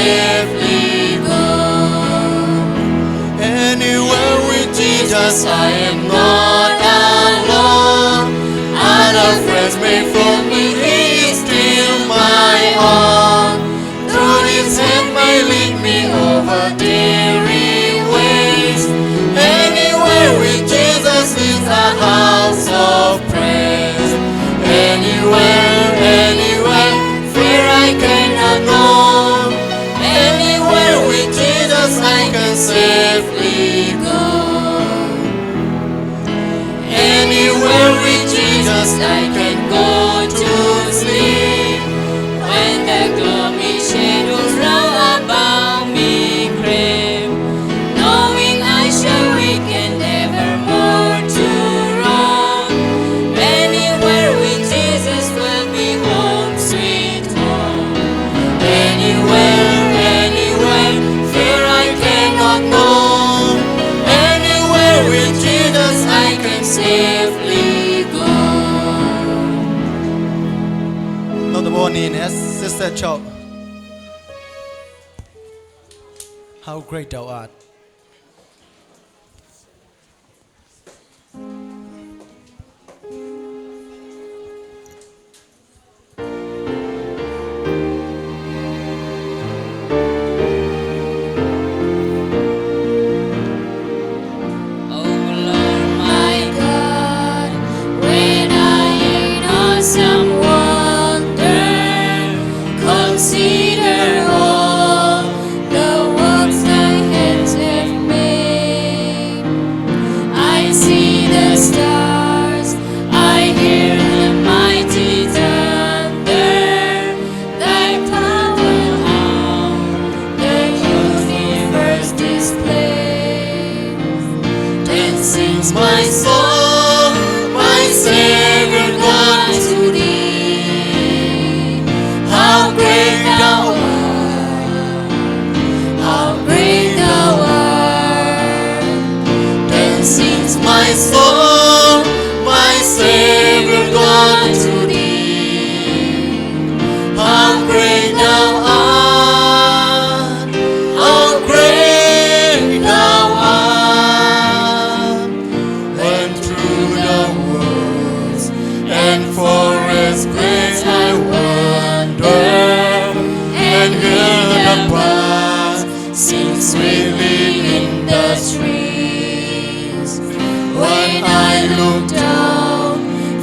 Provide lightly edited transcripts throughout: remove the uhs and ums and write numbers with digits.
safely go. Anywhere with Jesus, I am not alone. Other friends may fail me, He is still my own. Through His hand may lead me over dreary ways. Anywhere with Jesus is a house of praise. Anywhere, anywhere, fear I cannot know. Anywhere with Jesus I can safely go. Anywhere with Jesus I can go to sleep. When the gloomy shadows round about me creep, knowing I shall weaken evermore to roam. Anywhere with Jesus will be home, sweet home. Anywhere, anywhere, fear I cannot know. Anywhere with Jesus I can safely go. น้องตะโบนี่นะ Sister Chop How great thou art. My soul, my Savior, God to Thee. How great Thou art, how great Thou art. Then sings my soul, my Savior, God to Thee. How great Thou art, how great Thou art. And forest grace I wander, and hear the birds sing sweetly in the trees. When I look down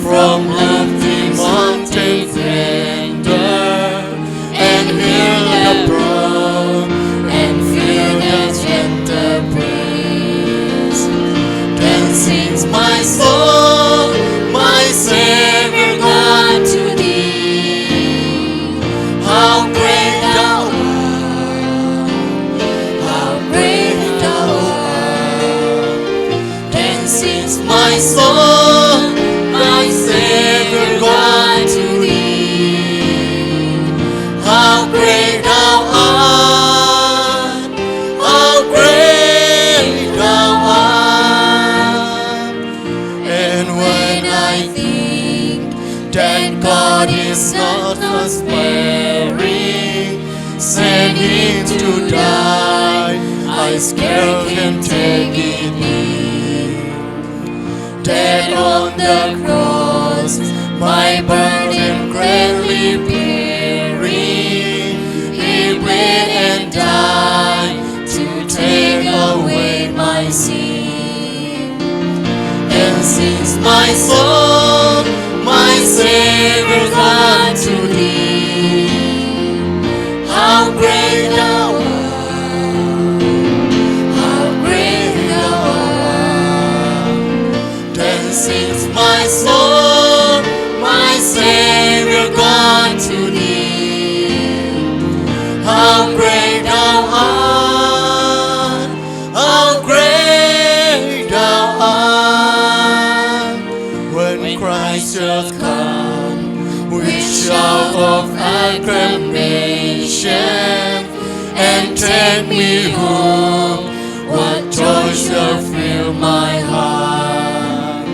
from lofty mountain grandeur, and hear the brook and feel the gentle breeze, then sings my soul, my Savior, God to Thee. How great Thou art, how great Thou art. Then sings my soul, my Savior, God to Thee. How great Thou art, how great Thou art. And when I think that God is not sparing, send Him to die, I scarce can take it in. Dead on the cross, my burden greatly bearing, He bled and died to take away my sin. And since my soul, my Savior, God to Thee, how great Thou art, how great Thou art. Then sings my soul, my Savior, God to Thee, how great Thou art, how great Thou art. When Christ shall come with shout of acclamation and take me home, what joy shall fill my heart.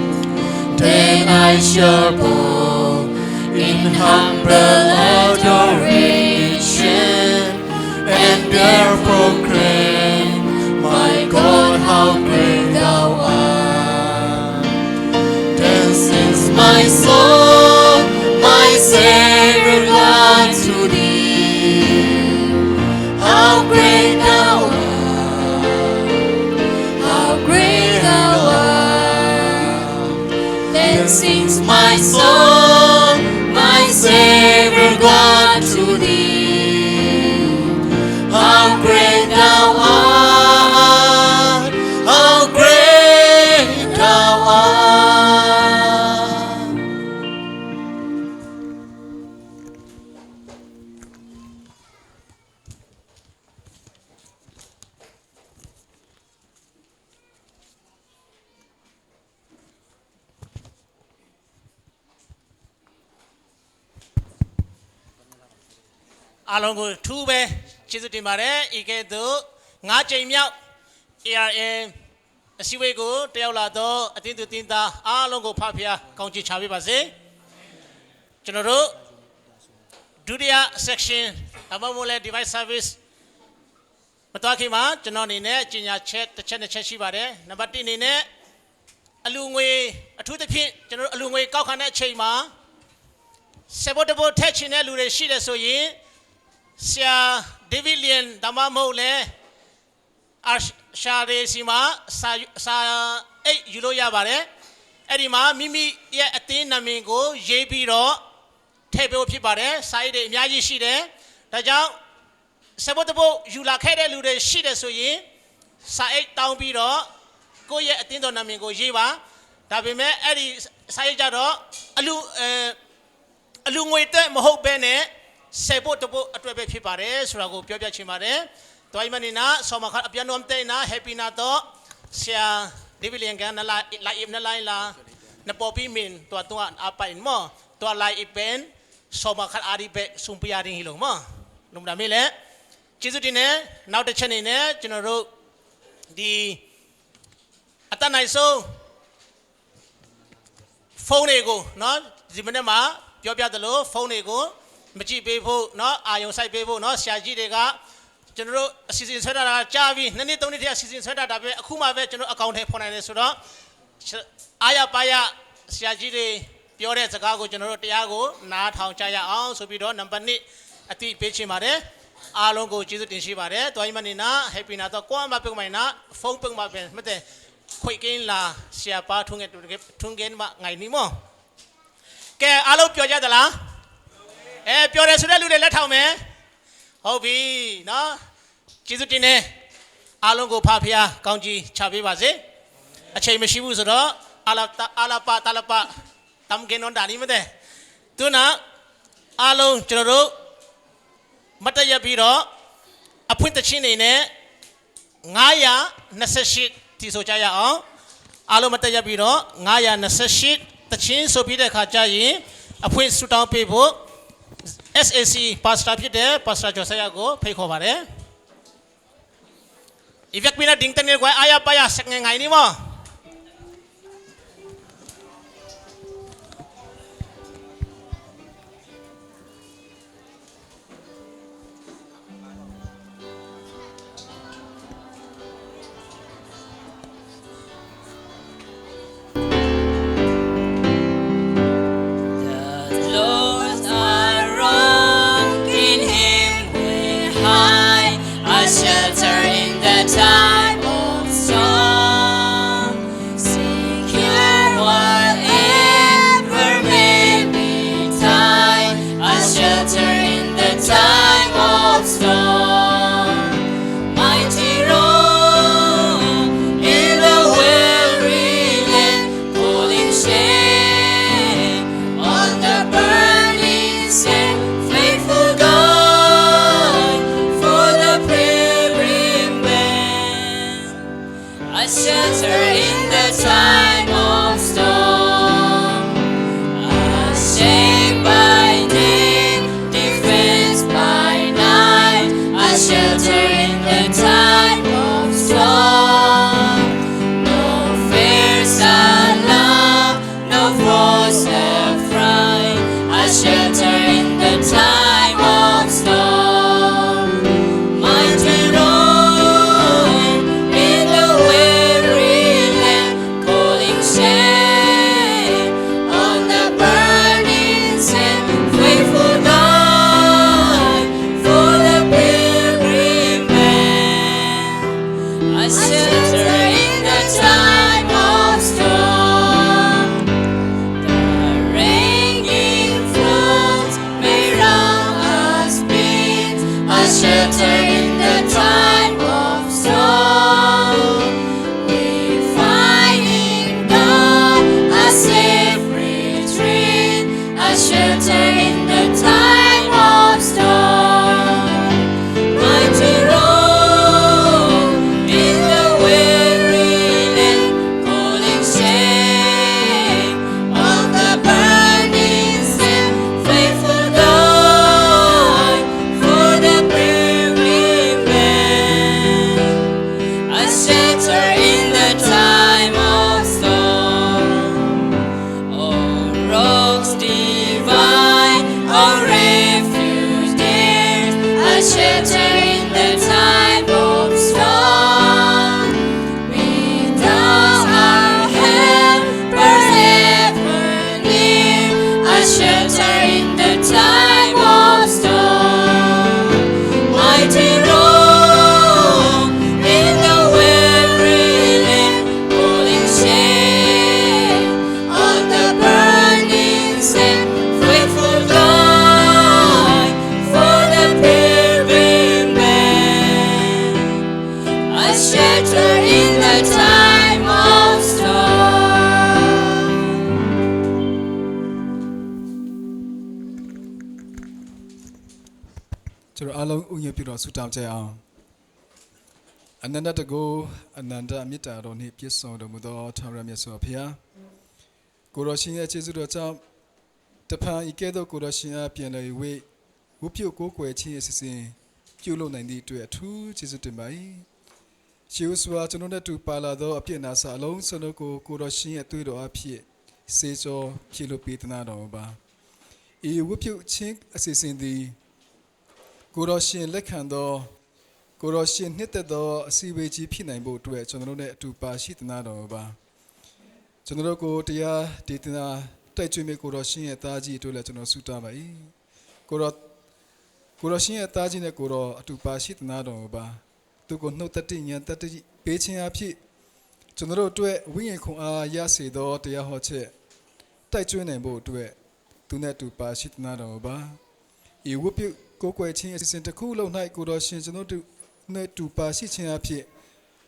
Then I shall bow in humble adoration and sings my soul, my Savior God to thee. How great thou art, how great thou art. Along with two be Chisuti Mare, Ikedo, Nache Miao, ARM, a Siwego, Teolado, a Tinto Tinta, Alongo Papia, County Chavi Baze, General, Dudia section, Abamole device service, Matakima, Janonine, Jinia Chet, the Chena Cheshibare, Nabatinine, Alungwe, a to the pit, General Alungwe, Kaukana Chema, Sabotable touching Elure Shida Soye. Sia Davidian Damamole Arshade Sima Sa 8 Yuloya Bare Edima Mimi Ye Atin Namingo Jebiro Table Pibare Side Miyaji Shide Tajang Sabotable Yula Kede Lude Shide Soye Sa 8 Town Biro Go Ye Atindo Namingo Jiva Tabime Edi Sayajado Alungwete Moho Bene Sebo to boat at Webby Pipare, Surago Pia Chimare, Toimanina, Somaka Pianom Tena, Happy Nato, Sia Divillian Gana like Naila, Napopi Min, to a tuan apa in more, to a light pen, Somaka Adibe, Sumpiadi Hiloma, Numdamile, Chisutine, now the Chanine, General, the Atanaiso, Phonego, not Zimanema, Pia the Low, Phonego. Machi people, no, I side people, no, Shaji Dega, General Assistant Secretary Javi, Nani Tony Assistant Secretary, Akuma Veteran account upon an Suda, Ayapaya, Shaji, Piore, Zagago, General Tiago, Nat How Chaya, also be done, number knit, a tea pitchy mare, Alongo Jesus in Shibare, Toimanina, Happy Nata, Kwama Pumana, Fong Puma Mate, Quick in la, Siapa Tungen Nainimo. Ke Alo Pioja de la. Pure Sudalu let how me? Hobby, no? Chizutine, Alongo Papia, County Chavi Baze, a Chamishibu Zoro, Alapa Talapa, Tamgen on Danimade. Tuna, Alo Joro, Mataya Biro, a point the chin in it, Naya, Nasashit, Tisojaya on, Alo Mataya Biro, Naya Nasashit, the chin so be the Kajayi, a point Sudan people. SAC Pastor Peter, Pastor Josiah go, pay over there. If you have been a ding tangle, I have by a second anymore. Shelter in the time of storm, secure whatever may betide, a shelter in the time of storm. Mighty rock in the weary land, holding shade on the burning sand, faithful God for the a shelter in the time of storm, a shade by day, defense by night, a shelter in the time of storm. No fears alarm, no foes affright, a shelter in the time of storm. Mighty rock in the weary land, calling shelter in the time of storm. ကျွန်တော်အားလုံးဥညွှတ်ပြီးတော့ဆုတောင်းကြအောင်အနန္တတကူအနန္တမေတ္တာတော်နှင့်ပြည့်စုံတော်မူသောထာဝရမြတ်စွာဘုရားကိုရောရှင်ရဲ့ကျေးဇူးတော်ကြောင့်တဖန်ဤကဲ့သို့ကိုရောရှင်အားပြန်လည်ဝေဝုပြုတ်ကိုးကွယ်ခြင်းရဲ့စီစဉ်ပြုလုပ်နိုင်သည့်အတွက်အထူးကျေးဇူးတင်ပါ၏ရှေးဥစွာကျွန်တော်တို့တူပါလာသောအပြစ်နာစာအလုံးစုံတို့ကိုကိုရောရှင်ရဲ့အသွေးတော်အဖြစ်စေကျော်ဖြည့်လို့ပေးသနာတော်မူပါဤဝုပြုတ်ခြင်းအစီအစဉ်သည်ကိုရောရှင်လက်ခံသောကိုရောရှင်နှစ်သက်သောအစီအဝေးကြီးဖြစ်နိုင်ဖို့အတွက်ကျွန်တော်တို့နဲ့အတူပါရှိသနာတော်ပါကျွန်တော်တို့ကိုတရားဒေသနာတိုက်ကျွေးမဲ့ကိုရောရှင်ရဲ့သားကြီးတို့လည်းကျွန်တော်ဆုတောင်းပါ၏ကိုရောရှင်ရဲ့သားကြီးနဲ့ကိုရောအတူပါရှိသနာတော်ပါသူကိုနှုတ်တတိညာတတိပေးခြင်းအဖြစ်ကျွန်တော်တို့အတွက်ဝိညာဉ်ခွန်အားရစေသောတရားဟောချက်တိုက်ကျွေးနိုင်ဖို့အတွက်သူနဲ့အတူပါရှိသနာတော်ပါဤဝတ်ပြုကိုယ်ကွယ်ခြင်းအစီအစဉ်တစ်ခုလုံး၌ကိုတော်ရှင်ကျွန်တော်တို့နဲ့တူပါရှိခြင်းအဖြစ်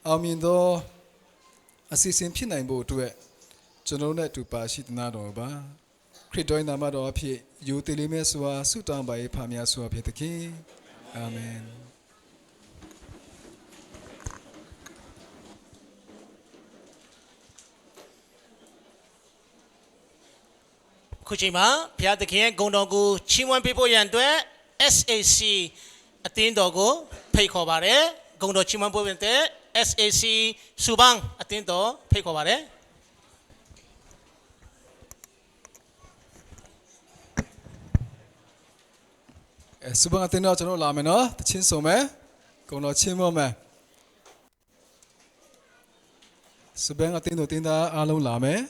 အောင်မြင်သောအစီအစဉ်ဖြစ်နိုင်ဖို့အတွက်ကျွန်တော်နဲ့တူပါရှိသနာတော်ပါခရစ်တော်၏နာမတော်အဖြစ်ယိုတည်လေးမဲ့စွာဆုတောင်းပါ၏ဖာများစွာဖြစ်သခင်အာမင်ခုချိန်မှာဘုရားသခင်ရဲ့ဂုဏ်တော်ကိုချီးမွမ်းပေးဖို့ရန်အတွက် SAC အသင်းတော်ကိုဖိတ်ခေါ်ပါတယ်ဂုဏ်တော်ချီးမွမ်းဖို့ရန်အတွက် SAC စူဘန်းအသင်းတော်ဖိတ်ခေါ်ပါတယ်စူဘန်းအသင်းတော်ကျွန်တော်လာမယ်နော်တချင်းဆိုမယ်ဂုဏ်တော်ချီးမွမ်းမယ်စူဘန်းအသင်းတော်တင်သားအားလုံးလာမယ်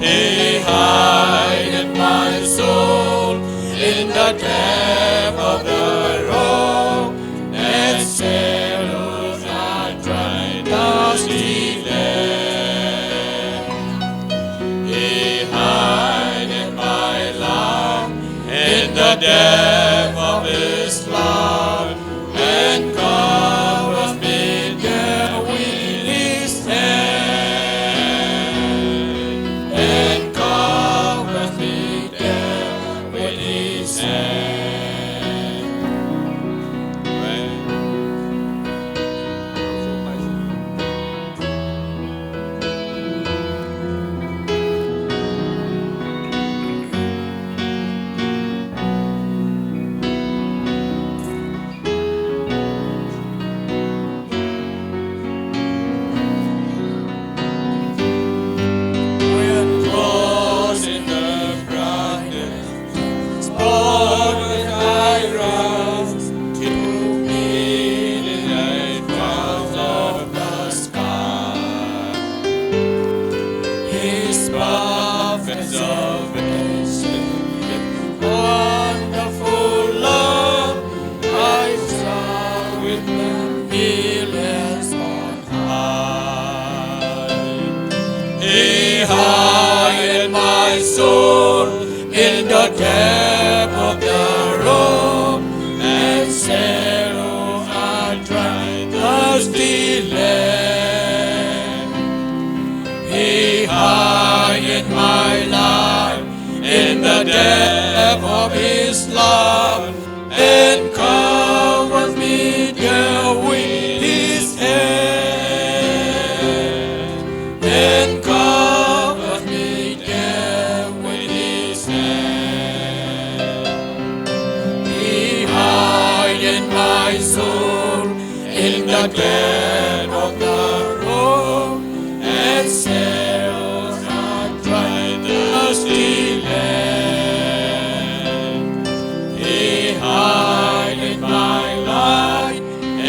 He hideth my soul in the depth depth of the rock, and saddles are dry, dusty land. He hideth my life in the depth of His love, and covers me there with His hand, and covers me there with His hand. When close in the brightness, spot with I rise to meet in the clouds of the sky. His perfect salvation, wonderful love, I saw with the millions on high. He hid my soul in the depth of the rock, and saddles are dry, dusty land. He hid my life in the depth of His love, and covers me there with His hand, and covers me there with His hand. He hid my soul in the depth of the rock, and saddles are dry, dusty land. He hid my life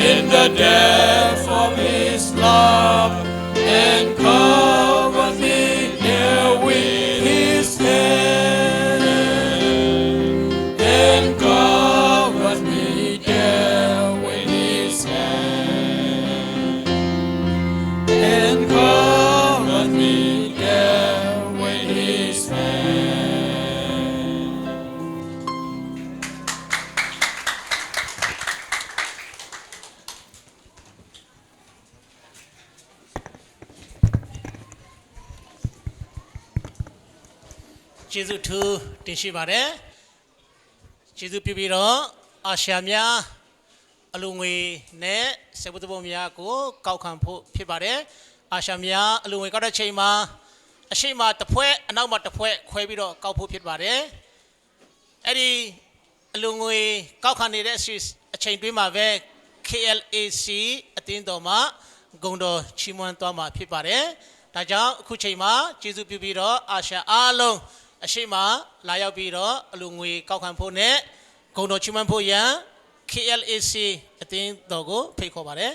in the depth of His love, and covered me there with His hand, and covered me there with His hand, and covered me there with His hand. ကျေးဇူးထူးတင်ရှိပါတယ်ကျေးဇူးပြုပြီးတော့အာရှများအလူငွေနဲ့စေဘုဒ္ဓဘုံများကိုကောက်ခံဖို့ဖြစ်ပါတယ်အာရှများအလူငွေကောက်တဲ့ချိန်မှာအရှိမတစ်ဖွဲ့အနောက်မှာတစ်ဖွဲ့ခွဲပြီးတော့ကောက်ဖို့ဖြစ်ပါတယ်အဲ့ဒီအလူငွေကောက်ခံနေတဲ့အချိန်တွင်းမှာပဲ KLAC အတင်းတော်မှာဂုဏ်တော်ချီးမွမ်းသွားမှာဖြစ်ပါတယ်ဒါကြောင့်အခုချိန်မှာကျေးဇူးပြုပြီးတော့အာရှအားလုံးအရှိမလာရောက်ပြီးတော့အလူငွေကောက်ခံဖို့နဲ့ဂုဏ်တော်ချီးမွမ်းဖို့ရန် KLAC အတင်းတော်ကိုဖိတ်ခေါ်ပါတယ်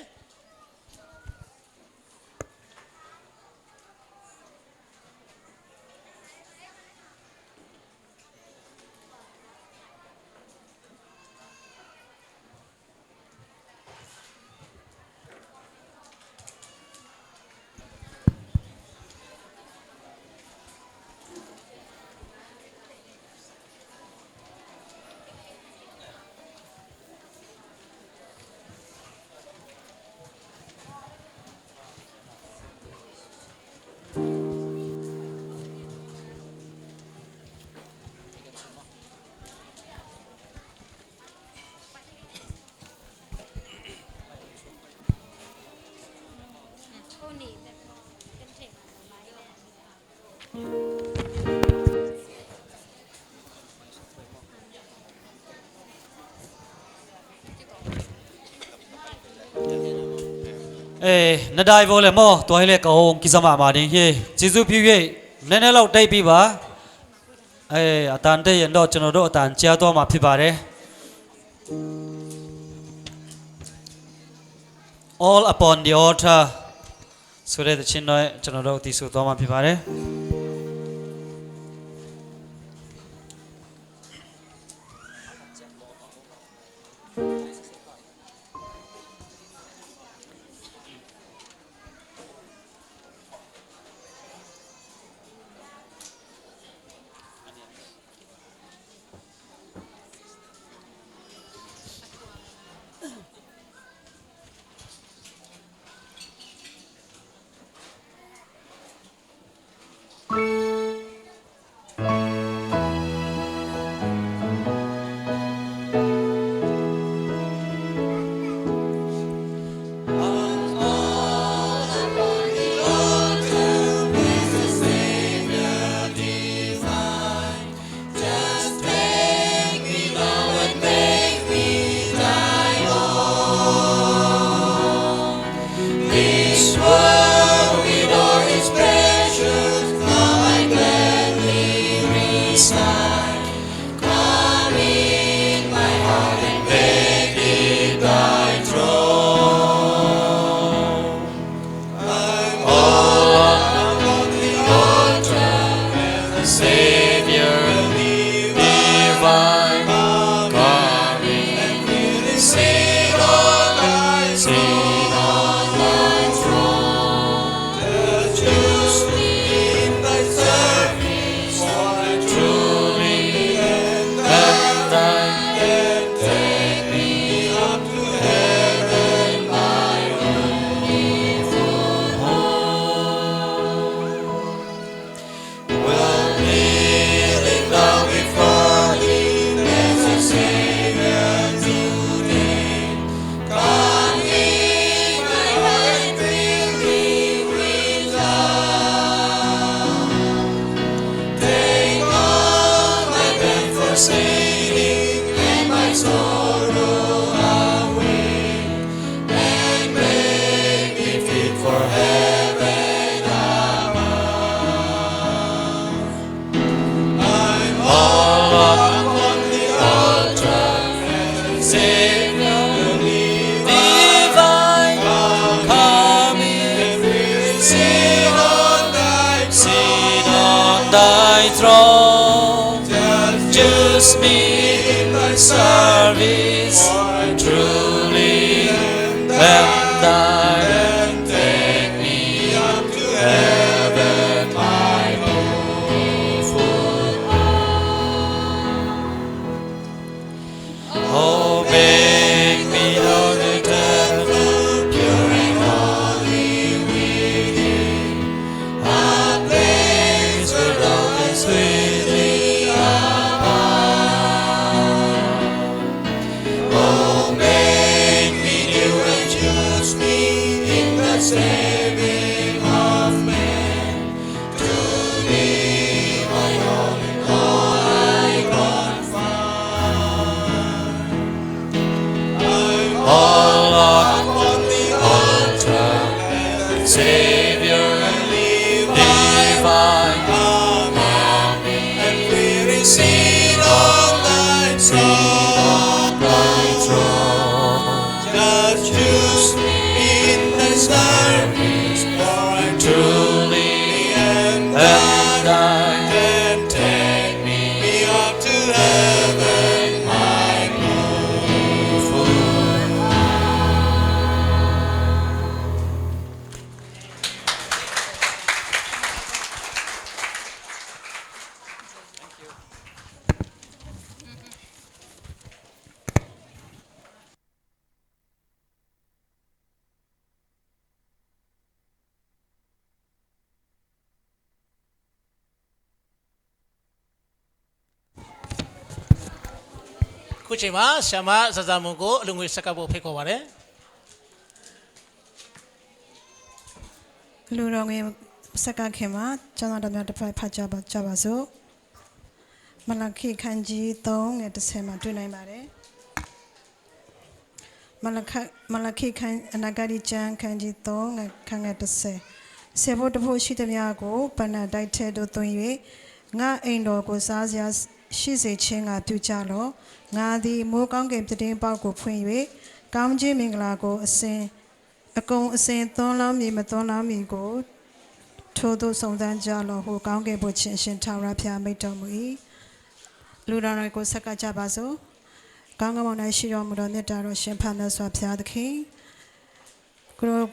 နှစ်တိုင်ပေါ်လေမောတွိုင်းလေကောင်းကိစ္စမှာတင်ဟေးကျေးဇူးပြု၍နည်းနည်းလောက်တိုက်ပြီးပါအတန်တဲ့ရင်တော့ကျွန်တော်တို့အတန်ကြားသွားမှာဖြစ်ပါတယ် all upon the altar ဆိုတဲ့ချင်းတော့ကျွန်တော်တို့ဒီဆိုသွားမှာဖြစ်ပါတယ် and take me up to heaven, my beautiful home. Well, kneeling down before Him as a Savior today, come in my heart and fill me with love. Take all my pain for saving and my sorrow away, and make me fit for heaven above. I'm all up on the altar, Savior divine, come in, sit on thy throne. Use me in thy service, truly am thine, and take me up to heaven, my beautiful home. Oh, make me know the temple, pure and holy within, a place where love is sweetly abide. Oh, make me new and choose me in the saving of men. To Thee, my all in all, I confide. I'm all up on the altar, Savior divine, come and we receive on thy throne. Just use me in thy service, for I truly am thine, and take me up to heaven, my beautifulခုချိန်မှာဆ iam မဇဇမွန်ကိုအလူငွေဆက်ကပ်ဖို့ဖိတ်ခေါ်ပါတယ် လူတော်ငယ်စက္ကခင်မှာကျောင်းတော်များတစ်ဖက်ဖတ်ကြပါစို့မလခိခန်းကြီး3ငယ်30မှာတွေ့နိုင်ပါတယ်မလခိခန်းအနာဂတိကျမ်းခန်းကြီး3ငယ်ခန်းငယ်30ဆေဖို့တဖို့ရှိသမျှကိုပဏ္ဏတိုက်ထဲသို့သွင်း၍ငါအိမ်တော်ကိုစားစရာရှိစေခြင်းကပြုကြလောငါသည်မိုးကောင်းကင်ပြတင်းပေါက်ကိုဖွင့်၍ကောင်းခြင်းမင်္ဂလာကိုအကုန်အစင်သွန်းလောင်းမည်မသွန်းလောင်းမည်ကိုထို့သို့စုံစမ်းကြလောဟုကောင်းကင်ဘုရားရှင်ထာဝရဘုရားမိန့်တော်မူ၏လူတော်ကိုဆက်ကပ်ကြပါစို့ကောင်းကင်ဘုံ၌ရှိတော်မူသောမြတ်တော်ရှင်ဖန်မြတ်စွာဘုရားသခင်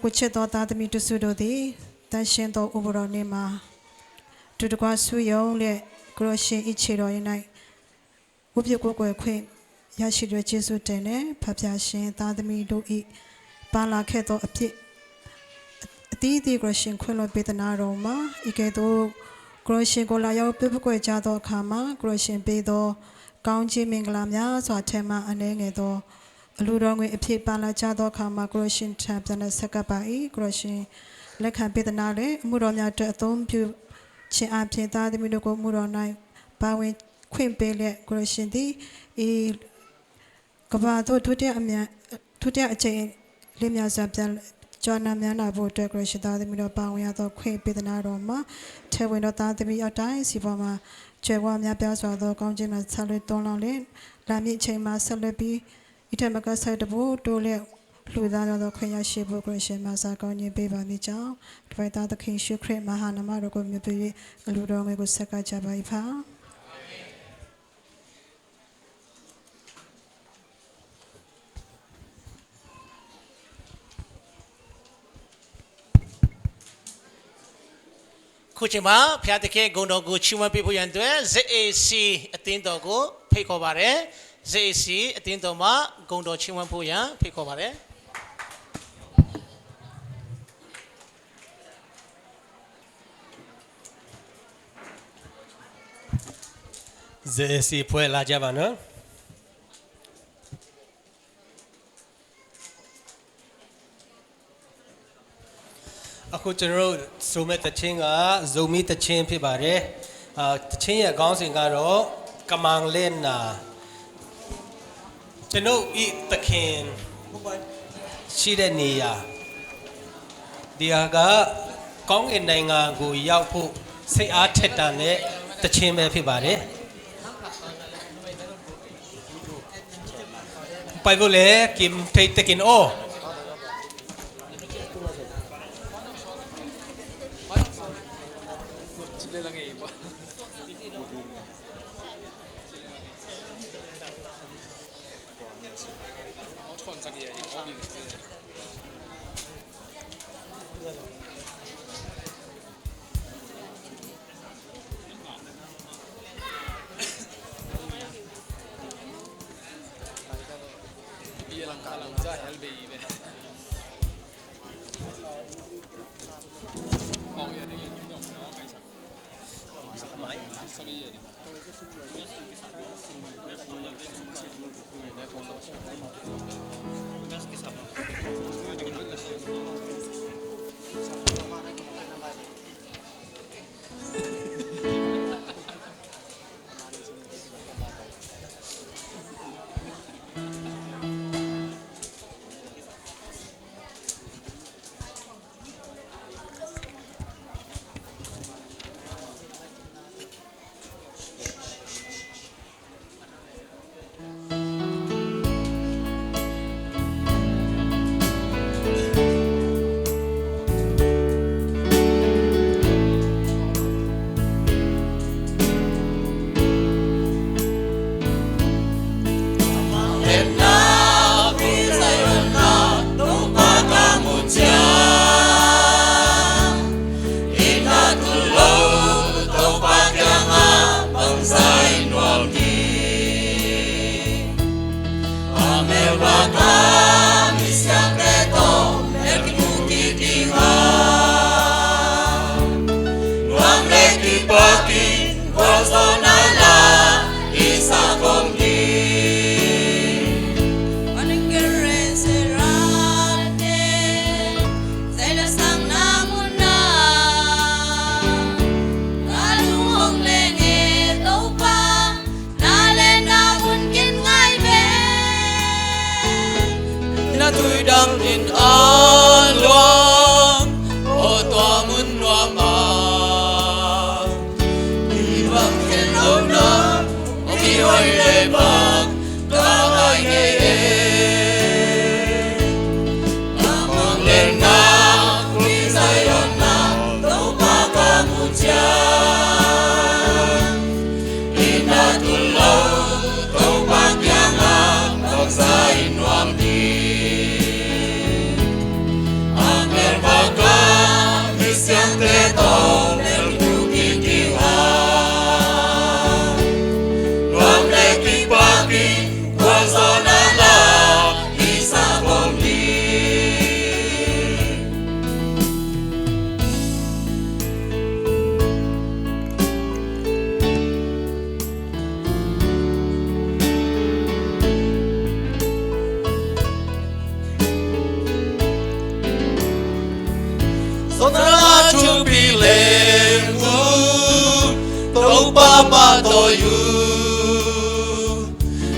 ကိုချစ်တော်သားသမီးတို့စုတို့သည်တန်ရှင်သောဥပဒေနေ့မှာတူတကွာဆုယုံလက်ကိုရှင်ဤခြေတော်၌ဝိပ္ပကိုယ်ခွင့်ရရှိတဲ့ကျေးဇူးတင်နဲ့ဖဖျားရှင်သားသမီးတို့ဤပါလာခဲ့သောအဖြစ်အသီးသီးကိုရှင်ခွင့်လွှတ်ပေးသနာတော်မှာဤကဲ့သို့ကိုရှင်ကိုလာရောက်ပြပကွယ်ကြသောအခါမှာကိုရှင်ပေးသောကောင်းချီးမင်္ဂလာများစွာထဲမှအနေငယ်သောအလူတော်ငွေအဖြစ်ပါလာကြသောအခါမှာကိုရှင်ထံပြန်လက်ဆက်ကပ်ပါ၏ကိုရှင်လက်ခံပေးသနာလေအမှုတော်များအတွက်အသုံးပြုခြင်းအပြင်သားသမီးတို့ကိုမှုတော်၌ပါဝင်ခွင့်ပေးလက်ကိုရှင်သည်ဤကဘာတို့ဒုတိယအချိန်လေးများစွာပြန်ကျော်နာများနာဖို့အတွက်ကိုရှင်သားသမီးတို့ပါဝင်ရသောခွင့်ပေးသနာတော်မှာထဲဝင်တော်သားသမီးအတိုင်းစီပေါ်မှာကျွယ်ဝများပြားစွာသောကောင်းခြင်းနဲ့ဆက်လက်တွန်းလောင်းလင်လာမည့်အချိန်မှာဆက်လက်ပြီးဤထက်မကဆိုင်တဖို့တိုးလက်လူသားတော်ခွင့်ရရှိဖို့ကိုရှင်မှာစာကောင်းခြင်းပေးပါမည်ကြောင်းတပည့်သားသခင်ရှုခရစ်မဟာနာမတော်ကိုမြတ်ပြည့်အလူတော်ငယ်ကိုဆက်ကကြပါ၏ဖာခုချိန်မှာဖျားတကယ်ဂုံတော်ကိုချီးမွမ်းပေးဖို့ရန်အတွက် ZAC အသင်းတော်ကိုဖိတ်ခေါ်ပါတယ် Dễ xí tin tổ mà công đồ chim phu ya phải có đấy. Dễ xí phơi là cho bạn nữa. Aku cenderung Zomi tercing Zomi tercing pi bare. Tercing ya kau singkaro kamang len na. Cenderung i terkin. Sida ni ya. Dia ga kong in nai nga gu yau pu sei a thet dan le tercing me pi bare. ไปบุเล่กิมเทตกินโอ Tôi đang in an loang ô toa mun loa ma đi vang khen lâu na ô đi hoài lệ bạc ta ngay nghe mang lên na quý giải ơn na tàu ba ca mu cha ina tu lâu tàu ba kia ngang tàu giải noam đi siang te to el kuki kiwa Nuam le ki paki wazona la isa bombi Sonara to be lembu to papa to you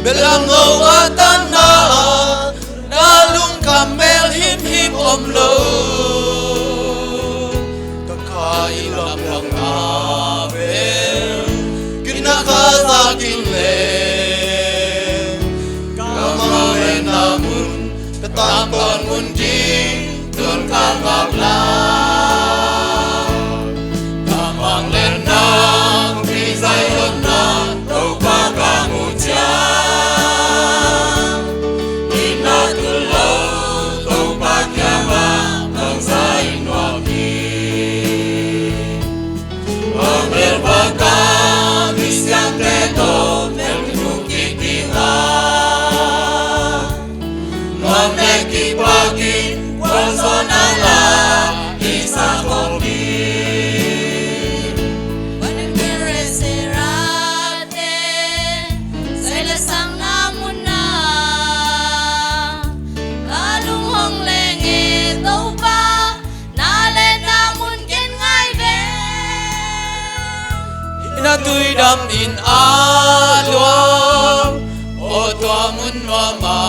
belango atana nalung kamel him him omlo kakai lam lang abel kinakaza kinle kamare namun ketakon mundi tun kakakla Siang te to, el kuki kiha. in aluam o tua mun wa ma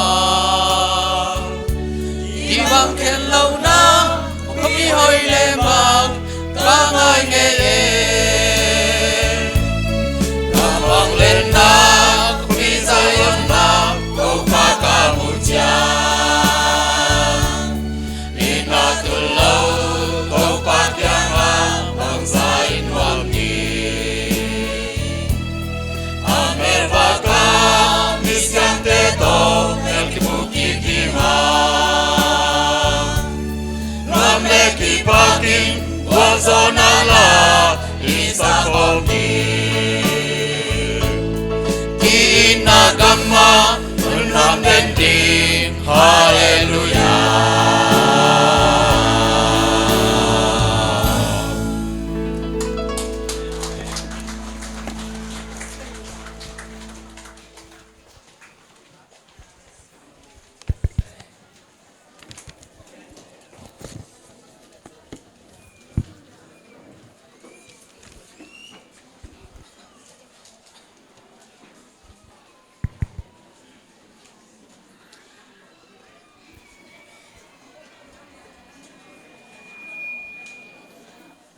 Ibang ken lau na Kami hoy le mag Kangay ngeye Kamang len na Kami zayon na Kau pakamujan Inatulau Kau pakyang Bang zain wangi Amer baka Miskan teto El kibukikima Paking wazonala isakogi Kinagama unam dending haleluya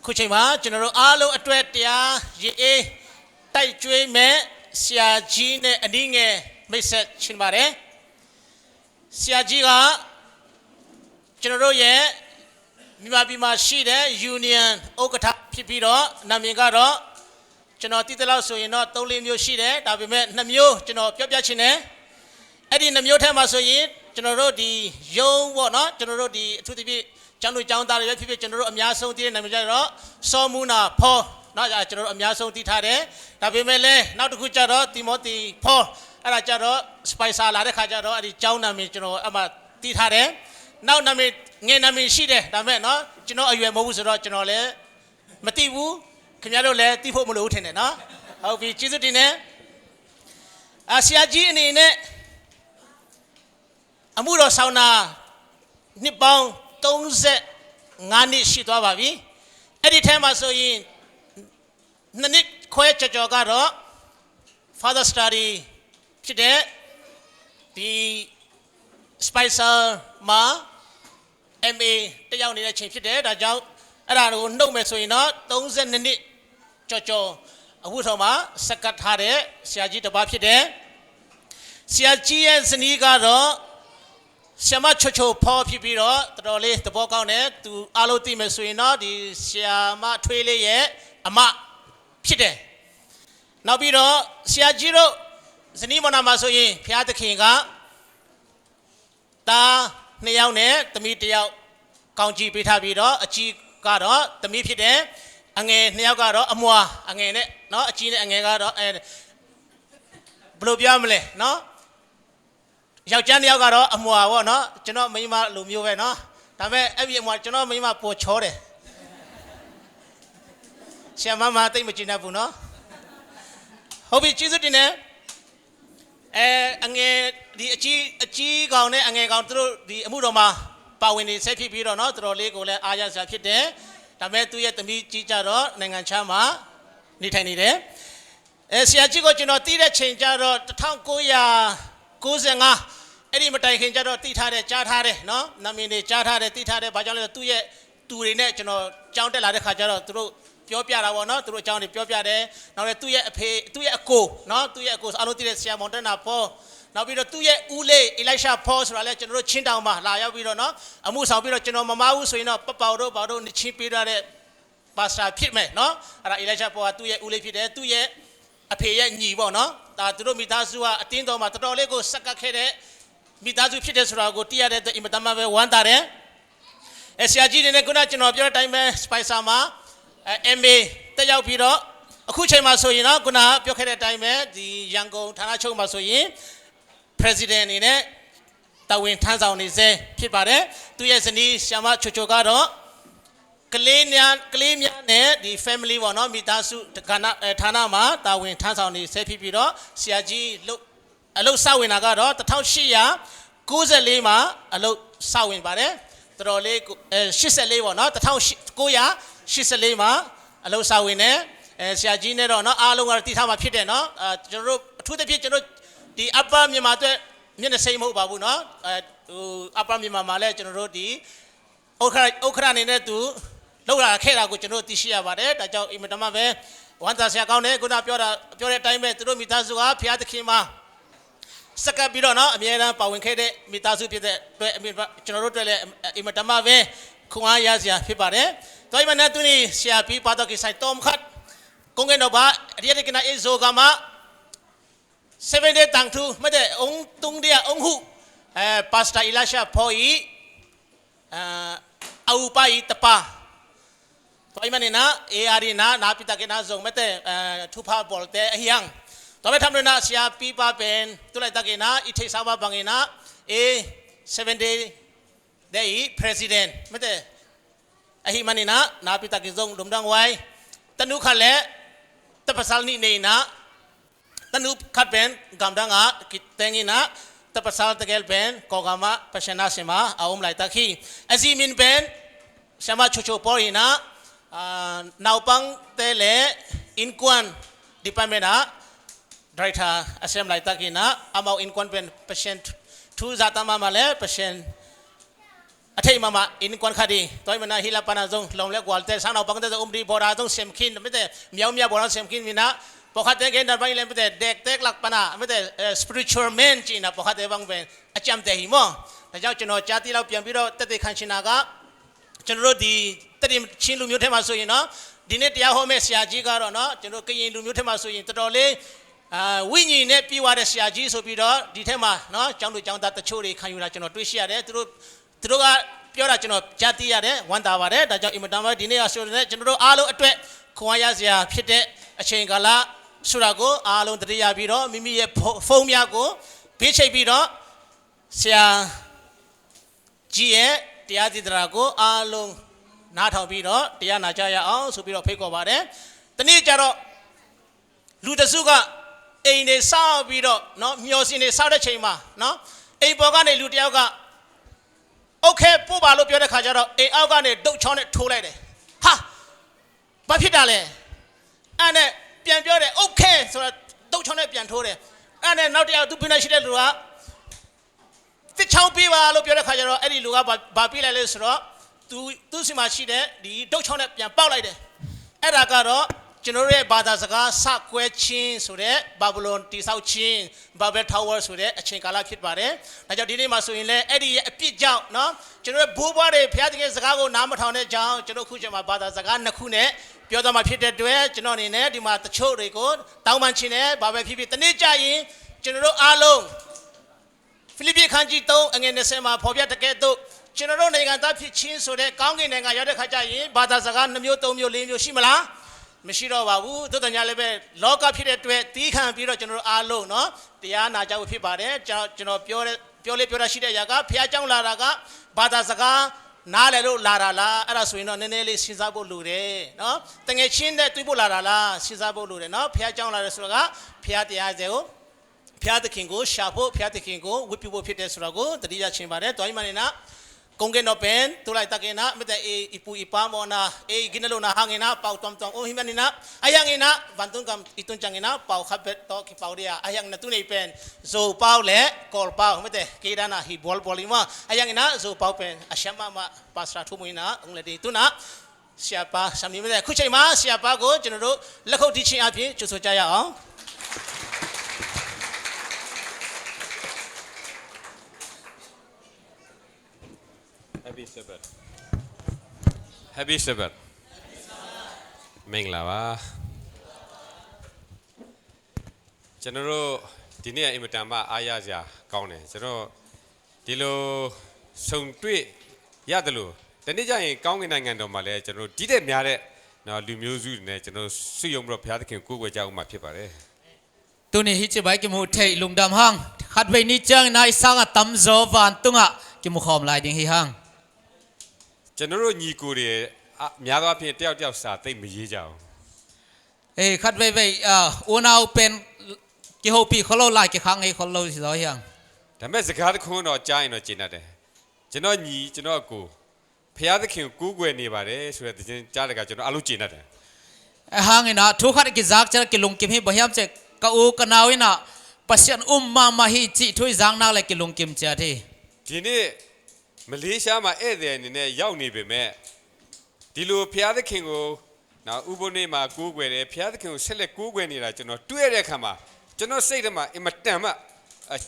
ခုချိန်မှာကျွန်တော်တို့အားလုံးအတွက်တရားရေအေးတိုက်ကျွေးမဲ့ဆရာကြီးနဲ့အနည်းငယ်မိတ်ဆက်ချင်ပါတယ်ဆရာကြီးကကျွန်တော်တို့ရဲ့မြန်မာပြည်မှာရှိတဲ့ Union ဥက္ကဋ္ဌဖြစ်ပြီးတော့နာမည်ကတော့ကျွန်တော်တည်တလောက်ဆိုရင်တော့3-4မျိုးရှိတယ်ဒါပေမဲ့2မျိုးကျွန်တော်ပြောပြချင်တယ်အဲ့ဒီ2မျိုးထဲမှာဆိုရင်ကျွန်တော်တို့ဒီယုံပေါ့နော်ကျွန်တော်တို့ဒီအထူးသဖြင့်ကျောင်းသားတွေပဲဖြစ်ဖြစ်ကျွန်တော်တို့အများဆုံးသိတဲ့နာမည်ကြတော့စောမူနာဖောเนาะကျွန်တော်တို့အများဆုံးသိထားတယ်ဒါပေမဲ့လည်းနောက်တစ်ခုကျတော့တီမိုတီဖောအဲ့ဒါကျတော့စပိုင်ဆာလာတဲ့ခါကျတော့အဲ့ဒီကျောင်းနာမည်ကျွန်တော်အမှသိထားတယ်နောက်နာမည်ငယ်နာမည်ရှိတယ်ဒါပေမဲ့เนาะကျွန်တော်အရွယ်မဟုတ်ဘူးဆိုတော့ကျွန်တော်လည်းမသိဘူးခင်ဗျားတို့လည်းသိဖို့မလိုဘူးထင်တယ်เนาะဟုတ်ပြီကျေးဇူးတင်တယ်ဆရာကြီးအနေနဲ့အမှုတော်ဆောင်တာနှစ်ပေါင်း35နှစ်ရှိသွားပါပြီအဲ့ဒီထဲမှာဆိုရင်နှစ်ခွဲကြော်ကတော့ Father Study ဖြစ်တဲ့ဒီ Spicer မှာ MA တက်ရောက်နေတဲ့ချိန်ဖြစ်တယ်ဒါကြောင့်အဲ့ဒါကိုနှုတ်မယ်ဆိုရင်တော့32နှစ်ကြော်အခုထောင်မှာစက္ကတ်ထားတဲ့ဆရာကြီးတစ်ပါးဖြစ်တယ်ဆရာကြီးရဲ့ဇနီးကတော့ဆရာမချွတ်ချွတ်ဖော်ဖြစ်ပြီးတော့တော်တော်လေးသဘောကောင်းတယ်သူအားလုံးသိမယ်ဆိုရင်တော့ဒီဆရာမထွေးလေးရဲ့အမဖြစ်တယ်နောက်ပြီးတော့ဆရာကြီးတို့ဇနီးမောင်နှမဆိုရင်ဖျားသခင်ကတာ2ယောက်နဲ့သမီး1ယောက်ကောင်းကြီးပေးထားပြီးတော့အကြီးကတော့သမီးဖြစ်တယ်အငယ်2ယောက်ကတော့အမွာအငယ်နဲ့เนาะအကြီးနဲ့အငယ်ကတော့ဘယ်လိုပြောမလဲเนาะယောက်ျားတစ်ယောက်ကတော့အမွာပေါ့နော်ကျွန်တော်မိန်းမလိုမျိုးပဲနော်ဒါပေမဲ့အဲ့ဒီအမွာကျွန်တော်မိန်းမပေါ်ချောတယ်ဆရာမတိတ်မကျင်တတ်ဘူးနော်ဟုတ်ပြီကျေးဇူးတင်တယ်အငယ်ဒီအကြီးကောင်နဲ့အငယ်ကောင်သူတို့ဒီအမှုတော်မှာပါဝင်နေဆက်ဖြစ်ပြီးတော့နော်တော်တော်လေးကိုလည်းအားရစရာဖြစ်တယ်ဒါပေမဲ့သူ့ရဲ့သမီးကြီးကြတော့နိုင်ငံခြားမှာနေထိုင်နေတယ်ဆရာကြီးကိုကျွန်တော်သိတဲ့ချိန်ကျတော့1995အဲ့ဒီမတိုင်ခင်ကျတော့တိထားတယ်ကြားထားတယ်နော်နာမည်တွေကြားထားတယ်တိထားတယ်ဘာကြောင့်လဲသူ့ရဲ့သူတွေနဲ့ကျွန်တော်ကြောင်းတက်လာတဲ့ခါကျတော့သူတို့ပြောပြတာပေါ့နော်သူတို့အကြောင်းတွေပြောပြတယ်နောက်လည်းသူ့ရဲ့အဖေသူ့ရဲ့အကိုနော်သူ့ရဲ့အကိုအားလုံးသိတဲ့ဆရာမောင်တနာဖောနောက်ပြီးတော့သူ့ရဲ့ဦးလေးအီလိုက်ရှာဖောဆိုတာလဲကျွန်တော်တို့ချင်းတောင်မှာလာရောက်ပြီးတော့နော်အမှုဆောင်ပြီးတော့ကျွန်တော်မမဘူးဆိုရင်တော့ပပောက်တို့ဘာတို့ချင်းပေးထားတဲ့ပါစတာဖြစ်မယ်နော်အဲ့ဒါအီလိုက်ရှာဖောကသူ့ရဲ့ဦးလေးဖြစ်တယ်သူ့ရဲ့အဖေရဲ့ညီပေါ့နော်ဒါသူတို့မိသားစုကအတင်းတော်မှာတော်တော်လေးကိုစက်ကပ်ခဲ့တဲ့မိသားစုဖြစ်တဲ့ဆိုတာကိုသိရတဲ့အင်မတန်မှပဲဝမ်းသာတယ်ဆရာကြီးနေခုနကျွန်တော်ပြောတဲ့အတိုင်းပဲ Spicer မှာMA တက်ရောက်ပြီးတော့အခုချိန်မှာဆိုရင်တော့ခုနပြောခဲ့တဲ့အတိုင်းပဲဒီရန်ကုန်ဌာနချုပ်မှာဆိုရင် President အနေနဲ့တာဝန်ထမ်းဆောင်နေစေဖြစ်ပါတယ်သူရဲ့ဇနီးရှာမချိုချိုကတော့ကလေးများနဲ့ဒီ family ပေါ့နော်မိသားစုဌာနမှာတာဝန်ထမ်းဆောင်နေစေဖြစ်ပြီးတော့ဆရာကြီးအလုပ်စဝင်တာကတော့1894မှာအလုပ်စဝင်ပါတယ်တော်တော်လေး84ပေါ့နော်1984မှာအလုပ်စဝင်တယ် ဆရာကြီးနဲ့တော့နော်အားလုံးကတော့တည်ထားမှာဖြစ်တယ်နော်ကျွန်တော်တို့အထူးသဖြင့်ကျွန်တော်ဒီ upper မြန်မာအတွက်မျက်နှာစိမ့်မဟုတ်ပါဘူးနော်ဟို upper မြန်မာမှာလည်းကျွန်တော်တို့ဒီဥက္ခရအနေနဲ့သူလောက်လာခဲ့တာကိုကျွန်တော်သိရှိရပါတယ်ဒါကြောင့်အင်မတန်မှပဲဝမ်းသာစရာကောင်းတယ်ခုနပြောတဲ့အတိုင်းပဲသူတို့မိသားစုကဖျားသခင်မှာစကပ်ပြီးတော့နော်အမြဲတမ်းပါဝင်ခဲ့တဲ့မိသားစုဖြစ်တဲ့အတွက်ကျွန်တော်တို့တွေ့လဲအင်မတန်မှပဲခွန်အားရစရာဖြစ်ပါတယ်တွိုင်းမနဲ့သူနေဆရာပြီးပါတော့ကိဆိုင်တော်မခတ်公跟老爸，你那个那一做干嘛？7 day 当初，没得东的翁户，巴斯塔伊拉夏破伊，阿乌巴伊特巴，所以嘛呢，AR那比他给那种没得土巴波的一样，当然他们那下比巴边，都来他给那一天三巴帮给那7 day 的 president 没得，哎嘛呢那比他给种龙当歪，但努看嘞。แต่ภาษานี่เนี่ยนะตันุขัดเป็นกำดังอ่ะกิตเตงินะแต่ภาษาตะเกลเป็นกอกามาภาษาหน้าเสมาเอาไหลตะขี้อาซีมินเป็นเสมาโชโปอรินะนาวปังเตเลอินควันดิปาเมนะไดรท่าอาเซมไหลตะขี้นะอามาอินควันเป็นภาษาทูจัตมามาเลภาษาอาทิตย์มาอินควันคดีตัวมันน่ะฮิลาปนาจงลงเล็กกว่าแต่สางเราปังแต่จะดีบอราจงเซมคินไม่แต่เมียวบอราเซมคินมีนะพอขัดเด็กนั่นไปเลยไม่แต่เด็กหลักปนาไม่แต่spiritual man จีน่ะพอขัดเด็กบางเป็นอาจารย์แต่หิมะแต่เจ้าจุนจัติเราเปลี่ยนไปเราแต่เด็กขันชินากะจุนรู้ดีแต่ดิชินลุมิวเทมาสุยเนาะดีเนี่ยที่อาโฮเมสยาจีการเนาะจุนรู้ก็ยินลุมิวเทมาสุยตลอดเลยวิญญาณเนี่ยปีวาระสยาจีสุปีเราดีเทมาเนาะจังดูจังตาตะโชรีขันอยู่นะจุนรู้ด้วยเสียเด้ตุတို့ကပြောတာကျွန်တော်ကြားသိရတယ်ဝန်တာပါတယ်ဒါကြောင့်အင်မတန်မှဒီနေ့အဆိုတဲ့ကျွန်တော်တို့အားလုံးအတွက်ခွန်အားရစရာဖြစ်တဲ့အချိန်ကာလဆိုတာကိုအားလုံးတတိယပြီးတော့မိမိရဲ့ဖုန်းများကိုဘေးချိတ်ပြီးတော့ဆရာကြီးရဲ့တရားသီတရားကိုအားလုံးနားထောင်ပြီးတော့တရားနာကြရအောင်ဆိုပြီးတော့ဖိတ်ခေါ်ပါတယ်တနေ့ကျတော့လူတစုကအိမ်နေစောက်ပြီးတော့เนาะမျောစင်နေစောက်တဲ့ချိန်မှာเนาะအိမ်ပေါ်ကနေလူတယောက်ကโอเคပို့ပါလို့ပြောတဲ့ခါကျတော့အိမ်အောက်ကနေဒုတ်ချောင်းနဲ့ထိုးလိုက်တယ်ဟာဘာဖြစ်တာလဲအဲ့နဲ့ပြန်ပြောတယ်โอเคဆိုတော့ဒုတ်ချောင်းနဲ့ပြန်ထိုးတယ်အဲ့နဲ့နောက်တစ်ယောက်သူပြနေရှိတဲ့လူကတစ်ချောင်းပေးပါလို့ပြောတဲ့ခါကျတော့အဲ့ဒီလူကဘာပေးလိုက်လဲဆိုတော့သူစီမှာရှိတဲ့ဒီဒုတ်ချောင်းနဲ့ပြန်ပေါက်လိုက်တယ်အဲ့ဒါကတော့ကျွန်တော်ရဲ့ဘာသာစကားစကွဲချင်းဆိုတဲ့ဘာဘလုံတိဆောက်ချင်းဘာဘယ်ထာဝါဆိုတဲ့အချိန်ကာလဖြစ်ပါတယ်။ဒါကြောင့်ဒီနေ့မှာဆိုရင်လည်းအဲ့ဒီရဲ့အပြစ်ကြောင့်เนาะကျွန်တော်ရဲ့ဘိုးဘွားတွေဘုရားသခင်စကားကိုနားမထောင်တဲ့ကြောင့်ကျွန်တော်ခုချိန်မှာဘာသာစကားနှစ်ခုနဲ့ပြောသွားမှာဖြစ်တဲ့အတွက်ကျွန်တော်အနေနဲ့ဒီမှာတချို့တွေကိုတောင်းပန်ခြင်းနဲ့ဘာပဲဖြစ်ဖြစ်တနေ့ကြရင်ကျွန်တော်တို့အားလုံးဖိလိပ္ပိခန်းကြီး3အငယ်20မှာဖော်ပြတဲ့ကဲ့သို့ကျွန်တော်တို့နိုင်ငံသားဖြစ်ချင်းဆိုတဲ့ကောင်းကင်နိုင်ငံရောက်တဲ့ခါကျရင်ဘာသာစကား2မျိုး3မျိုး4မျိုးရှိမလားမရှိတော့ပါဘူးသို့တော်ညာလည်းပဲလောကဖြစ်တဲ့အတွက်တီးခံပြီးတော့ကျွန်တော်တို့အားလုံးเนาะတရားနာကြဖို့ဖြစ်ပါတယ်ကျွန်တော်ပြောတာရှိတဲ့အရာကဖះเจ้าလာတာကဘာသာစကားနားလည်လို့လာတာလားအဲ့ဒါဆိုရင်တော့နည်းနည်းလေးစဉ်းစားဖို့လိုတယ်เนาะတငယ်ချင်းနဲ့တွေ့ဖို့လာတာလားစဉ်းစားဖို့လိုတယ်เนาะဖះเจ้าလာတယ်ဆိုတော့ကဖះတရားစေကိုဖះသခင်ကိုရှာဖို့ဖះသခင်ကိုဝတ်ပြုဖို့ဖြစ်တယ်ဆိုတော့ကိုတတိယချင်းပါတယ်တွိုင်းမနေနာ公给那边都来打给那，没得一步一把么那，给那路那行给那包tom tom，哦，那边那，哎呀给那，反正咁一顿讲给那包卡别多去包的啊，哎呀那都那边做包嘞，搞包没得，给那那去包包里嘛，哎呀给那做包边，啊什么嘛，把啥出门那，我来的都那，siapa，什么没得，คุย嘛，siapa go，就那路，那口地气阿片就说这样啊。Happy Sabbath Happy Sabbath မင်္ဂလာပါကျွန်တော်တို့ဒီနေ့အင်မတန်မှအားရစရာကောင်းတယ်ကျွန်တော်ဒီလိုဆုံတွေ့ရတယ်လို့တနေ့ကျရင်ကောင်းကင်နိုင်ငံတော်မှာလည်းကျွန်တော်ဒီတဲ့များတဲ့နော်လူမျိုးစုတွေနဲ့ကျွန်တော်ဆွေးရုံပြီးတော့ဘုရားသခင်ကိုးကွယ်ကြအောင်မှာဖြစ်ပါတယ်ตัวนี้ฮิจิบายกิมูเทลุงดำหังขัดไว้นี่จังนายสังตัมโซวันตุงะกิมูขอมลายดิงฮิหังကျွန်တော်တို့ညီကိုတွေများသောအားဖြင့်တယောက်တယောက်စာသိမ့်မရေးကြအောင်ขัดไว้อุณเอาเป็นกิโฮปีเขาเล่าลายกี่ครั้งให้เขาเล่าสิร้อยยังဒါပေမဲ့စကားတစ်ခုတော့ကြားရင်တော့ကျင်တတ်တယ်ကျွန်တော်ညီကျွန်တော်ကိုဖျားသခင်ကိုးကွယ်နေပါတယ်ဆိုတဲ့သတင်းကြားတဲ့ကကျွန်တော်အလုံးကျင်တတ်တယ် hang ina thu khat ki zak char ki lung kim hi bahiam che ka u ka naw ina pasien ma ma hi chi thui jang na le ki lung kim cha thi ဒီနေ့မလေးရှားမှာဧည့်သည်အနေနဲ့ရောက်နေပေမဲ့ဒီလိုဘုရားသခင်ကိုနော်ဥပုပ်နေ့မှာကိုးကွယ်တယ်ဘုရားသခင်ကိုဆက်လက်ကိုးကွယ်နေတာကျွန်တော်တွေ့ရတဲ့အခါမှာကျွန်တော်စိတ်ထဲမှာအင်မတန်မှ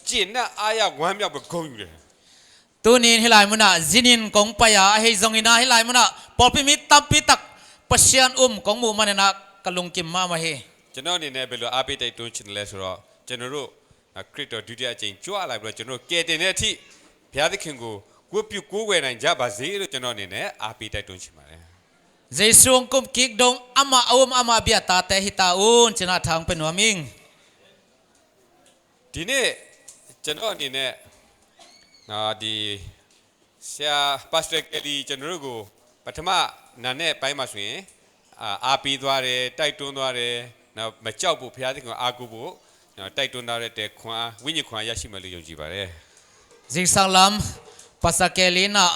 ကျင့်နဲ့အားရဝမ်းမြောက်ပြီးဂုဏ်ယူတယ် tu nin hilai muna zinin kong paya hei zong ina hilai muna popi mi tapi tak pasien kong mu manena kalung kim ma ma he ကျွန်တော်အနေနဲ့ဘယ်လိုအားပေးတိုက်တွန်းချင်လဲဆိုတော့ကျွန်တော်တို့ခရစ်တော်ဒုတိယအကြိမ်ကြွလာပြီးတော့ကျွန်တော်ကယ်တင်တဲ့အထိဘုရားသခင်ကိုကိုးပြုကိုးကွယ်နိုင်ကြပါစေလို့ကျွန်တော်အနေနဲ့အားပေးတိုက်တွန်းချင်ပါတယ် Jesung kum kik dong ama ama bia ta te hita un china thang pen wa ming ဒီနေ့ကျွန်တော်အနေနဲ့ဒီဆရာပါစတာကလီကျွန်တော်တို့ကိုပထမနာနဲ့ပိုင်းမှာဆိုရင်အားပေးသွားတယ်တိုက်တွန်းသွားတယ်နောက်မကြောက်ဖို့ဘုရားသခင်ကိုအားကိုးဖို့တိုက်တွန်းထားတဲ့ခွန်အားဝိညာဉ်ခွန်အားရရှိမယ်လို့ယုံကြည်ပါတယ် Jisang lam pasakelina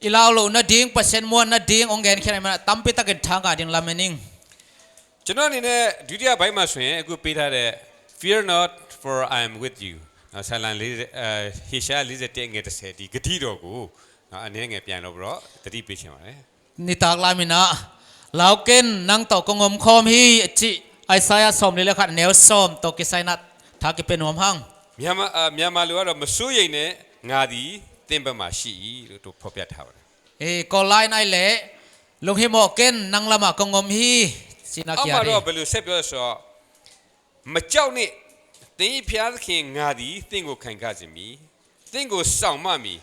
ilaw lo na ding pasien mo na ding ongen khenai ma tampi takin thang ga ding lamening ကျွန်တော်အနေနဲ့ဒုတိယပိုင်းမှာဆိုရင်အခုပေးထားတဲ့ Fear not for I am with you ဆာလန်လေးဟေရှာ40ငယ်30ဒီဂတိတော်ကိုအနေငယ်ပြန်လို့ပြီးတော့တတိပေးချင်ပါတယ် ni tak lamina lauken nang to kongom khom hi chi Isaiah som le le khat neu som to ki sainat tha ki pen hom hang မြန်မာလူကတော့မစိုးရိမ်နဲ့ငါသည်သင်ဘက်မှာရှိလို့တို့ဖော်ပြထားပါတယ် e ko lai nai le lung hi mo ken nang lama kongom hi sina အောက် kya မှာ de တော့ဘယ်လိုဆက်ပြောဆိုတော့မကြောက်နဲ့သင်ဖျားသခင်ငါသည်သင်ကိုခံကားစေမည်သင်ကိုစောင့်မမည်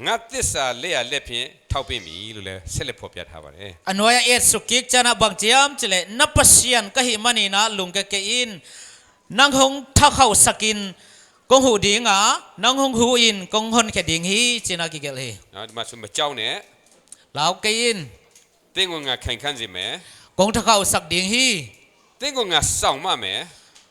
ငါသစ္စာလက်ရလက်ဖြင့်ထောက်ပင့်မည်လို့လည်းဆက်လက်ဖော်ပြထားပါတယ် anoya et sukik chana bang chiam chile na pasian ka hi mani na lung ke ke in nang hong tha khau sakin kong hu dinga nang hong hu in kong hon ke ding hi china ki gel hi နော်ဒီမှာဆိုမကြောက်နဲ့ lao ke in သင်ကိုငါခံခန်းစေမယ် kong tha khau sak ding hi သင်ကိုငါစောင့်မမယ်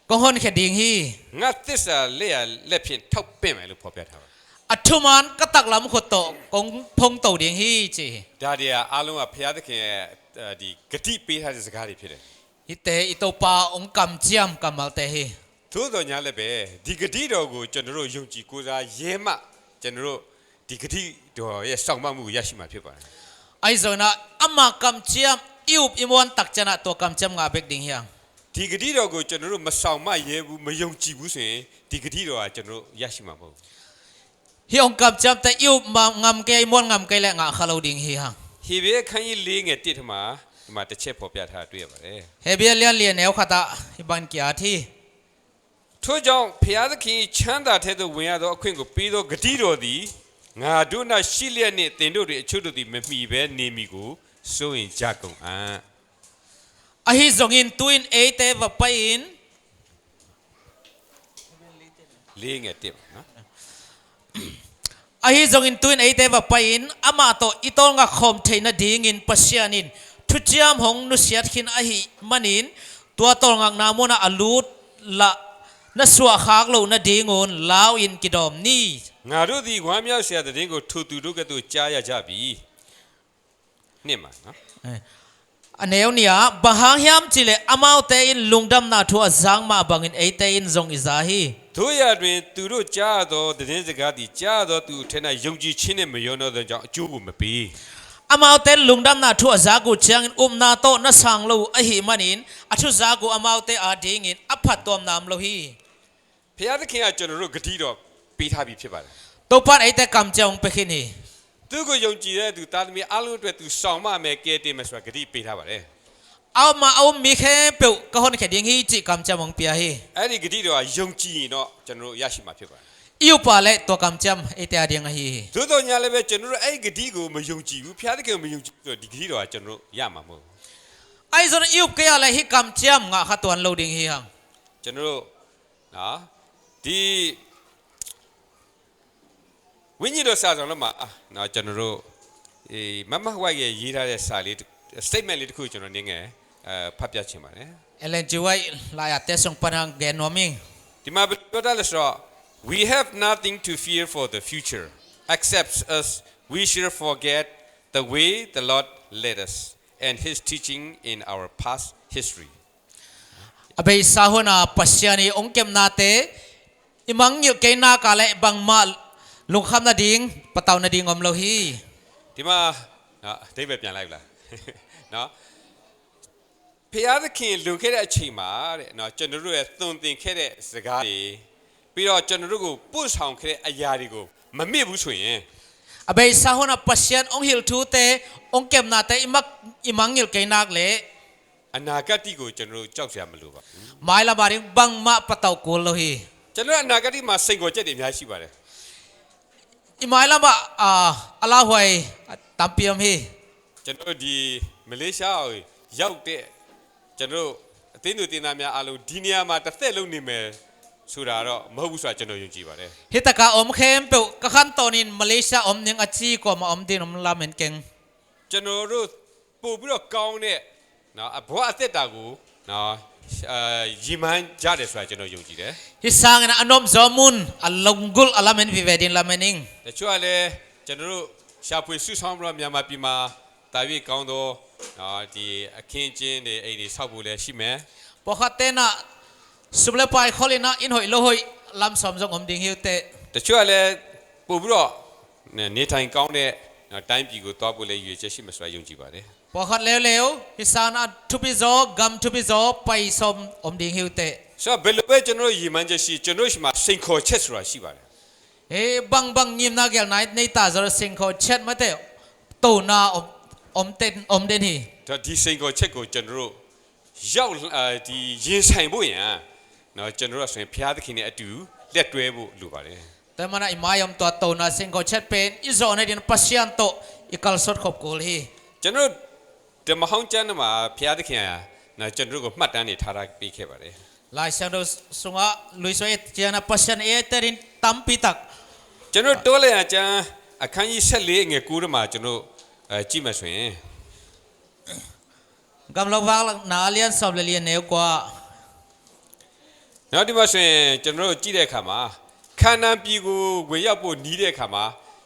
kong hon ke ding hi ငါသစ္စာလက်ရလက်ဖြင့်ထောက်ပင့်မယ်လို့ဖော်ပြထားပါတယ် athuman ka tak lam khot to kong phong to ding hi chi ဒါတွေကအားလုံးကဖျားသခင်ရဲ့ဒီဂတိပေးထားတဲ့စကားတွေဖြစ်တယ် ite ito pa ong kam chiam kamal te hi သို့တော်ညာလည်းပဲဒီဂတိတော်ကိုကျွန်တော်တို့ယုံကြည်ကိုးစားရဲမှကျွန်တော်တို့ဒီဂတိတော်ရဲ့စောင့်မမှုကိုရရှိမှာဖြစ်ပါတယ် ai zona ama kam chiam iup imon tak chana to kam chiam nga bek ding hiang ဒီဂတိတော်ကိုကျွန်တော်တို့မဆောင်မရဲဘူးမယုံကြည်ဘူးဆိုရင်ဒီဂတိတော်ကကျွန်တော်တို့ရရှိမှာမဟုတ်ဘူး hi ong kam chiam te iup ma ngam ke imon ngam ke le nga khalo ding hi hang ဟေဘဲခန်းကြီး၄ငယ်1ထမှာဒီမှာတစ်ချက်ဖော်ပြထားတွေ့ရပါတယ် hebia lian lian neu khata iban kya thi ထို့ကြောင့်ဖျားသခင်ချမ်းသာတဲ့သို့ဝင်ရသောအခွင့်ကိုပေးသောဂတိတော်သည်ငါတို့၌ရှိလျက်နှင့်သင်တို့၏အချို့တို့သည်မမီဘဲနေမီကိုစိုးရင်ကြကုန်အံ့ ahi zongin tuin ate va pain ၄ငယ်1နော် ahi zongin tuin ate va pain ama to itol nga khom theina ding in pasianin thuchiam hong nu siat khin ahi manin tua tol ngak na mona alut la na suwa khak lo na dingun law in kidom ni ငါတို့သည်ဝမ်းမြောက်เสียတဲ့ကိုထိုသူတို့ကဲ့သို့ကြားရကြပြီနှစ်မှာနော် aneu nia bahang hiam chile amau te in lungdam na thu azang ma bangin ate in zong izahi တို့ရတွင်သူတို့ကြားသောတည်င်းစကားသည်ကြားသောသူထဲ၌ယုံကြည်ခြင်းနှင့်မယုံသောကြောင့်အကျိုးကိုမပေး amau te lungdam na thu azagu chang na to na sang lo ahi manin athu zagu amau te ading in aphat tom nam lo hi ဖျားသခင်ကကျွန်တော်တို့ဂတိတော်ပေးထားပြီးဖြစ်ပါတယ် to pan ate kam chang pekhin hi သူကိုယုံကြည်တဲ့သူတာသမီအလုံးအတွက်သူဆောင်မမယ်ကဲတင်မယ်ဆိုတာဂတိပေးထားပါတယ် aw ma aw mi khe pe ka hon khe ding hi chi kam cham ong pia hi အဲ့ဒီဂတိတော်ကယုံကြည်ရင်တော့ကျွန်တော်တို့ရရှိမှာဖြစ်ပါတယ် iu pa le to kam cham ate ading hi သို့တော်ညာလည်းပဲကျွန်တော်တို့အဲ့ဒီဂတိကိုမယုံကြည်ဘူးဖျားသခင်ကိုမယုံကြည်ဘူးဒီဂတိတော်ကကျွန်တော်တို့ရမှာမဟုတ်ဘူး ai zon iu ke ale hi kam cham nga khatwan lo ding hi hang ကျွန်တော်တို့နော်ဒီဝိညာဉ်တော်စာဆောင်တော့မှာနော်ကျွန်တော်တို့မမဟွိုက်ရဲ့ရေးထားတဲ့စာလေး statement လေးတစ်ခုကျွန်တော်နင်းငယ်ဖတ်ပြချင်ပါတယ် elen jiwai la ya te song panang gen noming ဒီမှာပြောတာလဲဆိုတော့ we have nothing to fear for the future except us we should forget the way the Lord led us and his teaching in our past history. Abay sahuna pasyani ongkem nate imangil kay nakale bang mal lungkham na ding pataw na ding omlohi. ဒီမှာဒိဗေပြန်လိုက်လားနော်ဖျားသခင်လွန်ခဲ့တဲ့အချိန်မှာတဲ့နော်ကျွန်တော်တို့ရဲ့သွန်သင်ခဲ့တဲ့စကားတွေပြီးတော့ကျွန်တော်တို့ကိုပို့ဆောင်ခဲ့တဲ့အရာတွေကိုမမေ့ဘူးဆိုရင် Abay sahuna pasyan ong hil tu te ongkem nate imangil kay nakle အနာဂတ်ကိုကျွန်တော်တို့ကြောက်စရာမလိုပါဘူး mai la baring bang ma pataw kulohi. ကျွန်တော်အနာဂတ်မှာစိန်ခေါ်ချက်တွေအများကြီးရှိပါတယ် Imai la ma ala hoy tampiam hi. ကျွန်တော်ဒီမလေးရှားကိုရောက်တဲ့ကျွန်တော်အသင်းသူတင်သားများအားလုံးဒီနေရာမှာတစ်သက်လုံးနေမယ်ဆိုတာတော့မဟုတ်ဘူးဆိုတာကျွန်တော်ယုံကြည်ပါတယ် Hitaka om khem pe ka khan tonin Malaysia om ning achi ko ma om din om lamen keng. ကျွန်တော်တို့ပို့ပြီးတော့ကောင်းတဲ့နော်ဘဝအသက်တာကိုနော်ရည်မှန်းကြတယ်ဆိုတာကျွန်တော်ယုံကြည်တယ် Hisang na anom zomun alonggul alamen vivedin lamening. တချို့ကလည်းကျွန်တော်တို့ရှာဖွေစုဆောင်းပြီးတော့မြန်မာပြည်မှာတာ၍ကောင်းတော့ဒီအခင်းကျင်းတွေအိမ်တွေဆောက်ဖို့လည်းရှိမယ် Pokatena suble pai kholina in hoi lo hoi lam som jong om ding hiute. တချို့ကလည်းပို့ပြီးတော့နေထိုင်ကောင်းတဲ့တိုင်းပြည်ကိုတွားဖို့လည်းရည်ချက်ရှိမှဆိုတာယုံကြည်ပါတယ် Pokat lew hisana tupizo gam tupizo pai som om ding hiute. ဆိုတော့ဘယ်လိုပဲကျွန်တော်တို့ရည်မှန်းချက်ရှိကျွန်တော်တို့ရှိမှစိန်ခေါ်ချက်ဆိုတာရှိပါတယ် Bang bang ngim na gel night nei ta zor sing ko chat mate to na om den hi. ဒါဒီစိန်ခေါ်ချက်ကိုကျွန်တော်တို့ရောက်ဒီရင်ဆိုင်ဖို့ရန်နော်ကျွန်တော်တို့ဆိုရင်ဘုရားသခင်နဲ့အတူလက်တွဲဖို့လိုပါတယ် Te mana imayam to na sing ko chat pen izo na din pasyan to ikal sot khop kol hi. ကျွန်တော်ဓမ္မဟောင်းကျမ်းမှာဘုရားသခင်ကနော်ကျွန်တော်တို့ကိုမှတ်တမ်းနေထားတာပေးခဲ့ပါတယ် Lai sang do sunga luiso et jana pasyan e terin tampi tak. ကျွန်တော်တိုးလိုက်အကျမ်းအခန်းကြီး14ငွေ9မှာကျွန်တော်ကြည့်မှဆိုရင် Gam lo wak na alian som le lian neu kwa. နောက်ဒီမှာဆိုရင်ကျွန်တော်တို့ကြည့်တဲ့အခါမှာခါနာန်ပြည်ကိုဝင်ရောက်ဖို့နီးတဲ့အခါမှာ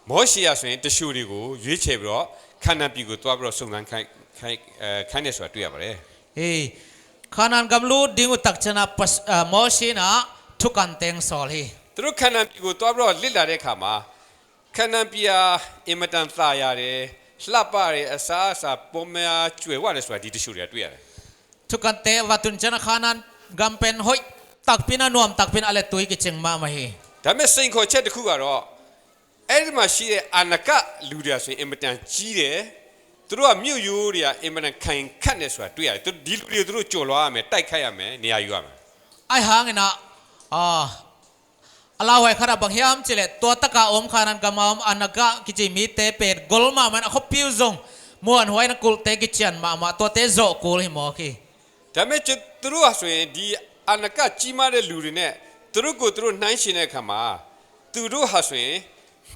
မောရှေရဆိုရင်တရှူတွေကိုရွေးချယ်ပြီးတော့ခါနာန်ပြည်ကိုတွားပြီးတော့စုံစမ်းခိုင်းနေဆိုတာတွေ့ရပါတယ် Kanan gam lu dingu tak chana pas mo shina thukan teng sol hi. သူတို့ခါနာန်ပြည်ကိုတွားပြီးတော့လစ်လာတဲ့အခါမှာခါနာန်ပြည်ဟာအင်မတန်သာရတယ်လှပတယ်အစားအစာပုံများကျွယ်ဝတယ်ဆိုတာဒီတရှူတွေကတွေ့ရတယ် Thukan te watun chana kanan gam pen hoi tak pina nuam tak pin ale tui ki cheng ma ma hi. ဒါပေမဲ့စိန်ခေါ်ချက်တစ်ခုကတော့အဲ့ဒီမှာရှိတဲ့အာနကလူတွေဆိုရင်အင်မတန်ကြီးတယ်သူတို့ကမြို့ရိုးတွေကအင်မတန်ခိုင်ခတ်နေဆိုတာတွေ့ရတယ်ဒီလူတွေသူတို့ကြော်လွားရမယ်တိုက်ခိုက်ရမယ်နေရာယူရမယ် Ai hangina alawai khara banghiam chile to taka om khanan gamam anaga kichi mi te pet golma man a khopiu zong muan hoi na kul te ki chian ma to te zo kul hi mo ki. ဒါပေမဲ့သူတို့ကဆိုရင်ဒီအာနကကြီးမားတဲ့လူတွေနဲ့သူတို့ကိုသူတို့နှိုင်းရှင်တဲ့အခါမှာသူတို့ဟာဆိုရင်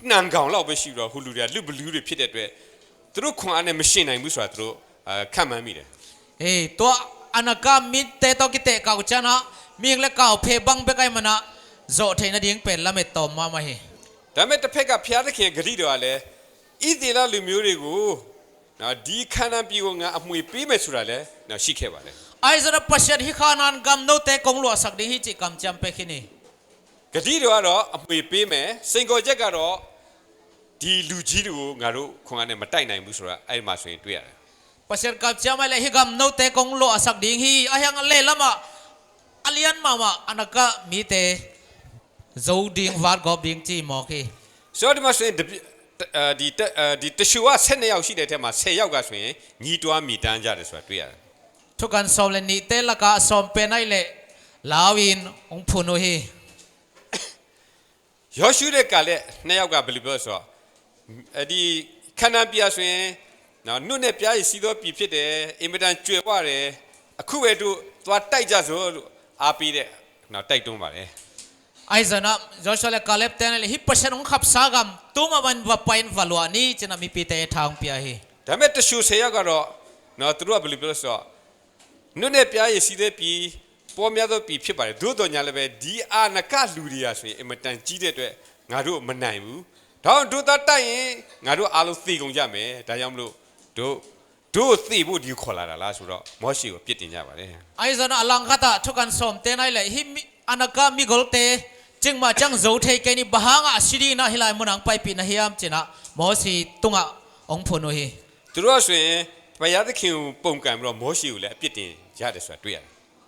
နှံကောင်လောက်ပဲရှိတော့ဟိုလူတွေကလူဘလူးတွေဖြစ်တဲ့အတွက်သူတို့ခွန်အားနဲ့မရှင်နိုင်ဘူးဆိုတာသူတို့ခံမှန်းမိတယ် To anaga mi te to ki te ka chana mi le ka phe bang be kai mana zo the na ding pen la me tom ma ma hi. ဒါပေမဲ့တစ်ဖက်ကဘုရားသခင်ဂရုတော်ကလည်းဣသရေလလူမျိုးတွေကိုနော်ဒီခန္ဓာပြည်ကိုငါအမွေပေးမယ်ဆိုတာလည်းနော်ရှိခဲ့ပါလေ Ai zara pasyan hi khanan gam no te kong lo sak di hi chi kam cham pe khini. ဂတိတော်ကတော့အမွေပေးမယ်စိန်ခေါ်ချက်ကတော့ဒီလူကြီးတွေကိုငါတို့ခွန်အားနဲ့မတိုက်နိုင်ဘူးဆိုတာအဲ့ဒီမှာဆိုရင်တွေ့ရတယ် Pasyan kam cham ai le hi gam no te kong lo sak ding hi ayang le lama alian mama anaga mi te zo ding wat go ding chi mo ki. ဆိုတော့ဒီမှာဆိုရင်ဒီတရှူက12ယောက်ရှိတဲ့ထဲမှာ10ယောက်ကဆိုရင်ညီတွားမိတန်းကြတယ်ဆိုတာတွေ့ရတယ် Thukan som le ni te la ka som pe nai le lawin ong phunu hi. ယောရှုတဲ့ကလည်း2ယောက်ကဘယ်လိုပြောဆိုတော့ဒီခန္ဓာပြဆိုရင်နော်နှုတ်နဲ့ပြားရည်စီးသောပြည်ဖြစ်တယ်အင်မတန်ကျွယ်ဝတယ်အခုပဲတို့သွားတိုက်ကြစို့လို့အားပေးတဲ့နော်တိုက်တွန်းပါတယ် Ai zana Joshua le Caleb ten le hi pasyan ong khap sagam tuma ban va pain valwa ni china mi pi te thang pia hi. ဒါပေမဲ့တရှူ10ယောက်ကတော့နော်သူတို့ကဘယ်လိုပြောဆိုတော့နှုတ်နဲ့ပြားရည်စီးတဲ့ပြည်ပေါ်များသောပြည်ဖြစ်ပါတယ်သို့တော်ညာလည်းပဲဒီအာနကလူတွေရာဆိုရင်အင်မတန်ကြီးတဲ့အတွက်ငါတို့မနိုင်ဘူးဒါကြောင့်တို့သားတိုက်ရင်ငါတို့အားလုံးသေကုန်ကြမယ်ဒါကြောင့်မလို့တို့ ดูตีบุดีขอลาละสุดมอชิวพิจารณาไปเลย ไอ้ส่วนอลังคตาทุกันสมเตนไอเลยฮิอันก็มีกอลเตจึงมาจังโจเทแกนี่บ้างอ่ะสิดีนะฮิลายมุนังไปปีนะฮิยามเจนะมอสิตุงอ่ะองพนุฮีตัวเราส่วนไปยาตะคิวปุ่มกันเรามอชิวเลยพิจารณาได้สุดด้วย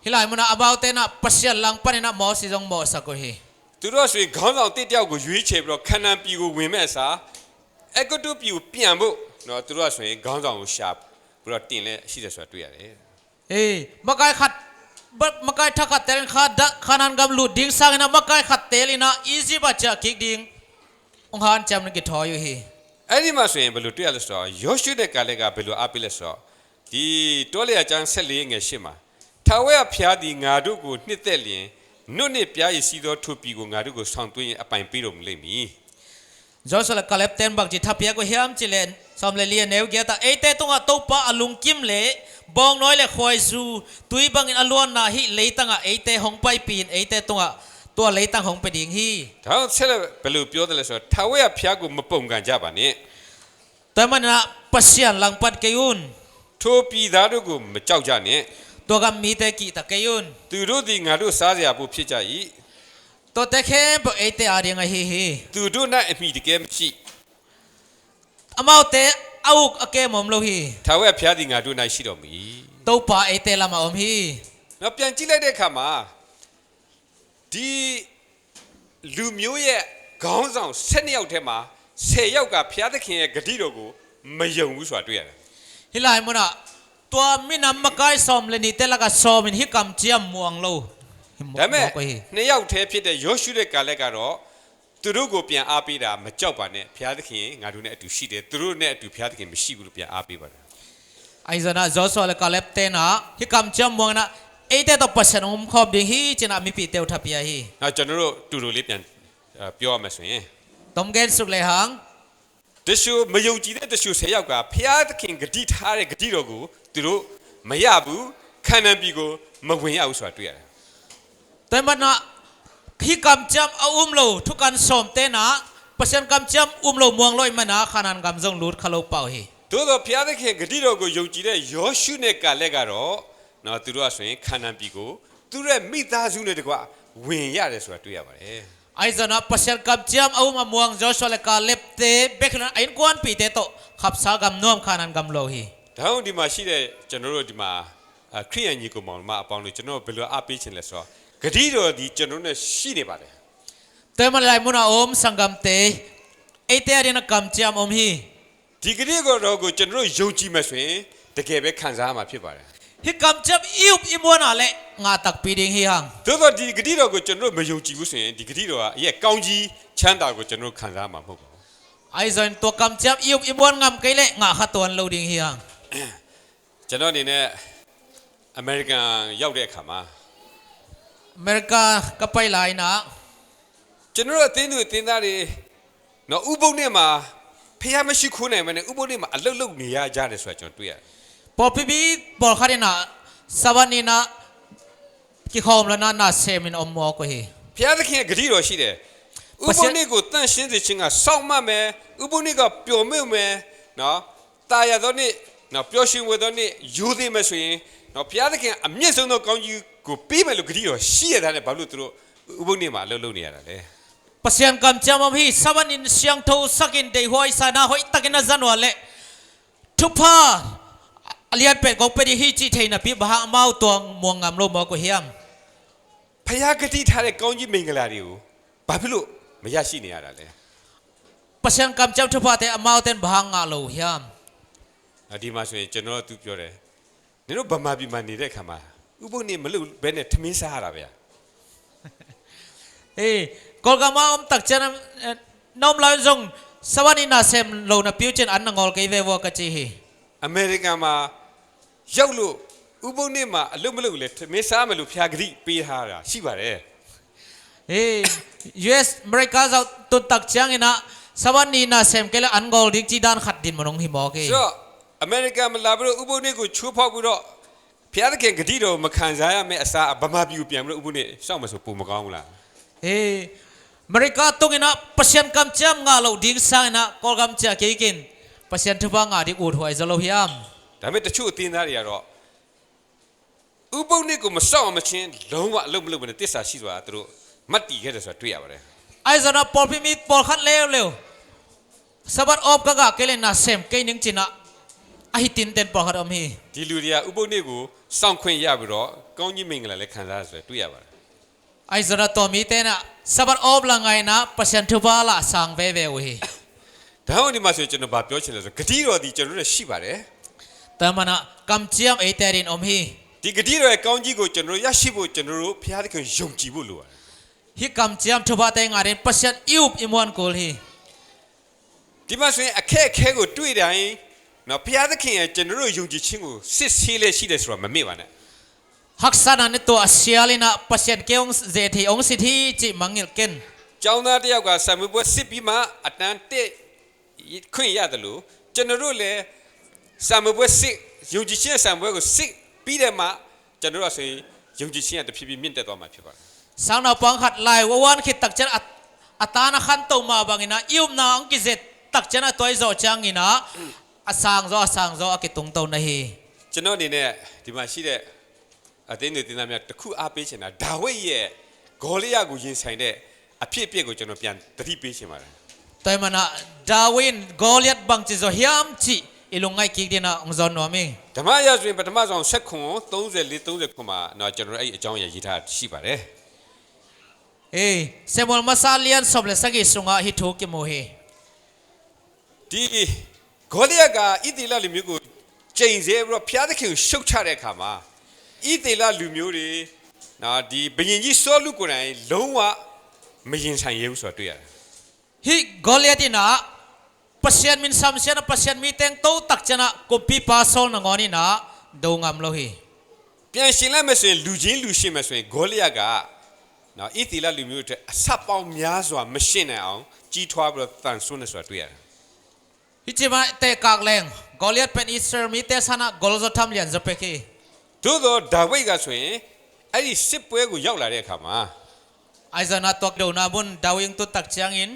ฮิลายมุนังอบาวเตนะปัสยาลังปนินะมอสิจงมอสักฮีตัวเราส่วนก้าวเราติดเดียวกูยุ่ยเชฟเราขนาดปีกูวิ่งไม่ซาเอ็กตัวปีกูเปลี่ยนบุเนาะตัวเราส่วนก้าวเราชาบเราตีเลยสิได้สุดด้วยมาไกขัดมาไกทักขัดเตลินขัดขนาดกำลุดดิ้งสังนะมาไกขัดเตลินะอีซี่บัจจะคิกดิ้งองค์ฮันจำนึกถอยอยู่ฮีไอ้นี่มาส่วนบลูตัวเลสต์ยอชุดเด็กกาเลกาบลูอาปิเลสต์ที่ตัวเลอาจารย์เซลีเงี้ยใช่ไหมถ้าว่าพิจารณางาดูกูนิดเดียวนู่นนี่พิจารณาสีดอทุบปีกูงาดูกูส่งตัวยังอภัยปีรมเลยมีจอสละกาเล็บเต็นบักจิทับเปียกูเฮียมจิเลนสมเลเลียเนวเกียตาเอเตตุงะตุปะอลุงกิมเล่บองน้อยเล่คอยซูตุยบังอินอลวนนาฮิเลตังะเอเตหงไปปีนเอเตตุงะตัวเลตังหงไปดิ่งฮีถ้าเชื่อบลูพิจารณาเลสต์ถ้าว่าพิจารณากูมาปุ่มกันจ้าบ้านี่แต่มันนะปัสยันหลังปัดเกยุนทุบปีดาดูกูมาเจ้าจ้านี่ตัวกำมีเตกิตะเกยุนตัวรู้ดีงาดูสาเสียบุพิจารณาตัวเตเข้มปเอเตอารียงฮีตัวรู้น่ามีดีเกมชีอามาเตอาอุกอเกมอมโลฮีถ้าว่าพิจารณางาดูน่าชีดมีตัวป่าเอเตลามาอมฮีนับยังจีเลยเด็กขามาดีลูมิโอเย่ก้าวสองเส้นยาวเทมาเสียกับพิจารณาเขียนกระดิ่งกูไม่ยอมรู้สึกด้วยฮิลายมุนะตัวมินำมาไกสอมเลนิเตลักสอมินฮิกำเจียมมวงโลแต่แม่ในยาวเทพิจารณายชูเด็กกาเลการอตัวรู้กูเปลี่ยนอาปีดาไม่เจ้าบ้านเนี่ยพิจารณาเขียนงาดูเนี่ยดูสีเด็ดตัวรู้เนี่ยดูพิจารณาเขียนไม่สีกูเปลี่ยนอาปีบ้านไอ้เจ้าน่ะจอสวาเลกาเลปเตนะฮิกำเจียมมวงนะเอเตตัวปัสสนมขอบดิ่งฮีเจน่ะมีปีเตวทับยาฮีน่าจะรู้ตัวรู้เปลี่ยนเปียวมาสิต้มเกนสุกเลยหังแต่ชูไม่ยอมจีเด็ดแต่ชูเสียกับพิจารณาเขียนกระดิ่งท่าเรกระดิ่งกูตัวรู้ไม่ยาบุขนาดปีกูไม่เวียนเอาสวัสดิ์ด้วยแต่มันนะฮิกำเจียมเอาโลทุกการสอมเตนะปัสยันกำเจียมโลมวงลอยมันนะขนาดกำจงลูดขลุ่เป่าฮีตัวพิจารณาเขียนกระดิ่งกูยอมจีเด็ดยอชูเนี่ยกาเลการอน่าตัวรู้ส่วนขนาดปีกูตัวเรมิตาจูเนี่ยดีกว่าเวียนยาเลยสวัสดิ์ด้วยมาเลยไอ้เจ้าน่ะปัสยันกำเจียมเอามามวงจอสวาเลกาเล็บเตเบกนั้นไอ้กวนปีเตโตขับสากำนวมขนาดกำโลฮีถ้าวันที่มาชีเดจันโรดีมาครียนยี่กูมองมาปองเลยจันโรเปลืออาปีเช่นเลยสัวกระดิ่งเราดีจันโรเนี่ยชีเนี่ยบาดเลยแต่มันลายมุนาอมสังกัมเตไอเตอเรนกำเจียมอมฮีดีกระดิ่งเรากูจันโรยงจีมาสวยแต่แกไปขันซามาพี่บาดเลยฮิกำเจียมอิวอิมวนอะไรงาตักปีดิ่งฮีฮังตัวดีกระดิ่งเรากูจันโรไม่ยงจีกูสวยดีกระดิ่งเราเย่ก้าวจีชันดากูจันโรขันซามาพวกไอส่วนตัวกำเจียมอิวอิมวนงำไกเล่งาขัดตัวเราดิ่งฮีฮังจันโรนี่เนี่ยอเมริกันยาวเด็กขามาอเมริกาก็ไปหลายนะจันโรตีนดูตีนดารีเนาะอุบลเนี่ยมาพยายามไม่ชิคุนเนี่ยมันอุบลเนี่ยมาเลิกเนี่ยจ้าเลยสวยจังตัวพอพี่บอกเขาเนี่ยนะสวรรค์นี่นะกี่ข้อมแล้วนะเซมินอมมอกว่าฮีพยายามจะเขียนกระดิ่งเราสิเด้อุบลเนี่ยกูตั้งสินสิชิงอ่ะสองมาเมอุบลเนี่ยก็เปียวไม่เมเนาะตายตอนนี้เนาะเปียวชิงวันตอนนี้ยูดีไม่สวยเนาะพยายามจะเขียนอเมริกันเรากองยูกูปีไม่รู้กระดิ่งเราสิอะไรเนี่ยบาลูตัวอุบลเนี่ยมาเลิกเนี่ยอะไรปัสยันกำเจ้ามีสวรรค์เสียงทูสักินเดย์หอยสานาหอยตักินจันวันเล่ทุพาเลียนเป็ดก็เป็นฮิจิเทนะพี่บ้าเมาตัวมวงงามโลมอกเฮียมพยากติท่าเรกองจีมิงกลาดิวบาพิลุไม่ยากสิเนี่ยอะไรปัสยันกำเจ้าทุพาแต่เมาเต็นบ้างอาโลเฮียมดีมาส่วนจันโรตุบยอเลยนี่เราบามาบิมันนี่ได้ขมาอุบลนี่มันลูกเป็นเนี่ยทมิสาระเบียกอลกามาอมตักเจนน้อมลอยจงสวรรค์น่าเซมโลนับพิวเจนอันนังอลเกยเววกัจจิฮีอเมริกามาเจ้าลูกอุบลนี่มาลูกไม่ลูกเลยทมิสาไม่ลูกพิจารณาปีหาระสิบาร์US อเมริกาจะตุนตักเชียงนะสวรรค์น่าเซมเกลอันกอลดิจิดานขัดดินมันงหิมอกso อเมริกามาลาบลูอุบลนี่กูชูพ่อกูรอพิจารณาเก่งกระดิ่งเรามาขันใจไม่อาศัยบามาบิวเปียมลูกอุบลนี่สร้างมาสุปูมากองละอเมริกาตรงนี้นะปัสยันกำเจ้างาเราดิ้งสังนะกอลกำเจ้าเกี่ยกินปัสยันทุบงาดิอูดหวยจะโลหิมแต่ ဒါပေမဲ့တချို့အသင်းသားတွေကတော့ဥပုံနစ်ကိုမစောင့်မချင်းလုံးဝအလုပ်မလုပ်ဘဲနဲ့တစ္ဆာရှိစွာသူတို့မတ်တီခဲ့တယ်ဆိုတာတွေ့ရပါတယ် ไอ้สนะปอลพิมิตปอลขัดเร็วเร็วสบัดออบกะกะเกเลน่าเซมเกนิงจินะไอ้ตินเต็นปอลขัดอมฮี ဒီလူတွေကဥပုံနစ်ကိုစောင့်ခွင့်ရပြီးတော့ကောင်းကြီးမင်္ဂလာလည်းခံစားရဆိုတွေ့ရပါတယ် ไอ้สนะตัวมีเตนะสบัดออบละไงนะเปอร์เซ็นต์ทุบาละสังเวเววฮี ဒါဟုတ်ဒီမှာဆိုကျွန်တော်ဗာပြောချင်တယ်ဆိုဂတိတော်ဒီကျွန်တော်တို့ရှိပါတယ် แต่มันนะกำเจียมไอ้เตรินอมฮี ဒီဂတိတော်ရဲ့ကောင်းကြီးကိုကျွန်တော်တို့ရရှိဖို့ကျွန်တော်တို့ဘုရားသခင်ယုံကြည်ဖို့လိုပါတယ် ฮิกำเจียมทุบาเตงาเรนเปอร์เซ็นต์อิวบอิมวันกูลฮี ဒီမှာဆိုရင်အခက်အခဲကိုတွေ့တိုင်းနော်ဘုရားသခင်ရဲ့ကျွန်တော်တို့ယုံကြည်ခြင်းကိုစစ်ဆေးလဲရှိတယ်ဆိုတာမမေ့ပါနဲ့ ฮักษานันตัวเสียลินะเปอร์เซ็นต์เกี่ยวเจทีองสิทธิจิมังเงลเกน ကျောင်းသားတယောက်ကဆံမပွဲစစ်ပြီးမှအတန်းတက်ခွင့်ရတယ်လို့ကျွန်တော်တို့လည်းဆံမပွဲစစ်ယုံကြည်ခြင်းဆံပွဲကိုစစ်ပြီးတယ်မှကျွန်တော်တို့ဆိုရင်ယုံကြည်ခြင်းကတဖြည်းဖြည်းမြင့်တက်သွားမှာဖြစ်ပါတယ် สาวนาปังขัดลายววันคิดตักเจนอัตานะขันโตมาบางอินะอิวมนาองกิเจตักเจนตัวไอโซจังอินะอสังโซอกิตุงโตนะฮี ကျွန်တော်အနေနဲ့ဒီမှာရှိတဲ့အသင်းတွေတင်သားများတစ်ခုအားပေးချင်တာဒါဝိဒ်ရဲ့ဂေါလိယကိုရင်ဆိုင်တဲ့အဖြစ်အပျက်ကိုကျွန်တော်ပြန်သတိပေးချင်ပါတယ် แต่มันนะดาวินกอลิยัตบังจิโซฮิามจิอิลุงไงกิกดีนะองซอนนัวมิ ဓမ္မရဆိုရင်ပထမဆုံးဆက်ခွန်34မှာတော့ကျွန်တော်အဲ့အကြောင်းရရေးထားရှိပါတယ် เอเซมอลมาซาเลียนสอบเลสกิสุงะฮิทูกิโมฮี ဒီဂေါလိယကဣသေလလူမျိုးကိုချိန်ဆပြီးတော့ဘုရားသခင်ကိုရှုတ်ချတဲ့အခါမှာဣသေလလူမျိုးတွေနော်ဒီဘယင်ကြီးစောလူကိုယ်တိုင်လုံးဝမရင်ဆိုင်ရဘူးဆိုတာတွေ့ရတယ် ฮิกอลิยัตินะเปอร์เซ็นต์มินซัมเซียนะเปอร์เซ็นต์มีเตงโตตักเจนะกุปีปาโซลนะงอนี่นะดูงามโลฮี ပြန်ရှင်လိုက်မယ်ဆိုရင်လူချင်းလူရှင်းမယ်ဆိုရင်ဂေါလိယကနော်ဣသေလလူမျိုးတွေအဆက်ပေါင်းများစွာမရှင်းနိုင်အောင်ကြီးထွားပြီးတော့တန်ဆွမ်းနေဆိုတာတွေ့ရတယ် ฮิจิมาเตกากแรงกอลิยัตเป็นอิสราเอลมีเตสานะกอลโซทัมเลียนจะเปกี သို့တော့ဒါဝိဒ်ကဆိုရင်အဲ့ဒီစစ်ပွဲကိုရောက်လာတဲ့အခါမှာ ไอซานาตัวเดียวนาบุนดาวิงตุตักเจียงอิน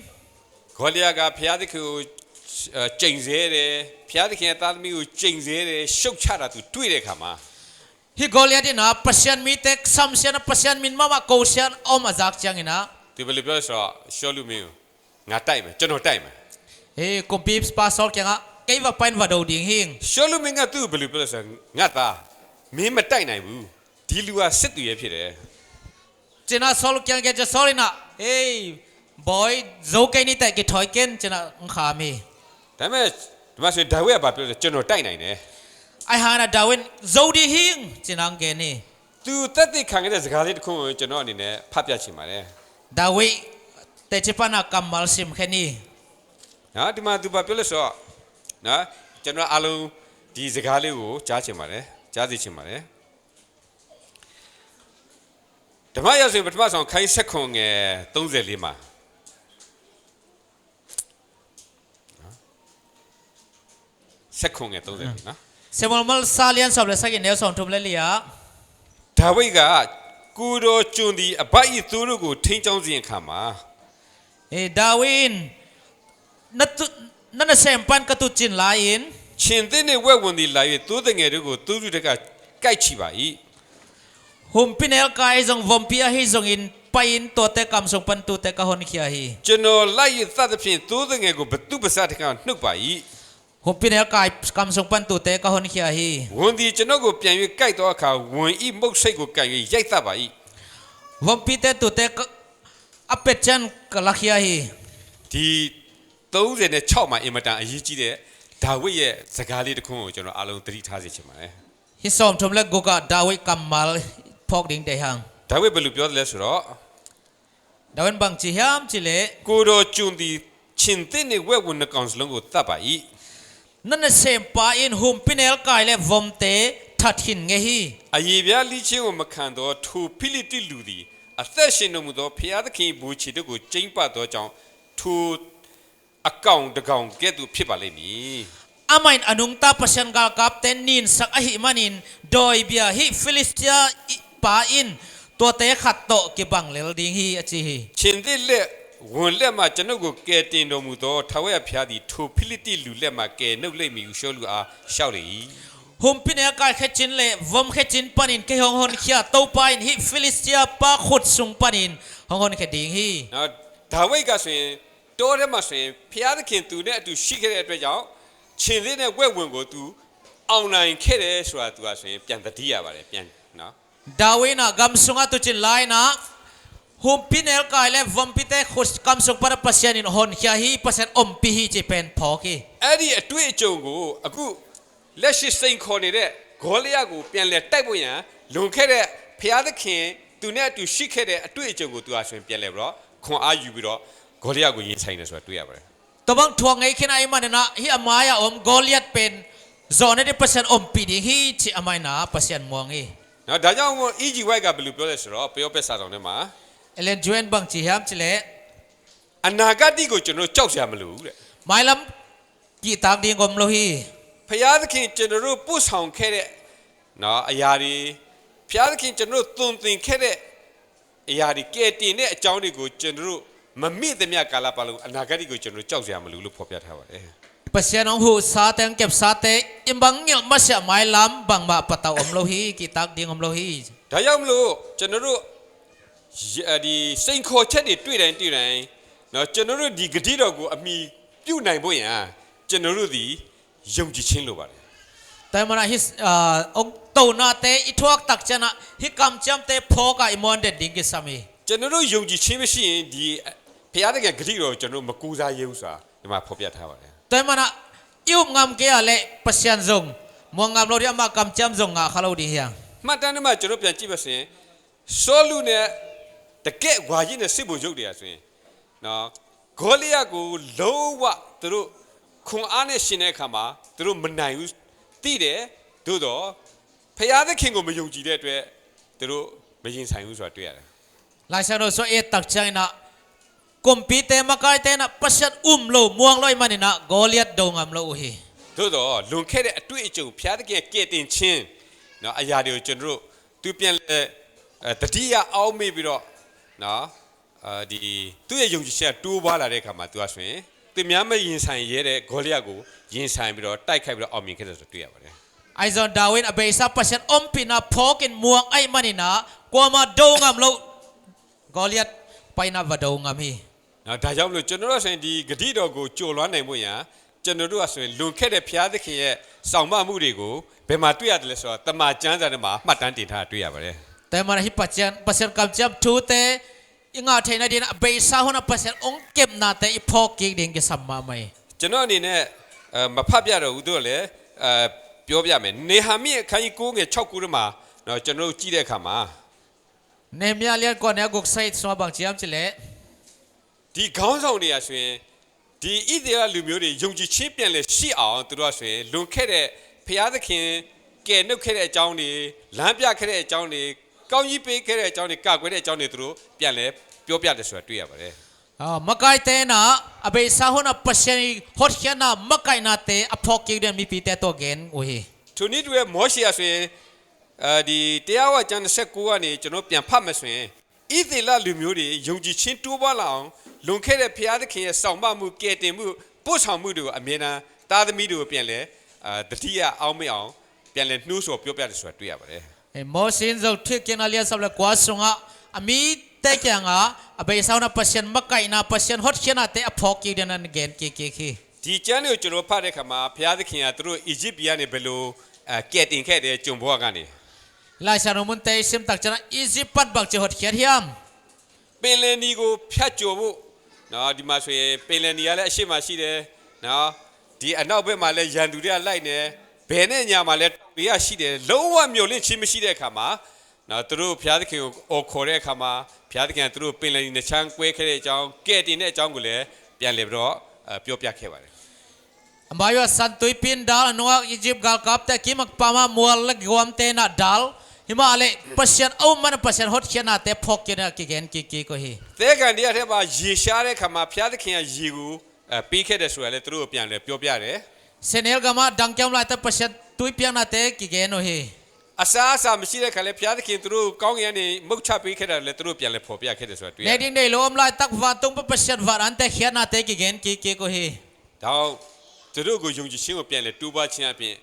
ဂေါလိယကဘုရားသခင်ကိုချိန်ဆတယ်ဘုရားသခင်ရဲ့သားသမီးကိုချိန်ဆတယ်ရှုတ်ချတာသူတွေ့တဲ့အခါမှာ ฮิกอลิยัตินะเปอร์เซ็นต์มีเตกซัมเซียนะเปอร์เซ็นต์มินมามาโกเซียนออมาจากเจียงอินะ ဒီဘယ်လိုပြောလဲဆိုတော့ရှောလူမင်းကိုငါတိုက်မယ်ကျွန်တော်တိုက်မယ် เฮ้กุมปีปาโซลเกียงะเกยว่าเป็นว่าดูดิ่งหิง ရှောလူမင်းကသူ့ဘယ်လိုပြောလဲဆိုတော့ငါသားမင်းမတိုက်နိုင်ဘူးဒီလူကစစ်သူရဲ့ဖြစ်တယ် เจนะโซลเกียงแกจะโซลินะเฮ้ยบอยโจเกนี่แต่กิถอยเกนเจนะองขามี ဒါပေမဲ့ဒီမှာဆိုရင်ဒါဝိဒ်ကဘာပြောလဲကျွန်တော်တိုက်နိုင်တယ် ไอฮานะดาวินโจดีหิงเจนะเกนี่ သူတက်တဲ့ခံခဲ့တဲ့စကားလေးတစ်ခုကိုကျွန်တော်အနေနဲ့ဖတ်ပြချင်ပါတယ် ดาวิแต่จิปานะกัมมัลซิมแค่นี้ နော်ဒီမှာသူဘာပြောလဲဆိုတော့နော်ကျွန်တော်အားလုံးဒီစကားလေးကိုကြားချင်ပါတယ်ကြားသိချင်ပါတယ်ဓမ္မရဆိုရင်ပထမဆုံးခိုင်းဆက်ခွန်ငယ်34မှာဆက်ခွန်ငယ်34နော် เซมอลมัลซาเลียนสอบเลสกิเนลสอนทุบเลลีย ဒါဝိဒ်ကကိုတော်ကျွန်ဒီအဘိုက်သူတို့ကိုထိန်းချောင်းစဉ်အခါမှာ เฮ้ดาวินนั่นเซมปันกระตุจินลายิน ရှင်သစ်နဲ့ဝက်ဝင်ဒီလာ၍သိုးတငယ်တို့ကိုသူတို့တကကိုက်ချီပါ၏ หุมพิเนลกายจงวอมพิอาฮิจงอินไปอินตัวเตกำสงปันตัวเตกะฮอนขียาฮี ကျွန်တော်လိုက်ရသတ်သဖြင့်သိုးတငယ်ကိုဘသူပစတကနှုတ်ပါ၏ หุมพิเนลกายกำสงปันตัวเตกะฮอนขียาฮี ဝန်ဒီကျွန်တော်ကိုပြန်၍ကိုက်တော့အခါဝန်ဤမုတ်စိတ်ကိုကိုက်၍ရိုက်သတ်ပါ၏ วอมพิเตตัวเตกอเปจันกะลักขียาฮี ဒီ36မှာအင်မတန်အရေးကြီးတဲ့ဒါဝိဒ်ရဲ့စကားလေးတစ်ခုကိုကျွန်တော်အားလုံးသတိထားစေချင်ပါတယ် ฮิสอมทุมเลกุกะดาวิกัมมัลพอกดิงเตหัง ဒါဝိဒ်ဘယ်လိုပြောတယ်လဲဆိုတော့ ดาวินบังจิฮามจิเล ကိုတော်ကျွန်ဒီရှင်သစ်နဲ့ဝက်ဝင်နှကောင်စလုံးကိုတတ်ပါ၏ นั่นเซมปาอินหุมพิเนลกายเลวอมเตทัดหินเงฮี အယေပြားလိချင်းကိုမခံတော့ထိုဖိလိတိလူသည်အသက်ရှင်တော်မူသောဖျားသခင်ဘူချီတို့ကိုကျိမ့်ပတ်သောကြောင့်ထိုအကောင်တကောင်ကဲ့သို့ဖြစ်ပါလိမ့်မည် อามัยอนุงตาปัชญกากับเตนินสักอหิมันินโดยเบียฮิฟิลิสเตียปาอินตัวเตขัดโตกิบังเลลดิงฮีอจิฮี ရှင်သစ်လက်ဝန်လက်မှာကျွန်ုပ်ကိုကဲတင်တော်မူသောထာဝရဘုရားသည်ထိုဖိလိတိလူလက်မှာကဲနှုတ်လိမ့်မည်ဟုရှောလူအားရှောက်လေ၏ หุมพินเอกายแค่จินเล่วมแค่จินปันินแค่หงหนเขียโตไปน์ฮิฟิลิสเตียปาขุดสุงปันินหงหนแค่ดิ่งฮี နော်ဒါဝိဒ်ကဆိုရင်တိုးထဲမှာဆိုရင်ဖျားသခင်သူနဲ့အတူရှိခဲ့တဲ့အတွက်ကြောင့်ခြင်လေးနဲ့ဝက်ဝင်ကိုသူအောင်နိုင်ခဲ့တယ်ဆိုတာသူကဆိုရင်ပြန်တတိရပါတယ်ပြန်နော် ดาวินะกัมสุงาตุจินไลนะหุมพินเอกายเล่วมพิเตขุดกัมสุงปะปัสยานินหนเขียฮีปัสยานอมพิฮีจิเป็นพอกี အဲ့ဒီအတွေ့အကြုံကိုအခုလက်ရှိစိန်ခေါ်နေတဲ့ဂေါလိယကိုပြန်လဲတိုက်ဖို့ရန်လွန်ခဲ့တဲ့ဖျားသခင်သူနဲ့အတူရှိခဲ့တဲ့အတွေ့အကြုံကိုသူကဆိုရင်ပြန်လဲပြီးတော့ခွန်အားယူပြီးတော့ဂေါလိယကိုရင်ဆိုင်တယ်ဆိုတာတွေ့ရပါတယ် ตัวบังทวงไงขึ้นไอ้มันนะฮีอามายาอมกอลิยัดเป็นจอนนี่ปัสยานอมพิดีฮีจิอามายนะปัสยานมวงฮี နော်ဒါကြောင့်မို့ EG White ကဘယ်လိုပြောလဲဆိုတော့ပျော့ပက်စာဆောင်ထဲမှာ เอเลนจวนบังจีฮามจิเล အနာဂတ်ကိုကျွန်တော်ကြောက်စရာမလိုဘူးတဲ့ ไม่ลำกีตากดีงมโลฮี ဖျားသခင်ကျွန်တော်တို့ပို့ဆောင်ခဲ့တဲ့နော်အရာတွေဖျားသခင်ကျွန်တော်တို့သွန်သင်ခဲ့တဲ့အရာတွေကဲတင်တဲ့အကြောင်းတွေကိုကျွန်တော်တို့မမိသမျှကာလပတ်လုံးအနာဂတ်ကိုကျွန်တော်တို့ကြောက်စရာမလိုလို့ဖော်ပြထားပါတယ် ปัสยานองหูซาเตงเก็บซาเตอิมบังเงียมาเสียไม่ลำบังมาปะตาอมโลฮีกีตากดีงมโลฮี ဒါကြောင့်မလို့ကျွန်တော်တို့ဒီစိန်ခေါ်ချက်တွေတွေ့တိုင်းနော်ကျွန်တော်တို့ဒီဂတိတော်ကိုအမိပြုတ်နိုင်ဖို့ရန်ကျွန်တော်တို့ဒီယုံကြည်ခြင်းလိုပါတယ် แต่มันฮิองตูนาเตอิทวกตักชนะฮิกำจำเตพอกอิมอนเดดิงกิสามี ကျွန်တော်တို့ယုံကြည်ခြင်းမရှိရင်ဒီဘုရားသခင်ဂတိတော်ကျွန်တော်မကူစားရဘူးဆိုတာဒီမှာဖော်ပြထားပါတယ် แต่มันยุ่งงามเกียร์เละปัสยานซงมวงงามเราเรียกมากำจำซงงาเขาเราดีเฮีย မှတ်တမ်းထဲမှာကျွန်တော်ပြန်ကြည့်ပါစရင်ဆောလူနဲ့တကက်ဝါကြီးနဲ့စစ်ဘုံရုပ်တွေကဆိုရင်နော်ဂေါလိယကိုလုံးဝသူတို့ခွန်အားနဲ့ရှင်တဲ့အခါမှာသူတို့မနိုင်ဘူးသိတယ်သို့တော့ဖျားသခင်ကိုမယုံကြည်တဲ့အတွက်သူတို့မရင်ဆိုင်ဘူးဆိုတာတွေ့ရတယ် ลายชาโนโซเอตักใจนะกุมปีเตมากายเตนะปัสยัดโลม่วงลอยมันนะกอลิยัดดงามโลฮี သို့တော့လွန်ခဲ့တဲ့အတွေ့အကြုံဖျားသခင်ကဲ့တင်ခြင်းနော်အရာတွေကိုကျွန်တော်တို့သူပြန်တတိယအောင်မေးပြီးတော့နော်ဒီသူ့ရဲ့ယုံကြည်ချက်တိုးပွားလာတဲ့အခါမှာသူကဆိုရင်သူများမရင်ဆိုင်ရဲတဲ့ဂေါလိယကိုရင်ဆိုင်ပြီးတော့တိုက်ခိုက်ပြီးတော့အောင်မြင်ခဲ့တယ်ဆိုတွေ့ရပါတယ် ไอซอนดาวินอเบซาปัสยัดอมปินะพอกินม่วงไอมันนะกว่ามาดงามโลกอลิยัดไปนะวะดงามฮี နော်ဒါကြောင့်မလို့ကျွန်တော်တို့ဆိုရင်ဒီဂတိတော်ကိုကြိုလွှမ်းနိုင်ဖို့ရန်ကျွန်တော်တို့ကဆိုရင်လွန်ခဲ့တဲ့ဖျားသခင်ရဲ့ဆောင်မမှုတွေကိုဘယ်မှာတွေ့ရတယ်လဲဆိုတော့တမန်ကျမ်းစာထဲမှာမှတ်တမ်းတင်ထားတွေ့ရပါတယ် แต่มันฮิปัสยัดกำจำทูเตยังอาเทนดีนะเบซาฮุนะปัสยัดองเก็บนาเตอีพอกิดิงกิสัมมาไม่ ကျွန်တော်အနေနဲ့မဖတ်ပြတော့ဘူးတို့လည်းပြောပြမယ်နေဟာမိအခန်းကြီး9ငယ်6ခုထဲမှာနော်ကျွန်တော်တို့ကြည့်တဲ့အခါမှာ เนมียเลียนก่อนเนี่ยกุกไซส์สวาบังจียมจิเล ဒီခေါင်းဆောင်တွေကဆိုရင်ဒီဣသရေလလူမျိုးတွေယုံကြည်ခြင်းပြန်လဲရှိအောင်သူတို့ကဆိုရင်လွန်ခဲ့တဲ့ဖျားသခင်ကဲနှုတ်ခဲ့တဲ့အကြောင်းတွေလမ်းပြခဲ့တဲ့အကြောင်းတွေကောင်းကြီးပေးခဲ့တဲ့အကြောင်းတွေကကွယ်တဲ့အကြောင်းတွေသူတို့ပြန်လဲပြောပြတယ်ဆိုတာတွေ့ရပါတယ် มากายเตนะอเบซาฮุนะปัสยัดฮอดเขียนะมากายนาเตอพอกิดิงมีปีเตตัวเกนโอฮี ထိုနေ့တွေမောရှေဆိုရင်ဒီတရားဝကျမ်း19ကနေကျွန်တော်ပြန်ဖတ်မယ်ဆိုရင်ဣသရေလလူမျိုးတွေယုံကြည်ခြင်းတိုးပွားလာအောင်လွန်ခဲ့တဲ့ဘုရားသခင်ရဲ့ဆောင်မမှုကယ်တင်မှုပို့ဆောင်မှုတွေကိုအမြဲတမ်းသားသမီးတွေကိုပြန်လဲတတိယအောင်မအောင်ပြန်လဲနှိုးဆော်ပြောပြတယ်ဆိုတာတွေ့ရပါတယ် มอสินเราทึกเกนาเลียสับเลยกว่าสุงะอามีเตะจังอ่ะอเบซาฮุนะปัสยัดมากายนาปัสยัดฮอดเขียนะเตอพอกิดิงนันเกนกี ဒီကျမ်းတွေကိုကျွန်တော်ဖတ်တဲ့အခါမှာဘုရားသခင်ကသူတို့အီဂျစ်ပြည်ကနေဘယ်လိုကယ်တင်ခဲ့တဲ့ဂျုံဘွားကနေ ลายชาโนมุนเตซิมตักชนะอียิปต์ปัดบักเจฮอดเขียนเฮียม ပင်လယ်နီကိုဖြတ်ကျော်ဖို့နော်ဒီမှာဆိုရင်ပင်လယ်နီကလည်းအရှိမရှိတယ်နော်ဒီအနောက်ဘက်မှာလည်းရန်သူတွေကလိုက်နေဘယ်နဲ့ညာမှာလည်းတောင်တွေကရှိတယ်လုံးဝမျောလင့်ခြင်းမရှိတဲ့အခါမှာနော်သူတို့ဘုရားသခင်ကိုအော်ခေါ်တဲ့အခါမှာဘုရားသခင်ကသူတို့ပင်လယ်နီနှချမ်းကွဲခဲ့တဲ့အကြောင်းကဲ့တင်တဲ့အကြောင်းကိုလည်းပြန်လည်ပြီးတော့ပြောပြခဲ့ပါတယ် อมายว่าสันตุยปินดาลนัวอียิปต์กาลกับแต่กิมักปามามัวลกวมเตนะดาลหิมาเลปัสยัดเอามันปัสยัดฮอดเขียนะเตพอกเกนะกิเกนกีก็ฮี သဲကန်တရားထဲမှာရေရှားတဲ့အခါမှာဘုရားသခင်ကရေကိုပေးခဲ့တယ်ဆိုတာလည်းသူတို့ပြန်လဲပြောပြတယ် เซเนลกามาดังแกมลายแต่ปัสยัดตุยเปียงนะเตกิเกนโอฮี အစားအစာမရှိတဲ့ခါလဲဘုရားသခင်သူတို့ကောင်းကင်ကနေမုတ်ချပေးခဲ့တယ်လေသူတို့ပြန်လဲဖော်ပြခဲ့တယ်ဆိုတာတွေ့ရ เน တယ် ดิงเดโลอมลายตักวาตุงปัสยัดวาอันเตเขียนะเตกิเกนกีก็ฮี ဒါသူတို့ကိုယုံကြည်ခြင်းကိုပြန်လဲတူပါခြင်းအပြင်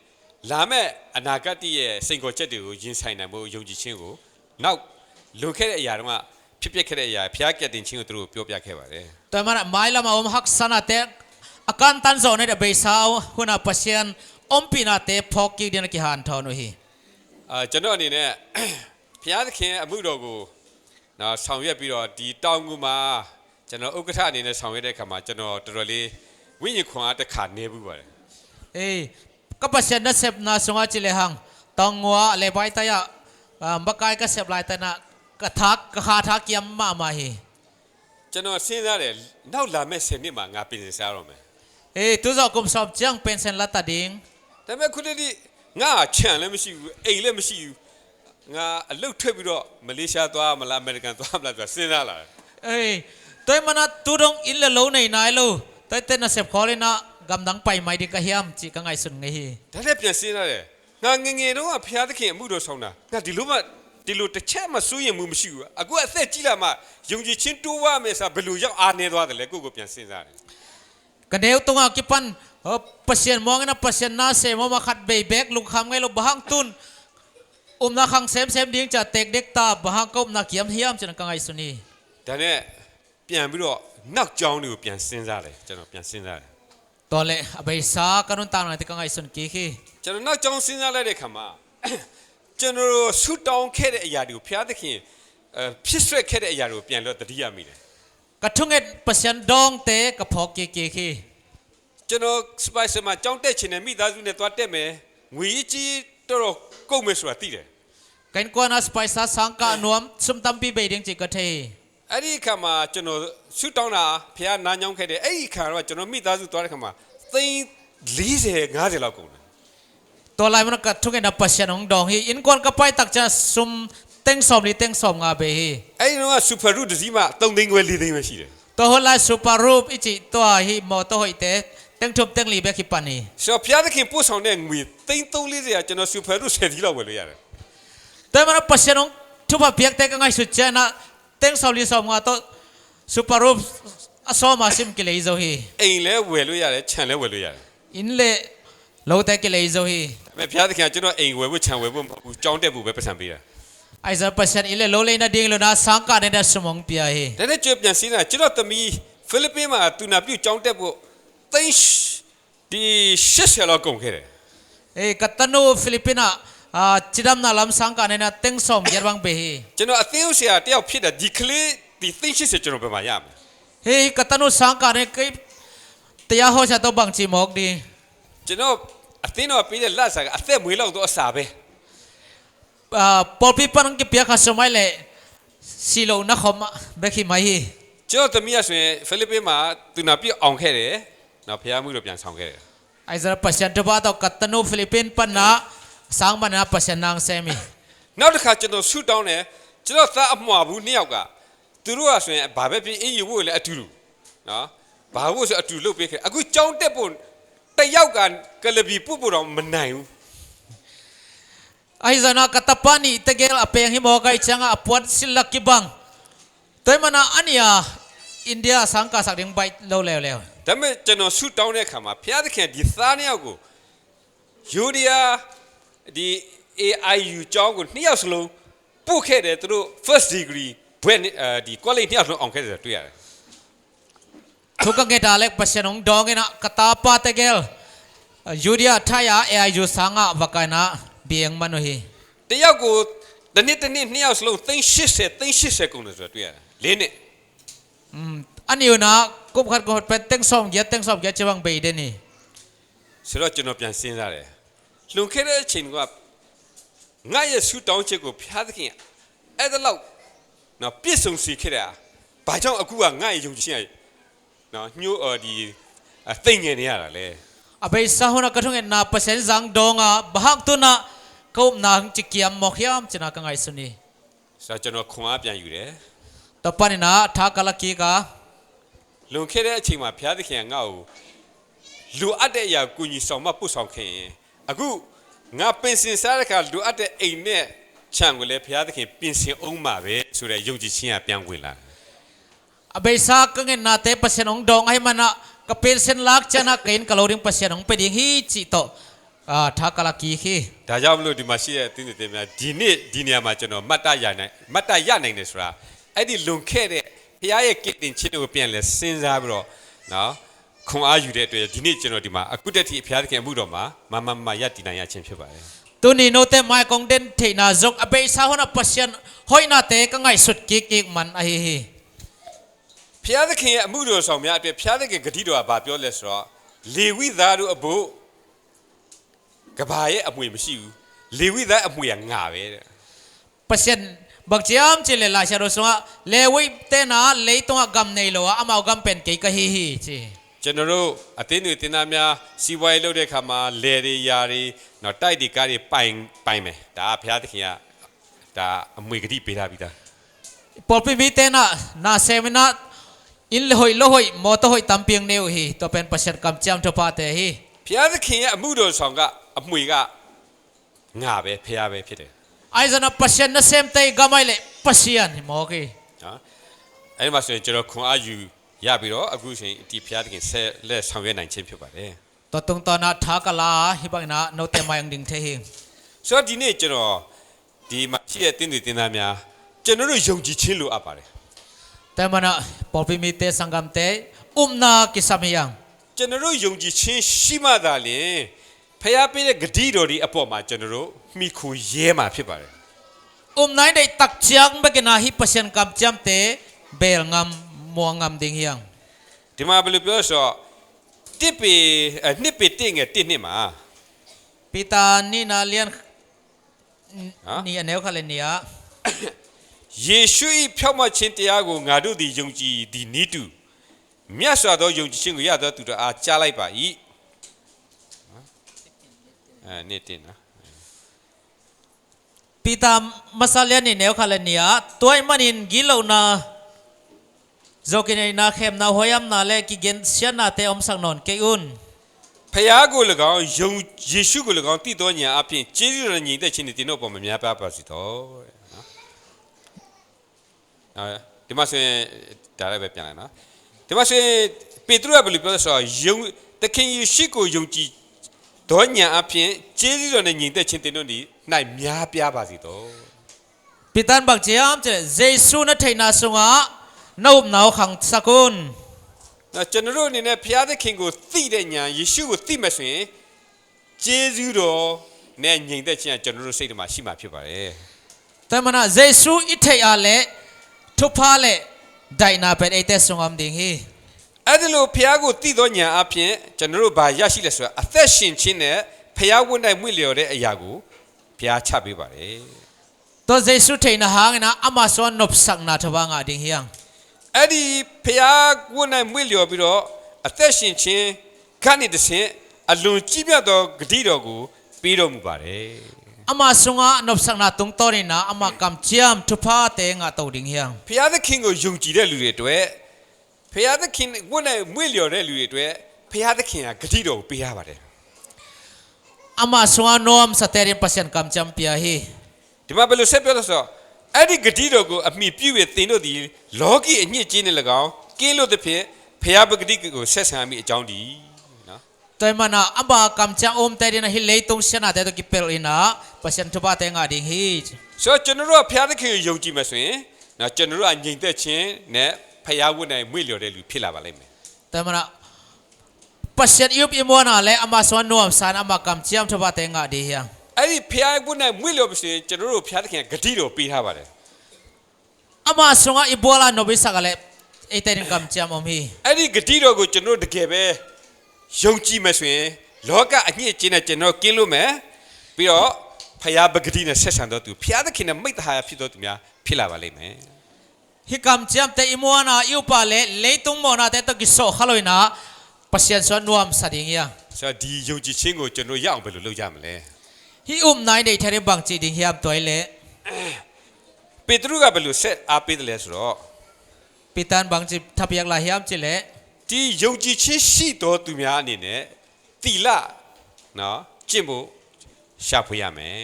လာမဲ့အနာဂတ်ရဲ့စိန်ခေါ်ချက်တွေကိုရင်ဆိုင်နိုင်ဖို့ယုံကြည်ခြင်းကိုနောက်လွန်ခဲ့တဲ့အရာတော့ဖြစ်ပျက်ခဲ့တဲ့အရာဖျားကက်တင်ခြင်းကိုသူတို့ပြောပြခဲ့ပါတယ် ตัวมันไม่ละมาhak sana te akan tan zo ne de beisao huna pasien ompina te phok ki den ki han thonu hi ကျွန်တော်အနေနဲ့ဖျားသခင်အမှုတော်ကိုနော်ဆောင်ရွက်ပြီးတော့ဒီတောင်ကူမှာကျွန်တော်ဥက္ကဋ္ဌအနေနဲ့ဆောင်ရွက်တဲ့အခါမှာကျွန်တော်တော်တော်လေးဝိညာဉ်ခွန်အားတစ်ခါနေဘူးပါတယ် ก็pasien na sep na sunga chile hang tangwa le bai ta ya bakai ka sep lai ta na ka thak ka kha thak kiam ma ma hi ကျွန်တော်စဉ်းစားတယ်နောက်လာမဲ့10နှစ်မှာငါပြင်ဆင်စားရမယ် tu zo kum sop jang pension la ta ding ဒါပေမဲ့ခုတည်းငါချန်လည်းမရှိဘူးအိမ်လည်းမရှိဘူးငါအလုတ်ထွက်ပြီးတော့မလေးရှားသွားမလားအမေရိကန်သွားမလားဆိုတာစဉ်းစားလာတယ် ตัวมันtu dong in le lo nei nai lo tai te na sep khole na gam dang pai mai di ka hiam chi ka ngai sun ngai hi ဒါလည်းပြန်စဉ်းစားတယ်ငါငငယ်တော့ဖျားသခင်အမှုတော်ဆောင်တာငါဒီလိုတစ်ချက်မှစိုးရင်မှုမရှိဘူးအခုအသက်ကြီးလာမှယုံကြည်ခြင်းတိုးဝမယ်ဆိုတာဘယ်လိုရောက်အားနေသွားတယ်လဲကိုပြန်စဉ်းစားတယ် ka deu tonga ki pan pasien mong na pasien na se mo ma khat be bek lung kham ngai lo bahang tun na khang sem ding cha tek dek ta bahang ko na kiam hiam chan ka ngai suni ဒါနဲ့ပြန်ပြီးတော့နောက်ကြောင်းတွေကိုပြန်စဉ်းစားတယ်ကျွန်တော်ပြန်စဉ်းစားတယ် to le abai sa kanun ta na te ka ngai sun ki khi ကျွန်တော်နောက်ကြောင်းစဉ်းစားလိုက်တဲ့အခါမှာကျွန်တော်ဆူတောင်းခဲ့တဲ့အရာတွေကိုဖျားသခင်ဖြစ်ဆွဲခဲ့တဲ့အရာတွေကိုပြန်လို့တတိယမိတယ် ka thunget pasien dong te ka phok ki khi ကျွန်တော်စပိုက်စမှာကြောင်းတက်ချင်တဲ့မိသားစုနဲ့သွားတက်မယ်ငွေကြီးတော်ကုန်မယ်ဆိုတာသိတယ် kain ko na spice sa sang ka nuam sum tam pi be ding chi ka the အဲ့ဒီအခါမှာကျွန်တော်ဆူတောင်းတာဖျားနားညောင်းခဲ့တယ်အဲ့ဒီအခါတော့ကျွန်တော်မိသားစုသွားတဲ့အခါမှာသိန်း40 50လောက်ကုန်တယ် to lai man ka thunget na pasien ong dong hi in kon ka pai tak cha sum teng som ni teng som nga be hi အဲ့ဒီတော့စူပါရူတစ်စီးမှ3သိန်းခွဲ4သိန်းပဲရှိတယ် to hola super roop ichi to hi mo to hoi te teng thup teng li be ki pan ni ဆိုတော့ဖျားသခင်ပို့ဆောင်တဲ့ငွေသိန်း340ကကျွန်တော်စူပါရူ10စီးလောက်ဝယ်လို့ရတယ် to man pasien ong thupa piak te ka ngai su cha na teng som li som nga to super roop aso ma sim ki lei zo hi အိမ်လဲဝယ်လို့ရတယ်ခြံလဲဝယ်လို့ရတယ် in le lo te ki lei zo hi ဒါပေမဲ့ဖျားသခင်ကကျွန်တော်အိမ်ဝယ်ဖို့ခြံဝယ်ဖို့မဟုတ်ဘူးကြောင်းတက်ဖို့ပဲပတ်စံပေးတာ ai za pasien in le lo le na ding lo na sang ka ne da sumong pia hi ဒါနဲ့ကြွပြန်စင်းတာကျွန်တော်သမီးဖိလစ်ပင်းမှာသူနာပြုတ်ကြောင်းတက်ဖို့သိန်းဒီ80လောက်ကုန်ခဲ့တယ် katanu filipina chidam na lam sang ka ne na teng som yer bang be hi ကျွန်တော်အသင်းဥဆရာတယောက်ဖြစ်တာဒီကလေးဒီသိန်း80ကျွန်တော်ပဲမှာရမယ် hey katanu sang ka ne kai tia ho cha to bang chi mok di ကျွန်တော်အသင်းတော်ပေးတဲ့လက်စာကအသက်မွေးလောက်တော့အစာပဲ pol pi pan ki pia kha somai le silo na khom be khi mai hi ကျွန်တော်သမီးကဆိုရင်ဖိလစ်ပင်းမှာသူနာပြုတ်အောင်ခဲ့တယ်နော်ဖျားမှုတော့ပြန်ဆောင်ခဲ့တယ် ai za pasien to ba to katanu philippine pan na sang ban na pasien nang semi နောက်တစ်ခါကျွန်တော်ဆူတောင်းတယ်ကျွန်တော်သားအမွာဘူးနှစ်ယောက်ကသူတို့ကဆိုရင်ဘာပဲဖြစ်အင်ယူဖို့လည်းအတူတူနော်ဘာဖို့ဆိုအတူလုပ်ပေးခဲ့အခုကြောင်းတက်ဖို့တယောက်ကကလဘီပုတ်ဖို့တော့မနိုင်ဘူး ai za na katapani tegel apeng hi mo kai changa apwat silak ki bang toy mana ania india sang ka sak ding bai lo le le ဒါပေမဲ့ကျွန်တော်ဆူတောင်းတဲ့အခါမှာဘုရားသခင်ဒီသားနှစ်ယောက်ကိုယူရီးယားဒီ AIU ကျောင်းကိုနှစ်ယောက်စလုံးပို့ခဲ့တယ်သူတို့ first degree ဘွဲ့ဒီ college နှစ်ယောက်လုံးအောင်ခဲ့တယ်တွေ့ရတယ် thukang ge dalek pasien ong dong ena katapa tegel yudia thaya ai ju sanga vakana bieng manu hi တယောက်ကိုတနေ့နှစ်ယောက်စလုံးသိန်း80ကုန်တယ်ဆိုတာတွေ့ရတယ်၄နှစ် aniu na kup khat ko pen teng som ge chewang be de ni ဆိုတော့ကျွန်တော်ပြန်စဉ်းစားတယ်လွန်ခဲ့တဲ့အချိန်ကငါရဲ့ဆူတောင်းချက်ကိုဘုရားသခင်အဲ့ဒါလောက်နော်ပြည့်စုံစေခဲ့တာဘာကြောင့်အခုကငါရဲ့ယုံကြည်ခြင်းနော်ညှို့ဒီသိငယ်နေရတာလေ abai sahuna kathung na pasien jang donga bahak tu na kop na chikiam mokhyam china ka ngai suni ဆိုတော့ကျွန်တော်ခွန်အားပြန်ယူတယ် to panina tha kala ki ka လွန်ခဲ့တဲ့အချိန်မှာဘုရားသခင်ကငါ့ကိုလူအပ်တဲ့အရာကိုကြီးဆောင်မပို့ဆောင်ခဲ့ရင်အခုငါပင်စင်စားတဲ့ခါလူအပ်တဲ့အိမ်နဲ့ခြံကိုလည်းဘုရားသခင်ပြင်ဆင်အောင်မှာပဲဆိုတဲ့ယုံကြည်ခြင်းကပြန်ဝင်လာ abai sa ka nge na te pasien ong dong ai mana kapil sen lak chana kain kaloring pasien ong peding hi chi to ทากลกีคี ဒါကြောင့်မလို့ဒီမှာရှိတဲ့တင်းတွေများဒီနေ့ဒီနေရာမှာကျွန်တော်မတ်တရနိုင်တယ်ဆိုတာအဲ့ဒီလွန်ခဲ့တဲ့ဖခင်ရဲ့ကစ်တင်ချင်းကိုပြန်လဲစဉ်းစားပြီးတော့နော်ခွန်အားယူတဲ့အတွက်ဒီနေ့ကျွန်တော်ဒီမှာအခုတက်ထိဖခင်အမှုတော်မှာမရတည်နိုင်ရခြင်းဖြစ်ပါတယ် ตัวนี้โนเตไม่กงเด่นเทน่าจกอเบยสาวน่ะปัสยันหอยน่าเตะก็ไงสุดกิกมันไอ้เฮ ဖခင်ရဲ့အမှုတော်ဆောင်များအတွက်ဖခင်ဂတိတော်ကဘာပြောလဲဆိုတော့လေဝိသားတို့အဖို့ကဘာရဲ့အမွေမရှိဘူးလေဝိသားအမွေကငါပဲတဲ့ ปัสยันบักจามเจเลลาชาโรสวะเลวิเตน่าเลตงกำในโลอะอามากำเป็นกิกะฮีจี ကျွန်တော်တို့အသင်းတွေတင်သားများစီးပွားရေးလုပ်တဲ့အခါမှာလေတွေယာတွေနော်တိုက်တွေကားတွေပိုင်မယ်ဒါဘုရားသခင်ကဒါအမွေဂတိပေးထားပြီးသား ปอลปิมีเตน่านาเซมินาอินโลหอยมอตหอยตัมเปียงเนวฮีตัวเป็นปัสยันกำจามทพาเตฮี ဘုရားသခင်ရဲ့အမှုတော်ဆောင်ကအမွေကငါပဲဘုရားပဲဖြစ်တယ် ไอ้จะนับปัสยันนั่นเซมเตกำไม่เลยปัสยันมอกี နော်အဲ့ဒီမှာဆိုရင်ကျွန်တော်ခွန်အားယူရပြီးတော့အခုချိန်ဒီဘုရားသခင်ဆက်လက်ဆောင်ရွက်နိုင်ခြင်းဖြစ်ပါတယ် ตัวตรงตอนนั้นทากลาฮิบังนะโนเตมายังดิ่งเทหิง ဆိုတော့ဒီနေ့ကျွန်တော်ဒီမှာရှိတဲ့တင်းတွေတင်သားများကျွန်တော်တို့ယုံကြည်ခြင်းလိုအပ်ပါတယ် แต่มันนะปอลปิมีเตสังกัมเตนากิสามียัง ကျွန်တော်တို့ယုံကြည်ခြင်းရှိမှသာလျှင်ဖျားပေးတဲ့ဂတိတော်ဒီအပေါ်မှာကျွန်တော်တို့မိခိုရဲမှာဖြစ်ပါတယ် นายได้ตักจังเบกินาฮิปัสยันกำจามเตเบลงามมัวงามดิ่งยัง ဒီမှာဘယ်လိုပြောဆိုတော့နှစ်ပေတင့်ငယ်တစ်နှစ်မှာ ปีตานี่นาเลียนนี่อันเนวคาเลเนีย ယေရှု၏ဖြောင့်မတ်ခြင်းတရားကိုငါတို့သည်ယုံကြည်သည်နည်းတူမြတ်စွာသောယုံကြည်ခြင်းကိုရသောသူတို့အားကြားလိုက်ပါ၏နေ့တင်နော် ปีตามาซาเลียนนี่เนวคาเลเนียตัวไอ้มันอินกิโลนาโจกินนาเข้มนาหอยมนาเลกิเกนเสียนาเตอมสังนนเกอุน ဖျားကို၎င်းယုံယေရှုကို၎င်းတည်တော်ညာအပြင်ကျေးဇူးတော်ညီတဲ့ခြင်းတွေတင်တော့ပေါ်မှာများပါစီတော့နော်ဒီမှာဆိုရင်ဒါလည်းပဲပြန်လိုက်နော်ဒီမှာဆိုရင်ပေတရုကဘယ်လိုပြောလဲဆိုတော့ယုံသခင်ယေရှုကိုယုံကြည်တော်ညာအပြင်ကျေးဇူးတော်နဲ့ညီတဲ့ခြင်းတင်တော့ဒီ၌များပြားပါစီတော့ ปีตานบักเจียมเจเจสุนัทไทนาสุงะนาวนาขังสกุล ကျွန်တော်တို့အနေနဲ့ဘုရားသခင်ကိုသိတဲ့ညာယေရှုကိုသိမှဆိုရင်ကျေးဇူးတော်နဲ့ညီတဲ့ခြင်းကကျွန်တော်တို့စိတ်ထဲမှာရှိမှဖြစ်ပါတယ် แต่มันนะเจสุอิทยาเลทุพาเลไดนาเป็นไอเตสุงามดิ่งฮี အဲ့ဒါလို့ဘုရားကိုသိသောညာအပြင်ကျွန်တော်တို့ဘာရရှိလဲဆိုတာအသက်ရှင်ခြင်းနဲ့ဘုရားဝတ်၌မွေ့လျော်တဲ့အရာကိုဘုရားချပေးပါတယ် ตัวเจสุไทนาหางนะอามาสวนนบสักนาทวางาดิ่งฮียัง အဲ့ဒီဘုရားဝတ်၌မွေ့လျော်ပြီးတော့အသက်ရှင်ခြင်းကနေတစ်ဆင့်အလွန်ကြီးမြတ်သောဂတိတော်ကိုပေးတော်မူပါတယ် อามาสุงะนบสักนาตุงตอรินะอามากำเจียมทุพาเตงะตอดิ่งฮียัง ဘုရားသခင်ကိုယုံကြည်တဲ့လူတွေအတွက်ဘုရားသခင်ဝတ်၌မွေ့လျော်တဲ့လူတွေအတွက်ဘုရားသခင်ကဂတိတော်ကိုပေးရပါတယ် อามาสุงะนอมสเตรินปัสยันกำจำเปียฮี ဒီမှာဘယ်လိုဆက်ပြောလဲဆိုတော့အဲ့ဒီဂတိတော်ကိုအမိပြု၍သင်တို့သည်လောကီအညစ်အကြေးနဲ့၎င်းကင်းလို့သဖြင့်ဘုရားပဂတိကိုဆက်ဆံမိအကြောင်းဒီနော် ตัวมันนะอามากำจำอมเตรินะฮิเลตุงเสียนาเตตุกิเปลินะปัสยันทุพาเตงะดิ่งฮี ဆိုတော့ကျွန်တော်တို့ကဘုရားသခင်ကိုယုံကြည်မှဆိုရင်နော်ကျွန်တော်တို့ကညီသက်ခြင်းနဲ့ဘုရားဝတ်၌မွေ့လျော်တဲ့လူဖြစ်လာပါလိမ့်မယ် แต่มันนะปัสยันยุบอิมวนาเลอามาสวนนอมสานอามากำเจียมทุพาเตงะดิ่งฮี အဲ့ဒီဘုရားဝတ်၌မွေ့လျော်ပြီဆိုရင်ကျွန်တော်တို့ဘုရားသခင်ကဂတိတော်ပေးထားပါတယ် อามาสุงะอิบัวลานบิสักเลไอเตรินกำเจียมอมฮี အဲ့ဒီဂတိတော်ကိုကျွန်တော်တို့တကယ်ပဲယုံကြည်မှဆိုရင်လောကအညစ်အကြေးနဲ့ကျွန်တော်ကင်းလို့မယ်ပြီးတော့ဘုရားပဂတိနဲ့ဆက်ဆံတော်သူဘုရားသခင်နဲ့မိတ္တဟာဖြစ်တော်သူများဖြစ်လာပါလိမ့်မယ် ฮิกำเจียมเตอิมัวนาอิวปาเลเลตุงมอนาเตตุกิโซขลอยนะปัสยันสวนนวมสดิ่งฮี ဆိုတော့ဒီယုံကြည်ခြင်းကိုကျွန်တော်ရအောင်ဘယ်လိုလုပ်ကြမလဲ ฮินายในเทริบังจีดิ่งฮีตัวเล ပေတရုကဘယ်လိုဆက်အားပေးတယ်လဲဆိုတော့ ปีตานบังจีทับยักลาฮิมจิเล ဒီယုံကြည်ခြင်းရှိတော်သူများအနေနဲ့သီလနော်ကျင့်ဖို့ရှာဖွေရမယ်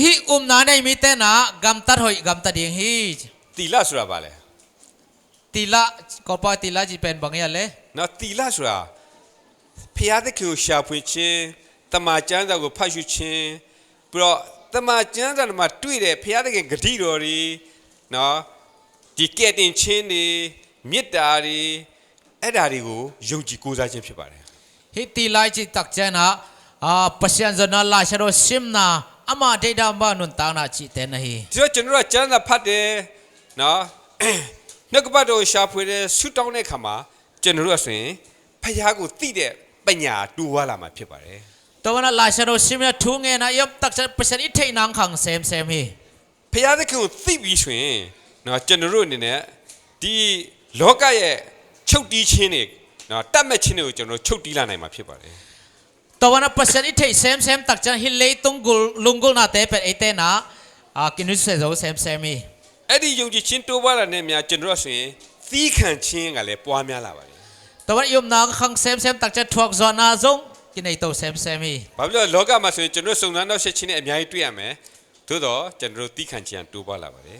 ฮินาในมิเตนะกำตัดหอยกำตัดดิ่งฮี သီလဆိုတာဘာလဲ ตีละก็ปาตีละจีเป็นบางอย่างเลย နော်သီလဆိုတာဖျားသခင်ကိုရှာဖွေခြင်း တမန်ကျမ်းစာကိုဖတ်ရှုခြင်းပြီးတော့တမန်ကျမ်းစာမှာတွေ့တဲ့ဘုရားသခင်ဂတိတော်တွေနော်ဒီကဲ့တင်ခြင်းတွေမေတ္တာတွေအဲ့ဓာတွေကိုယုံကြည်ကိုးစားခြင်းဖြစ်ပါတယ် Hiti lai chi tak chana pasyan zona la sharo simna ama data ba nun ta na chi te na hi ဒီတော့ကျွန်တော်ကကျမ်းစာဖတ်တယ်နော်နှုတ်ကပတ်တော်ရှာဖွေတယ်ဆုတောင်းတဲ့အခါမှာကျွန်တော်တို့ဆိုရင်ဘုရားကိုသိတဲ့ပညာတူဝါလာမှာဖြစ်ပါတယ် tawana la sharo simna thu nge na yop tak cha pasyan i thei nang khang sem sem hi ဘုရားသခင်ကိုသိပြီးဆိုရင်နော်ကျွန်တော်တို့အနေနဲ့ဒီလောကရဲ့ချုပ်တီးခြင်းတွေနော်တတ်မဲ့ခြင်းတွေကိုကျွန်တော်ချုပ်တီးလာနိုင်မှာဖြစ်ပါတယ် tawana pasyan i thei sem sem tak cha hi lei tung gul lungul na te pe ete na kinu se zo sem sem hi အဲ့ဒီယုံကြည်ခြင်းတိုးပွားလာတဲ့များကျွန်တော်ဆိုရင်သီးခံခြင်းကလည်းပွားများလာပါတယ် tawana yom na khang sem sem tak cha thuak zo na zong kinai to sem sem hi ဘာဖြစ်လို့လောကမှာဆိုရင်ကျွန်တော်စုံစမ်းတော့ရှက်ခြင်းနဲ့အများကြီးတွေ့ရမယ်သို့တော့ကျွန်တော်သီးခံခြင်းတိုးပွားလာပါတယ်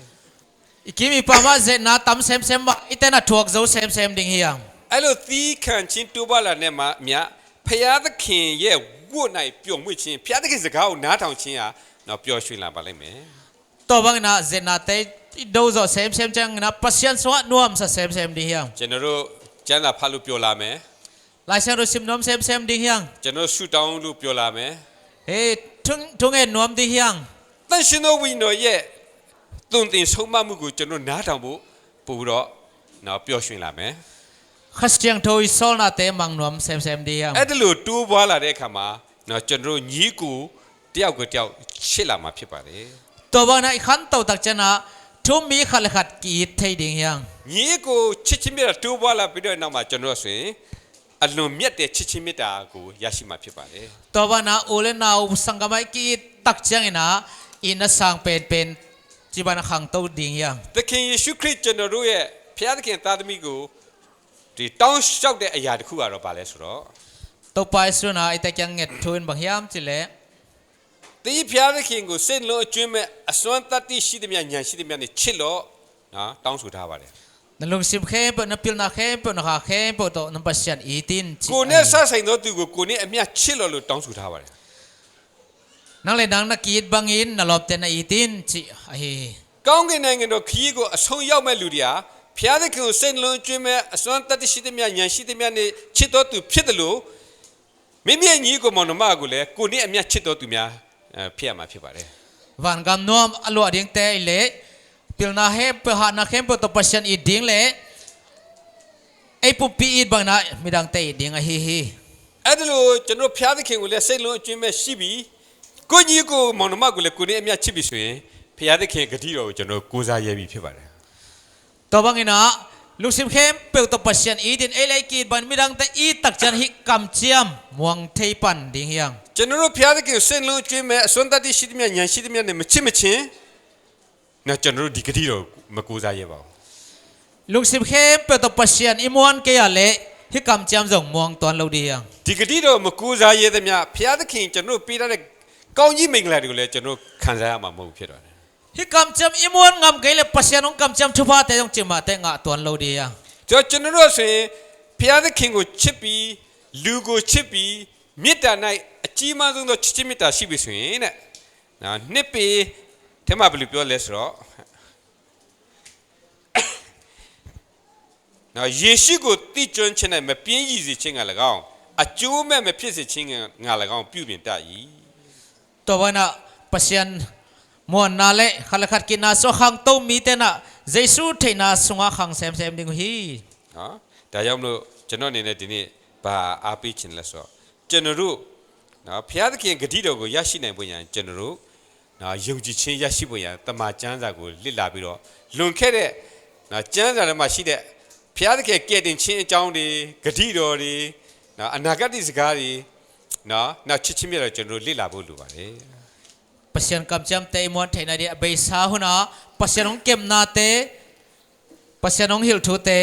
ikimi pa ma ze na tam sem sem ba ite na thuak zo sem sem ding hi yang အဲ့လိုသီးခံခြင်းတိုးပွားလာတဲ့မှာမြတ်ဖျားသခင်ရဲ့ဝတ်၌ပျော်မွေ့ခြင်းဖျားသခင်စကားကိုနားထောင်ခြင်းဟာတော့ပျော်ရွှင်လာပါလိမ့်မယ် to bang na ze na te do zo sem sem chang na pasyan so nuam sa sem sem ding yang ကျွန်တော်တို့ကျမ်းစာဖတ်လို့ပျော်လာမယ် lai sa ro sim nom sem sem ding yang ကျွန်တော်ဆုတောင်းလို့ပျော်လာမယ် he tung e nuam ding yang တန်ရှင်သောဝိညာဉ်ရဲ့သွန်သင်ဆုံးမမှုကိုကျွန်တော်နားထောင်ဖို့ပို့တော့နော်ပျော်ရွှင်လာမယ် khastyang thoi sol na te mang nuam sem sem ding yang အဲ့ဒါလို့တိုးပွားလာတဲ့အခါမှာနော်ကျွန်တော်ညီကိုတယောက်ကိုတယောက်ချစ်လာမှာဖြစ်ပါတယ် to bang na khan to tak chana thum mi khal khat ki thei ding yang ညီကိုချစ်ချင်းမြတ်တိုးပွားလာပြီးတော့နောက်မှာကျွန်တော်ဆိုရင်အလွန်မြတ်တဲ့ချစ်ချင်းမြတ်တာကိုရရှိမှာဖြစ်ပါတယ် to bang na ole na sangamai ki tak chang ina in sang pen pen jibana khang to ding yang သခင်ယေရှုခရစ်ကျွန်တော်တို့ရဲ့ဘုရားသခင်သားသမီးကိုဒီတောင်းလျှောက်တဲ့အရာတစ်ခုကတော့ပါလဲဆိုတော့ to pai su na ite kyang nget thuin bang yam chile ဒီဘုရားသခင်ကိုစိတ်လုံးအကျွမ်းမဲ့အစွမ်းတတ္တိရှိသမျှဉာဏ်ရှိသမျှနဲ့ချစ်လို့နော်တောင်းဆိုထားပါတယ် nalung sim khe pe na pil na khe pe na kha khe pe to nam pasyan itin ကိုနဲ့ဆက်ဆိုင်သောသူကိုနဲ့အမျှချစ်လို့တောင်းဆိုထားပါတယ် nang le dang na kit bangin na lop te na itin chi ai ကောင်းကင်နိုင်ငံတော်ခရီးကိုအဆုံးရောက်မဲ့လူတွေဟာဘုရားသခင်ကိုစိတ်လုံးကျွမ်းမဲ့အစွမ်းတတ္တိရှိသမျှဉာဏ်ရှိသမျှနဲ့ချစ်တော်သူဖြစ်တယ်လို့မိမိညီကိုမောင်နှမကိုလည်းကိုနဲ့အမျှချစ်တော်သူများဖြစ်ရမှာဖြစ်ပါတယ် van gam nom alu ading te le pil na he pe ha na khem pe to pasyan i ding le ai pu pi it bang na midang te ding a hi hi အဲ့ဒါလို့ကျွန်တော်ဘုရားသခင်ကိုလည်းစိတ်လုံးအကျွမ်းမဲ့ရှိပြီးကိုညီကိုမောင်နှမကိုလည်းကိုနဲ့အမျှချစ်ပြီးဆိုရင်ဘုရားသခင်ဂတိတော်ကိုကျွန်တော်ကိုးစားရပြီဖြစ်ပါတယ် to bangina lusim khem pe to pasyan itin ai lai kit ban midang te i tak chan hi kam chiam muang thei pan ding yang ကျွန်တော်ဘုရားသခင်စိတ်လုံးကျွမ်းမဲ့အစွမ်းတတ္တိရှိသမျှဉာဏ်ရှိသမျှနဲ့မချစ်မချင်းနော်ကျွန်တော်ဒီဂတိတော်မကိုးစားရပါဘူး lusim khem pe to pasyan imuan ke ya le hi kam chiam jong muang ton lo di yang ဒီဂတိတော်မကိုးစားရသမျှဘုရားသခင်ကျွန်တော်ပေးထားတဲ့ကောင်းကြီးမင်္ဂလာတွေကိုလည်းကျွန်တော်ခံစားရမှာမဟုတ်ဖြစ်တော့တယ် hi kam cham imuan ngam ke le pasyan ong kam cham thupa te jong chima te nga ton lo di yang ကျွန်တော်တို့ဆိုရင်ဘုရားသခင်ကိုချစ်ပြီးလူကိုချစ်ပြီးမေတ္တာ၌အကြီးမားဆုံးသောချစ်ချင်းမေတ္တာရှိပြီဆိုရင်တဲ့နော်နှစ်ပေထဲမှာဘယ်လိုပြောလဲဆိုတော့နော်ယေရှုကိုတိကျွမ်းခြင်းနဲ့မပြင်းရည်စေခြင်းက၎င်းအကျိုးမဲ့မဖြစ်စေခြင်းက၎င်းပြုပြင်တတ်၏to bana pasyan muan na le khalakhat ki na so khang to mi te na jesu theina sunga khang sem sem ding hi နော်ဒါကြောင့်မလို့ကျွန်တော်အနေနဲ့ဒီနေ့ဘာအားပေးခြင်းလဲဆိုတော့ကျွန်တော်တို့နော်ဘုရားသခင်ဂတိတော်ကိုရရှိနိုင်ဖို့ရန်ကျွန်တော်တို့နော်ယုံကြည်ခြင်းရရှိဖို့ရန်တမန်ကျမ်းစာကိုလစ်လာပြီးတော့လွန်ခဲ့တဲ့နော်ကျမ်းစာထဲမှာရှိတဲ့ဘုရားသခင်ကယ်တင်ခြင်းအကြောင်းတွေဂတိတော်တွေနော်အနာဂတ်စကားတွေနော်နောက်ချစ်ချင်းမြတ်တော်ကျွန်တော်တို့လစ်လာဖို့လိုပါတယ် pasyan kam cham te muan theina di abei sa huna pasyan ong kem na te pasyan ong hil thu te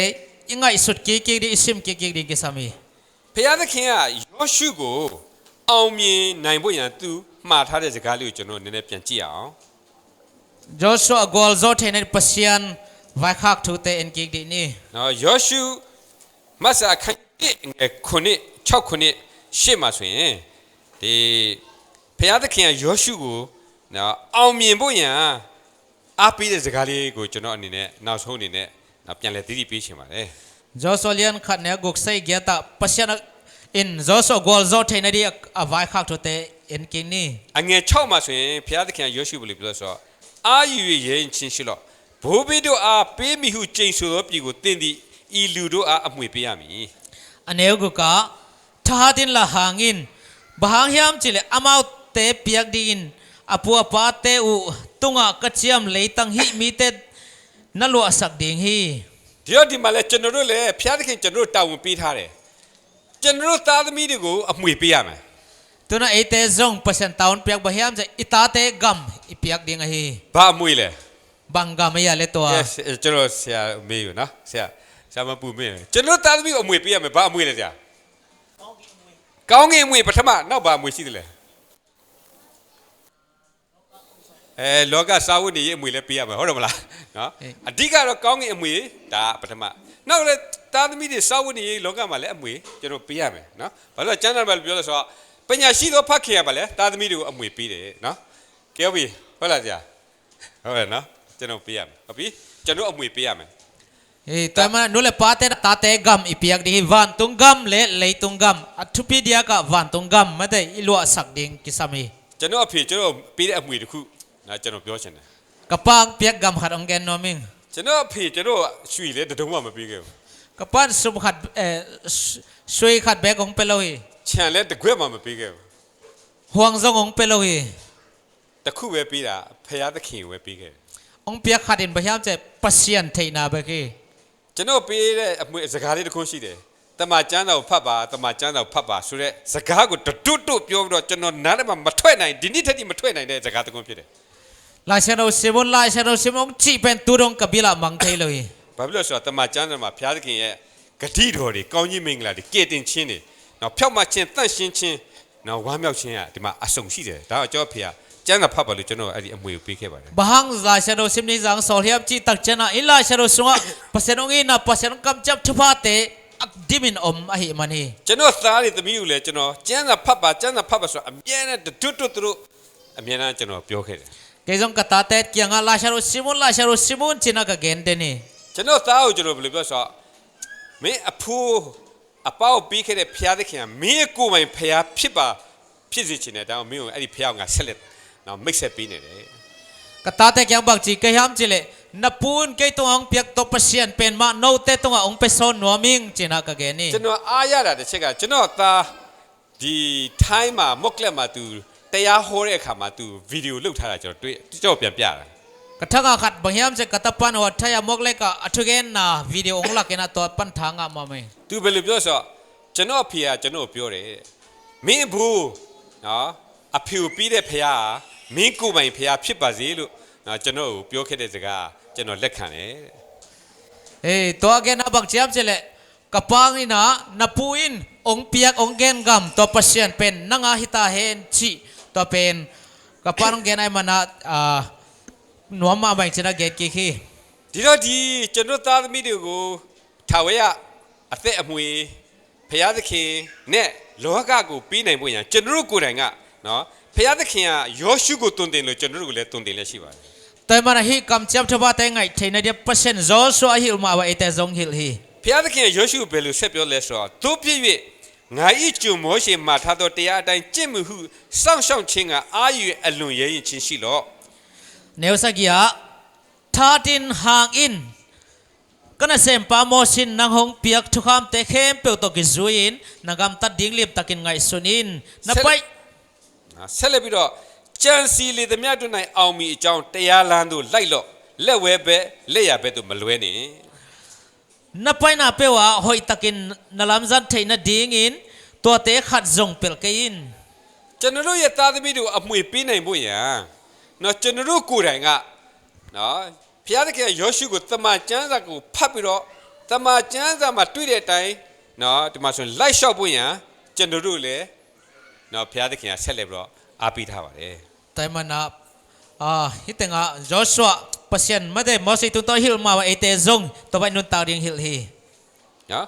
ingai sut ki ki di isim ki ki di ki sami ဘုရားသခင်ကယောရှုကိုအောင်မြင်နိုင်ဖို့ရန်သူမှားထားတဲ့စကားလေးကိုကျွန်တော်နည်းနည်းပြန်ကြည့်အောင် joshua gol zo theina pasyan vai khak thu te en ki di ni နော်ယောရှုမတ်စာအခန်း1 9 6 9ရှေ့မှာဆိုရင် ဒီဖျားသခင်ယောရှုကိုနော်အောင်မြင်ဖို့ရန်အားပေးတဲ့စကားလေးကိုကျွန်တော်အနေနဲ့နောက်ဆုံးအနေနဲ့ပြန်လည်သတိပေးချင်ပါတယ် Joshua lian khat ne gok sai gya ta pasyan in Joshua gol zo theina di avai khak to te in king ni အငယ်6မှာဆိုရင်ဖျားသခင်ယောရှုဘယ်လိုပြောဆိုတော့အာယူရဲရင်ချင်းရှိလို့ဘိုးဘေးတို့အားပေးမိဟုကြိမ်ဆိုသောပြည်ကိုတင်သည့်ဤလူတို့အားအမွေပေးရမည် aneu gu ka thadin la hangin bahang hiam chile amau te piak din apu apa te u tunga kachiam leitang hi mi te nalu asak ding hi ဒီတော့ဒီမှာလဲကျွန်တော်တို့လည်းဖျားသခင်ကျွန်တော်တို့တာဝန်ပေးထားတယ်ကျွန်တော်တို့သားသမီးတွေကိုအမွေပေးရမယ် tuna ete zong pasyan taon piak bahiam je itate gam ipiak ding hi ဘာအမွေလဲ bangga me ya le to yes ကျွန်တော်ဆရာမေးယူနော်ဆရာမပူမေးကျွန်တော်သားသမီးကိုအမွေပေးရမယ်ဘာအမွေလဲဆရာကောင်းကင်အမွေပထမနောက်ဘာအမွေရှိတယ်လဲလောကစာဝတ်နေရေးအမွေလည်းပေးရမယ်ဟုတ်တယ်မလားနော်အဓိကတော့ကောင်းကင်အမွေဒါပထမနောက်လည်းသားသမီးတွေစာဝတ်နေရေးလောကမှာလည်းအမွေကျွန်တော်ပေးရမယ်နော်ဘာလို့ကျမ်းစာမှာပြောလဲဆိုတော့ပညာရှိသောဖခင်ရပါလေသားသမီးတွေကိုအမွေပေးတယ်နော်ကဲပြီဟုတ်လားဆရာဟုတ်တယ်နော်ကျွန်တော်ပေးရမယ်ဟုတ်ပြီကျွန်တော်အမွေပေးရမယ် tama nule pate tate gam ipiak di van tung gam le leitung gam athupi dia ka van tung gam mate ilu asak ding kisami ကျွန်တော်အဖေကျွန်တော်ပေးတဲ့အမွေတစ်ခုနော်ကျွန်တော်ပြောချင်တယ် kapang piak gam khat ongen noming ကျွန်တော်အဖေကျွန်တော်ရွှေလေတဒုံမှမပေးခဲ့ဘူး kapan sum khat sui khat bek ong peloi ခြံလဲတကွက်မှမပေးခဲ့ဘူး huang zong ong peloi တခုပဲပေးတာဖခင်သခင်ကိုပဲပေးခဲ့တယ် ong piak khat in bahiam je pasien theina ba ki ကျွန်တော်ပေးတဲ့အမွေစကားလေးတစ်ခုရှိတယ်တမန်ကျမ်းတော်ဖတ်ပါတမန်ကျမ်းတော်ဖတ်ပါဆိုတဲ့စကားကိုတွတ်ပြောပြီးတော့ကျွန်တော်နားထဲမှာမထွက်နိုင်ဒီနေ့ထက်ထိမထွက်နိုင်တဲ့စကားတစ်ခုဖြစ်တယ် la shano simon chi pen turong kabila mang thei loi ဘာဖြစ်လို့ဆိုတော့တမန်ကျမ်းတော်မှာဘုရားသခင်ရဲ့ဂတိတော်တွေကောင်းကြီးမင်္ဂလာတွေကဲတင်ခြင်းတွေနောက်ဖြောက်မှခြင်းတန့်ရှင်းခြင်းနောက်ဝမ်းမြောက်ခြင်းကဒီမှာအဆုံရှိတယ်ဒါတော့ကျွန်တော်ဖေကကျမ်းတော်ဖတ်ပါလို့ကျွန်တော်အဲ့ဒီအမွေကိုပေးခဲ့ပါတယ် bahang la shano simni jang sol hiam chi tak chana ila shano sunga pasien ong ina pasien kam chap thupa te dimin om ahi mani ကျွန်တော်သားတွေသမီးကိုလည်းကျွန်တော်ကျမ်းစာဖတ်ပါဆိုတော့အမြဲတမ်းတွတ်သူတို့အမြဲတမ်းကျွန်တော်ပြောခဲ့တယ် Kayong katate kaya nga la sharo simon china ka gende ni ကျွန်တော်သားကိုကျွန်တော်ဘယ်လိုပြောဆိုတော့မင်းအဖိုးအပေါက်ပြီးခဲ့တဲ့ဖျားသခင်ကမင်းကိုယ်ပိုင်ဖျားဖြစ်စေချင်တယ်ဒါမှမင်းကိုအဲ့ဒီဖျားကဆက်လက်နောက်မိတ်ဆက်ပေးနေတယ် katate kaya bang chi kayam chile napun kay tong piak to pasien pen ma no te tong ong peson noming china ka geni ကျွန်တော်အားရတာတစ်ချက်ကကျွန်တော်သားဒီထိုင်းမှာမုတ်ကလက်မှာသူတရားဟောတဲ့အခါမှာသူဗီဒီယိုလုပ်ထားတာကျွန်တော်ပြန်ပြတာ katanga khat bangyam se katapan wa thaya mogle ka athugen na video ong la kena to pan thanga ma me သူဘယ်လိုပြောဆိုတော့ကျွန်တော်အဖေကကျွန်တော်ပြောတယ်မင်းဘူးနော်အဖေကိုပြီးတဲ့ဖခင်မင်းကိုယ်ပိုင်ဖခင်ဖြစ်ပါစေလို့နော်ကျွန်တော်ကိုပြောခဲ့တဲ့စကားကျွန်တော်လက်ခံတယ် to again na bang chiam chile kapang ina napuin ong piak ong gen gam to pasien pen nanga hita hen chi to pen kaparong gen ay mana nuama bang china get ki khi ဒီတော့ဒီကျွန်တော်သားသမီးတွေကိုထာဝရအသက်အမွေဖခင်သခင်နဲ့လောကကိုပြီးနိုင်ဖို့ရန်ကျွန်တော်တို့ကိုယ်တိုင်ကနော်ဖခင်သခင်ကယောရှုကိုတွင်တင်လို့ကျွန်တော်တို့ကိုလည်းတွင်တင်လက်ရှိပါတယ် toy mana hi kam cham thaba te ngai theina dia pasien zo so a hi ma wa ete zong hil hi ဖခင်သခင်ယောရှုဘယ်လိုဆက်ပြောလဲဆိုတော့တို့ပြည့်၍ငါဤကျုံမောရှေမှာထားသောတရားအတိုင်းကျင့်မှုဟုစောင့်ရှောက်ခြင်းကအာယူအလွန်ရဲရင်ချင်းရှိလော့ neusagia thatin hang in kana sem pa mo sin nang hong piak thukam te khem pe to ki zuin nagam ta ding lip takin ngai sunin na pai ဆက်လက်ပြီးတော့ကြံစီလေသမျှတို့၌အောင်မီအကြောင်းတရားလမ်းသို့လိုက်လော့လက်ဝဲပဲလက်ရပဲသို့မလွဲနေ na pai na pe wa hoi takin nalam zan theina ding in to te khat zong pel kein ကျွန်တော်တို့ရဲ့သားသမီးတို့အမွေပေးနိုင်ဖို့ရန်နော်ကျွန်တော်တို့ကိုယ်တိုင်ကနော်ဘုရားသခင်ယောရှုကိုတမန်ကျမ်းစာကိုဖတ်ပြီးတော့တမန်ကျမ်းစာမှာတွေ့တဲ့အတိုင်းနော်ဒီမှာဆိုရင်လိုက်လျှောက်ဖို့ရန်ကျွန်တော်တို့လည်းနော်ဘုရားသခင်ကဆက်လက်ပြီးတော့အားပေးထားပါတယ် toy mana hitenga joshua pasien made mo si tu to hil ma wa ete zong to bai nun ta ding hil hi နော်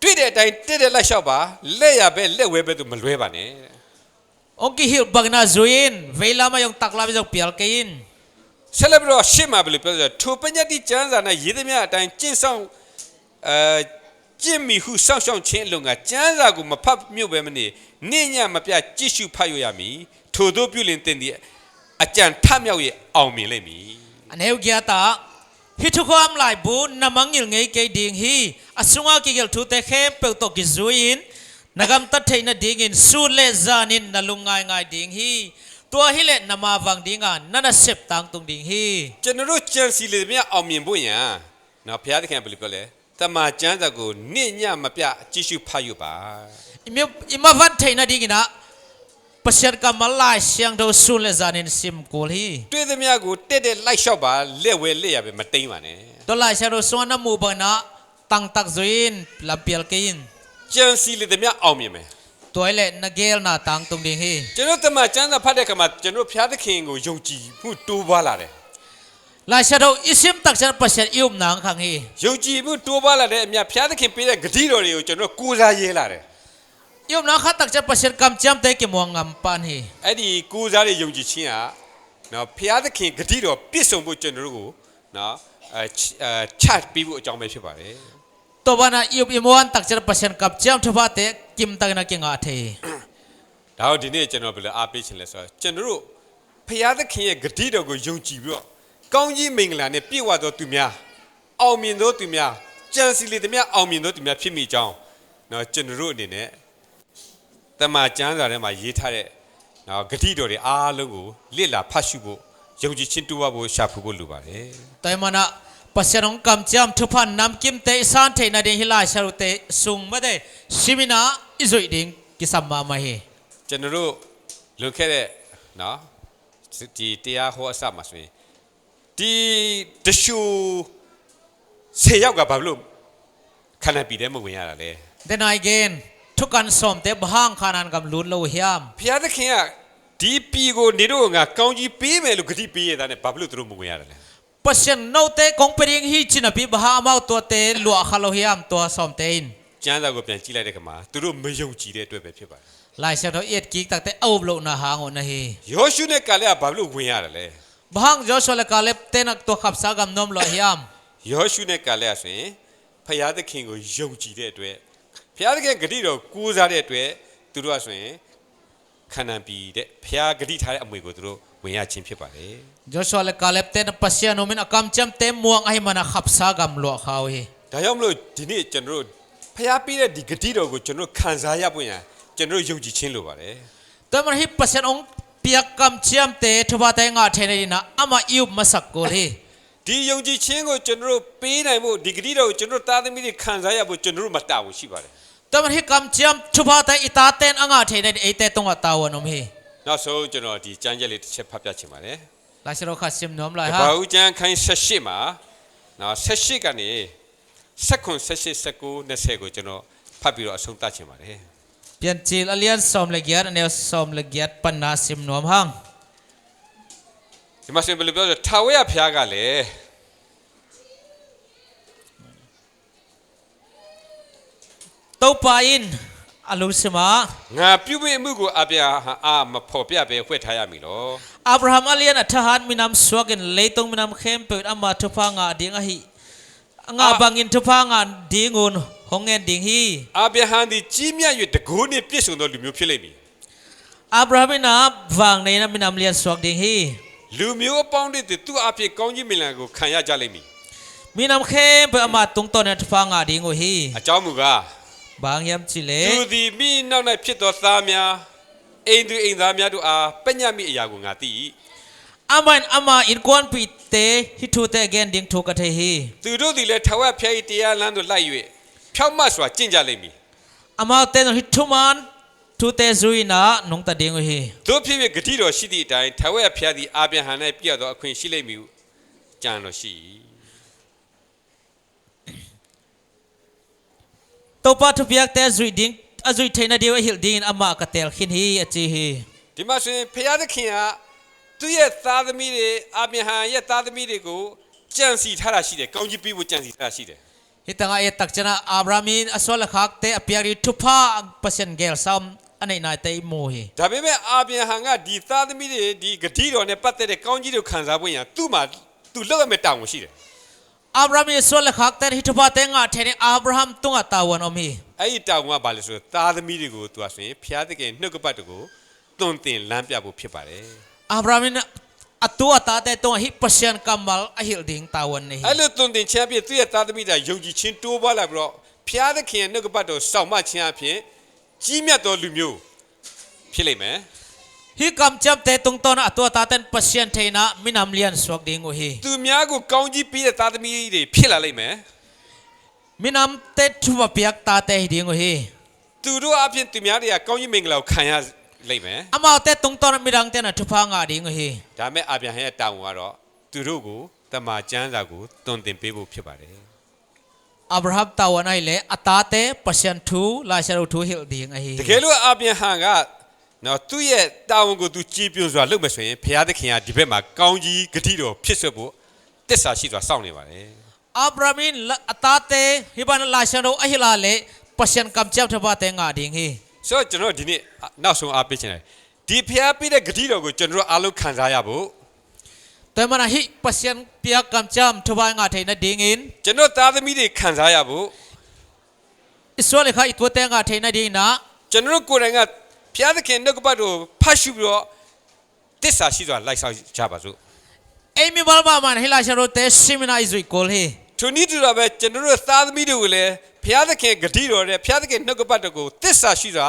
တွေ့တဲ့အတိုင်းတက်တဲ့လိုက်လျှောက်ပါလက်ရပဲလက်ဝဲပဲသူမလွဲပါနဲ့ Ong ki hil bagna zuin vela ma yung takla bisok pial kain ဆက်လက်ပြီးတော့ရှေ့မှာဘယ်လိုပြောလဲထိုပညတ်တိကျမ်းစာနဲ့ရေးသမျှအတိုင်းကျင့်ဆောင်ကျင့်မိဟုစောင့်ရှောက်ခြင်းအလုံးကကျမ်းစာကိုမဖတ်မြုပ်ပဲမနေနေ့ညမပြကြည့်ရှုဖတ်ရရမည်ထို့သောပြုလင်တင်သည့်အကြံထမြောက်ရဲ့အောင်မြင်လိမ့်မည် Aneu gyata hitukham lai bu namangil ngei ke ding hi asunga ki gel thu te khem pe to ki zuin nagam ta theina ding in su le zanin nalungai ngai ding hi tua hi le nama wang dinga nana sep tang tung ding hi ကျွန်တော်တို့ကြံစီလေမြအောင်မြင်ဖို့ရန်နော်ဘုရားသခင်ဘယ်လိုပြောလဲတမန်ကျမ်းစာကိုနေ့ညမပြကြည့်ရှုဖတ်ရပါ ima van theina ding ina pasir ka malai siang do su le zanin sim kol hi တွေ့သမျှကိုတက်တက်လိုက်လျှောက်ပါလက်ဝဲလက်ရပဲမတိမ့်ပါနဲ့ to lai sha do so na mu ba na tang tak zuin la pial kain ကြံစီလေမြအောင်မြင်မယ် toy le na gel na tang tung ding hi ကျွန်တော်တမန်ကျမ်းစာဖတ်တဲ့အခါမှာကျွန်တော်ဘုရားသခင်ကိုယုံကြည်မှုတိုးပွားလာတယ် lai sha do isim tak sha pasir ium nang khang hi ယုံကြည်မှုတိုးပွားလာတဲ့အမြတ်ဘုရားသခင်ပေးတဲ့ဂတိတော်တွေကိုကျွန်တော်ကိုးစားရဲလာတယ် ium nang kha tak sha pasir kam cham te ki muang ngam pan hi အဲ့ဒီကိုးစားတဲ့ယုံကြည်ခြင်းဟာနော်ဘုရားသခင်ဂတိတော်ပြည့်စုံဖို့ကျွန်တော်တို့ကိုနော်ချတ်ပြီးဖို့အကြောင်းပဲဖြစ်ပါတယ် to bana ium imuan tak sha pasir kam cham thwa te kim tak na ki nga the ဒါတော့ဒီနေ့ကျွန်တော်ဘယ်လိုအားပေးချင်လဲဆိုတော့ကျွန်တော်တို့ဘုရားသခင်ရဲ့ဂတိတော်ကိုယုံကြည်ပြီးတော့ကောင်းကြီးမင်္ဂလာနဲ့ပြည့်ဝသောသူများအောင်မြင်သောသူများကြံစီလေသူများအောင်မြင်သောသူများဖြစ်မိကြောင်းနော်ကျွန်တော်တို့အနေနဲ့တမန်ကျမ်းစာထဲမှာရေးထားတဲ့နော်ဂတိတော်တွေအားလုံးကိုလစ်လာဖတ်ရှုဖို့ယုံကြည်ခြင်းတိုးပွားဖို့ရှာဖွေဖို့လိုပါတယ် toy mana pasir ong kam cham thuphan nam kim te san the na de hilai sha ru te sung ma de simina izoi ding ki samma ma hi ကျွန်တော်တို့လွန်ခဲ့တဲ့နော်ဒီတရားဟောအစမှာဆိုရင်ဒီတရှူ10ယောက်ကဘာလို့ခန္ဓာပြည်ထဲမဝင်ရတာလဲ then again thukan som te bhang khanan kam lun lo hiam ဘုရားသခင်ကဒီပြည်ကိုနေတော့ငါကောင်းကြီးပေးမယ်လို့ဂတိပေးရတာနဲ့ဘာလို့သူတို့မဝင်ရတာလဲ pasir no te kong pering hi china pi bha mau to te lua khalo hiam to som te in ကျမ်းစာကိုပြန်ကြည့်လိုက်တဲ့အခါမှာသူတို့မယုံကြည်တဲ့အတွက်ပဲဖြစ်ပါတယ် lai sha do et ki tak te au lo na hang on na hi ယောရှုနဲ့ကာလက်ကဘာလို့ဝင်ရတာလဲ bhang joshua le kalep te nak to khap sa gam nom lo hiam ယောရှုနဲ့ကာလက်ကဆိုရင်ဘုရားသခင်ကိုယုံကြည်တဲ့အတွက်ဘုရားသခင်ဂတိတော်ကိုးစားတဲ့အတွက်သူတို့ကဆိုရင်ခန္ဓာပြည်တဲ့ဘုရားဂတိထားတဲ့အမွေကိုသူတို့ဝင်ရခြင်းဖြစ်ပါတယ် joshua le kalep te na pasya no min akam cham te muang ai mana khap sa gam lo khaw hi ဒါကြောင့်မလို့ဒီနေ့ကျွန်တော်တို့ဘုရားပေးတဲ့ဒီဂတိတော်ကိုကျွန်တော်ခံစားရဖို့ရန်ကျွန်တော်ယုံကြည်ခြင်းလိုပါတယ် to man hi pasya ong piak kam cham te thwa te nga the ne na ama iu masak ko hi ဒီယုံကြည်ခြင်းကိုကျွန်တော်တို့ပေးနိုင်ဖို့ဒီဂတိတော်ကိုကျွန်တော်သားသမီးတွေခံစားရဖို့ကျွန်တော်တို့မတာဝန်ရှိပါတယ် to man hi kam cham thwa te ita ten anga the ne ei te tonga tawon om hi နောက်ဆုံးကျွန်တော်ဒီကျမ်းချက်လေးတစ်ချက်ဖတ်ပြချင်ပါတယ် la sha ro kha sim nom lai ဘာ ha ဦးကျမ်းခိုင်း18မှာနော်18ကနေ19 18 19 20ကိုကျွန်တော်ဖတ်ပြီးတော့အဆုံးသတ်ချင်ပါတယ် pian chil alian som le gyat ane som le gyat pan na sim nom hang ဒီမှာဆိုဘယ်လိုပြောလဲထာဝရဘုရားကလည်း to pa in alu sima ငါပြုမိမှုကိုအပြာအာမဖော်ပြပဲဝှက်ထားရမည်လော abraham alian athahan minam swagin leitong minam khem pe ama thupa nga ding a hi anga bangin thupa nga dingun hongen ding hi အာဗြဟံသည်ကြီးမြတ်၍တကိုးနှင့်ပြည့်စုံသောလူမျိုးဖြစ်လိမ့်မည် abraham na wang nei na minam lian swag ding hi လူမျိုးအပေါင်းတို့သည်သူ့အဖြစ်ကောင်းကြီးမင်္ဂလာကိုခံရကြလိမ့်မည် minam khem pe ama tung ton na thupa nga ding o hi အကြောင်းမူကား bang yam chile သူသည်မိနောက်၌ဖြစ်သောသားများအိမ်သူအိမ်သားများတို့အားပညတ်မိအရာကိုငါသိ၏ aman ama in kwan pi te hi thu te again ding thu ka the hi သူတို့သည်လည်းထာဝရဘုရား၏တရားလမ်းသို့လိုက်၍ဖြောင့်မတ်စွာကျင့်ကြလိမ့်မည် ama te no hi thu man thu te zui na nong ta ding o hi တို့ဖြစ်ဖြစ်ဂတိတော်ရှိသည့်အတိုင်းထာဝရဘုရားသည်အာဗြဟံ၌ပြည့်သောအခွင့်ရှိလိမ့်မည်ဟုကြံတော်ရှိ၏ to pa thu piak te zui ding azui theina dewa hil ding ama ka tel khin hi achi hi ဒီမှာဆိုရင်ဘုရားသခင်ကသူ့ရဲ့သားသမီးတွေအာဗြဟံရဲ့သားသမီးတွေကိုကြံစီထားတာရှိတယ်ကောင်းကြီးပေးဖို့ကြံစီထားတာရှိတယ် hitanga e takchana Abrahamin aswal khak te apiari thupa pasien gel sam anai nai te mo hi ဒါပေမဲ့အာဗြဟံကဒီသားသမီးတွေဒီဂတိတော်နဲ့ပတ်သက်တဲ့ကောင်းကြီးတွေခံစားဖို့ရန်သူ့မှာသူလောက်ရမယ့်တာဝန်ရှိတယ် Abraham aswal khak te hithupa te nga thene Abraham tunga tawan omi အဲ့ဒီတာဝန်ကဘာလဲဆိုတော့သားသမီးတွေကိုသူကဆိုရင်ဖျားသခင်နှုတ်ကပတ်တကိုတွင်တင်လမ်းပြဖို့ဖြစ်ပါတယ် Abrahamin atua ta te to hi pasien kamal ahil ding tawan ne အဲ့လိုတွင်တင်ချမ်းပြသူ့ရဲ့သားသမီးတွေယုံကြည်ခြင်းတိုးပွားလာပြီးတော့ဖျားသခင်ရဲ့နှုတ်ကပတ်တော်စောင့်မခြင်းအပြင်ကြီးမြတ်သောလူမျိုးဖြစ်လိမ့်မယ် hi kam chap te tung ton atua ta ten pasien theina minam lian swak ding o hi သူများကိုကောင်းကြီးပေးတဲ့သားသမီးတွေဖြစ်လာလိမ့်မယ် minam te thuwa piak ta te ding o hi သူတို့အပြင်သူများတွေကကောင်းကြီးမင်္ဂလာကိုခံရလိမ့်မယ် ama te tung ton mirang te na thupa nga ding o hi ဒါမဲ့အာဗြဟံရဲ့တာဝန်ကတော့သူတို့ကိုတမန်ကျမ်းစာကိုတွင်တင်ပေးဖို့ဖြစ်ပါတယ် Abraham tawan ai le atate pasien thu la sharu thu hil ding a hi တကယ်လို့အာဗြဟံကနော်သူ့ရဲ့တာဝန်ကိုသူကြည်ပြွန်စွာလုပ်မယ်ဆိုရင်ဘုရားသခင်ကဒီဘက်မှာကောင်းကြီးဂတိတော်ဖြစ်ဆွဖို့တစ္ဆာရှိစွာစောင့်နေပါတယ် Abrahamin atate hiban la sharu ahila le pasien kam chap thapa te nga ding hi ဆိုတော့ကျွန်တော်ဒီနေ့နောက်ဆုံးအားပေးချင်တယ်ဒီဘုရားပေးတဲ့ဂတိတော်ကိုကျွန်တော်အားလုံးခံစားရဖို့ te mana hi pasien piak kam cham thapa nga theina ding in ကျွန်တော်သားသမီးတွေခံစားရဖို့ Israel kha itwa te nga theina ding na ကျွန်တော်ကိုယ်တိုင်ကဘုရားသခင်နှုတ်ကပတ်တော်ဖတ်ရှုပြီးတော့တစ္ဆာရှိစွာလိုက်ဆောင်ကြပါစို့ Amy balma man hila sharu te simina izui kol hi ထိုနည်းတူတော့ပဲကျွန်တော်တို့သားသမီးတွေကိုလည်းဘုရားသခင်ဂတိတော်နဲ့ဘုရားသခင်နှုတ်ကပတ်တော်ကိုတစ္ဆာရှိစွာ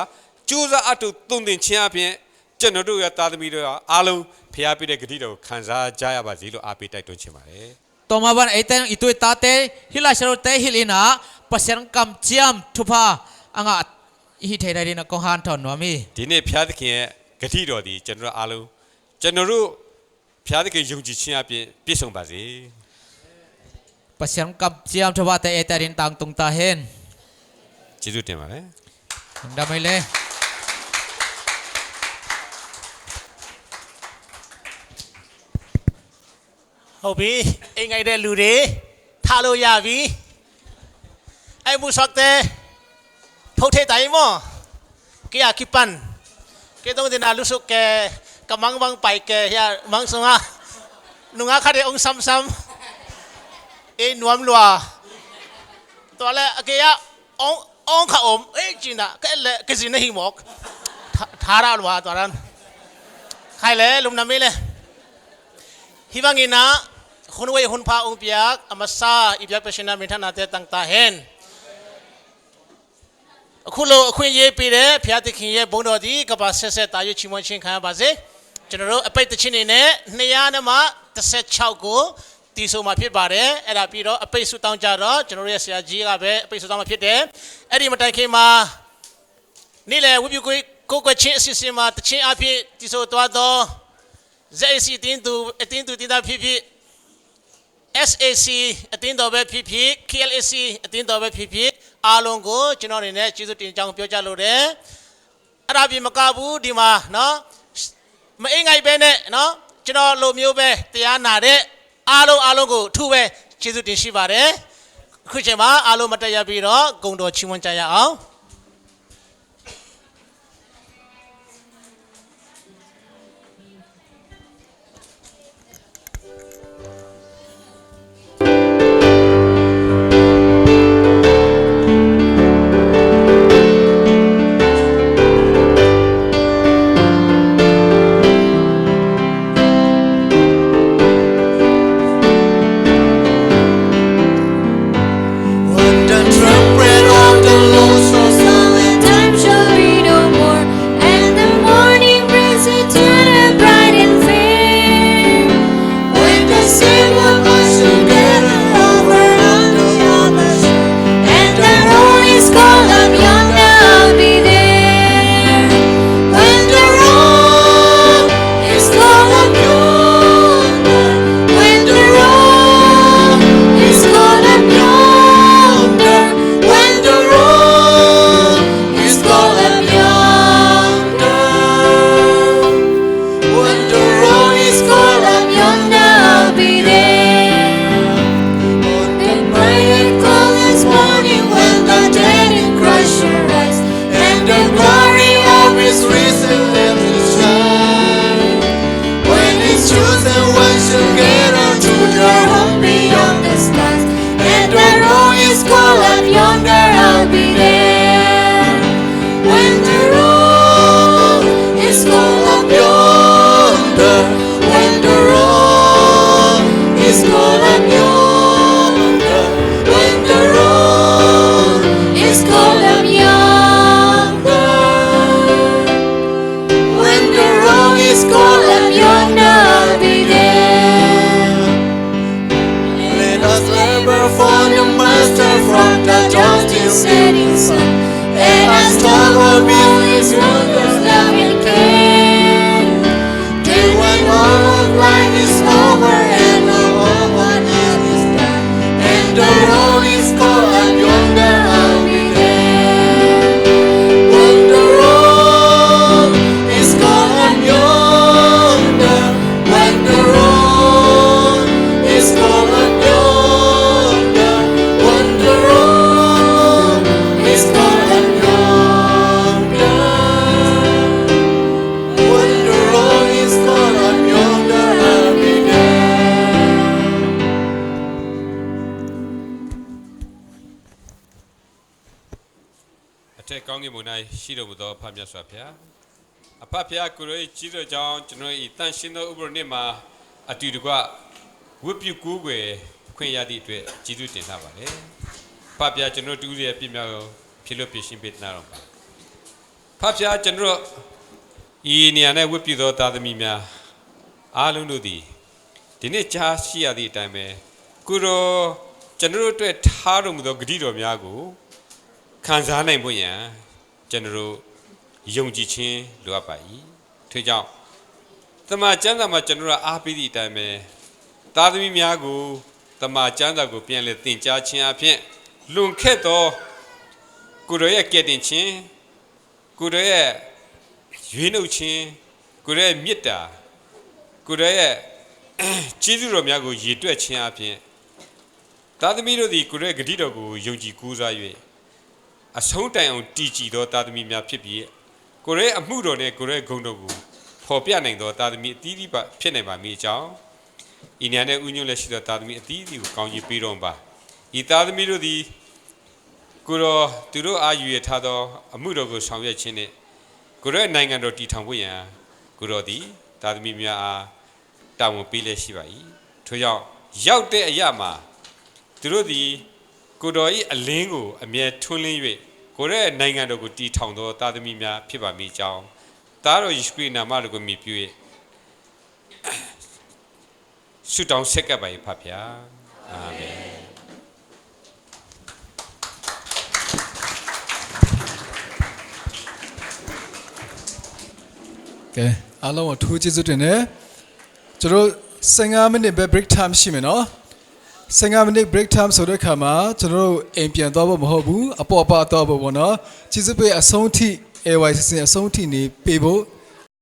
ကြိုးစားအထုတုံသင်ခြင်းအပြင်ကျွန်တော်တို့ရဲ့သားသမီးတွေအားလုံးဘုရားပေးတဲ့ဂတိတော်ကိုခံစားကြရပါစေလို့အားပေးတိုက်တွန်းချင်ပါတယ် Toma ban aiteng itui tate hila sharu te hilina pasien kam cham thupa anga hi theina ding na kong han thon no mi ဒီနေ့ဘုရားသခင်ရဲ့ဂတိတော်ဒီကျွန်တော်အားလုံးကျွန်တော်တို့ဘုရားသခင်ယုံကြည်ခြင်းအပြင်ပြည့်စုံပါစေ pasien kam cham thupa te etarin tang tung ta hen ကျေးဇူးတင်ပါတယ် damai le ဟုတ်ပြီအိမ်ငိုက်တဲ့လူတွေထားလို့ရပြီအဲ့မှုဆော့တဲ့ထုတ်ထဲတိုင်မောကီယာကိပန်ကေတုံးတင်နာလူစုကဲကမန်းဘန်းပိုင်ကဲရမန်းဆုံဟာနုငါခါတဲ့အောင်ဆမ်ဆမ်အေနွမ်လွာတော်လဲအကေရအောင်ခါအုံအေဂျင်နာကဲလေကစီနေဟီမော့ထားရလွာတော်ရန်ခိုင်လေလုံနမေးလေ Hibangina hunway hunpa umpiak amasa ibyak pasina mintana te tangta hen akulo akwin ye pire phiati khin ye bongdo di kapa se ta yu chimon chin khan ba se jonoro apai tachin ne ne 200 ma 16ကိုတီဆိုမှာဖြစ်ပါတယ်အဲ့ဒါပြီးတော့အပိတ်ဆုတောင်းကြတော့ကျွန်တော်ရဲ့ဆရာကြီးကပဲအပိတ်ဆုတောင်းမှာဖြစ်တယ်အဲ့ဒီမတိုင်ခင်မှာနေ့လေဝိပုကိုကိုချင်းအစီအစဉ်မှာတချင်းအဖြစ်တီဆိုသွားတော့ ZAC တင်းသူတင်းသားဖြစ်ဖြစ် SAC အတင်းတော်ပဲဖြစ်ဖြစ် KLAC အတင်းတော်ပဲဖြစ်ဖြစ်အားလုံးကိုကျွန်တော်အနေနဲ့ကျေးဇူးတင်ကြောင်းပြောကြလို့တယ်အဲ့ဒါပြင်မကဘူးဒီမှာနော်မအိမ်ငိုက်ပဲနဲ့နော်ကျွန်တော်လိုမျိုးပဲတရားနာတဲ့အားလုံးကိုအထူးပဲကျေးဇူးတင်ရှိပါတယ်အခုချိန်မှာအားလုံးမတက်ရပြီးတော့ဂုဏ်တော်ချီးမွမ်းကြရအောင် When the trumpet of the Lord when the road is called up yonder, when the road is called up yonder, when the road is called up yonder, when the road is called up yonder, I'll be there. Let us labor for the Master from the dawn till setting sun. Let us struggle with His wonders, love and care. Till when all of life is over and all what else is done, and the road is called up yonder, I'll be there. When the road is called up yonder, when the road is called up yonder, when the road is called up yonder, when the road is called up yonder, I'll be there. အထက်ကောင်းကင်ဘုံ၌ရှိတော်မူသောဖခင်မြတ်စွာဘုရားအဖဖခင်ကိုယ်တော်၏ကြီးတော်ကြောင့်ကျွန်တော်၏တန်ရှင်းသောဥပဒေနှင့်မှာအတူတကွဝတ်ပြုကိုးကွယ်ခွင့်ရသည့်အတွက်ကျေးဇူးတင်ထားပါတယ်ဖခင်ကျွန်တော်တူရဲ့ပြည့်မြောက်ဖြစ်လို့ပြည့်ရှင်းပေးသနာတော်ပါဖခင်ကျွန်တော်ဤနေရာ၌ဝတ်ပြုသောသားသမီးများအားလုံးတို့သည်ဒီနေ့ကြားရှိရသည့်အတိုင်းပဲကိုယ်တော်ကျွန်တော်တို့အတွက်ထားတော်မူသောဂရုတော်များကိုခံစားနိုင်ဖို့ရန်ကျွန်တော်တို့ယုံကြည်ခြင်းလိုအပ်ပါ၏ထို့ကြောင့်တမန်ကျမ်းစာမှာကျွန်တော်တို့အားပေးသည့်အတိုင်းပဲသားသမီးများကိုတမန်ကျမ်းစာကိုပြန်လည်သင်ကြားခြင်းအပြင်လွန်ခဲ့သောကိုယ်တော်ရဲ့ကယ်တင်ခြင်းကိုယ်တော်ရဲ့ရွေးနှုတ်ခြင်းကိုယ်တော်ရဲ့မေတ္တာကိုယ်တော်ရဲ့ကျေးဇူးတော်များကိုရည်တွက်ခြင်းအပြင်သားသမီးတို့သည်ကိုယ်တော်ရဲ့ဂရုတော်ကိုယုံကြည်ကူးစား၍အဆုံးတိုင်အောင်တည်ကြည်သောသားသမီးများဖြစ်ပြီးကိုယ်ရဲ့အမှုတော်နဲ့ကိုယ်ရဲ့ဂုဏ်တော်ကိုဖော်ပြနိုင်သောသားသမီးအသီးသီးပါဖြစ်နိုင်ပါမည်အကြောင်းဤနေရာနဲ့ဥညွှန်းလက်ရှိသောသားသမီးအသီးသီးကိုကောင်းချီးပေးတော်ပါဤသားသမီးတို့သည်ကိုယ်တော်သူတို့အားယူရထားသောအမှုတော်ကိုဆောင်ရွက်ခြင်းနဲ့ကိုယ်ရဲ့နိုင်ငံတော်တည်ထောင်ဖို့ရန်ကိုယ်တော်သည်သားသမီးများအားတာဝန်ပေးလက်ရှိပါ၏ထို့ကြောင့်ရောက်တဲ့အရာမှာသူတို့သည်ကိုယ်တော်၏အလင်းကိုအမြဲထွန်းလင်း၍ကိုယ်ရဲ့နိုင်ငံတော်ကိုတည်ထောင်သောသားသမီးများဖြစ်ပါမည်ကြောင်းသားတော်ယေရှုခရစ်နာမတော်ကိုမြည်ပြု၍ဆုတောင်းဆက်ကပ်ပါ၏ဖခင်အာမင်ကဲအားလုံးကိုထိုးကျေးဇူးတင်တယ်ကျွန်တော်15မိနစ်ပဲ break time ရှိမယ်နော်15မိနစ် break time ဆိုတဲ့ခါမှာကျွန်တော်အိမ်ပြန်သွားဖို့မဟုတ်ဘူးအပေါ်ပါသွားဖို့ပေါ့နော်ကျေးဇူးပေးအဆုံးထိ AYCC အဆုံးထိနေပေးဖို့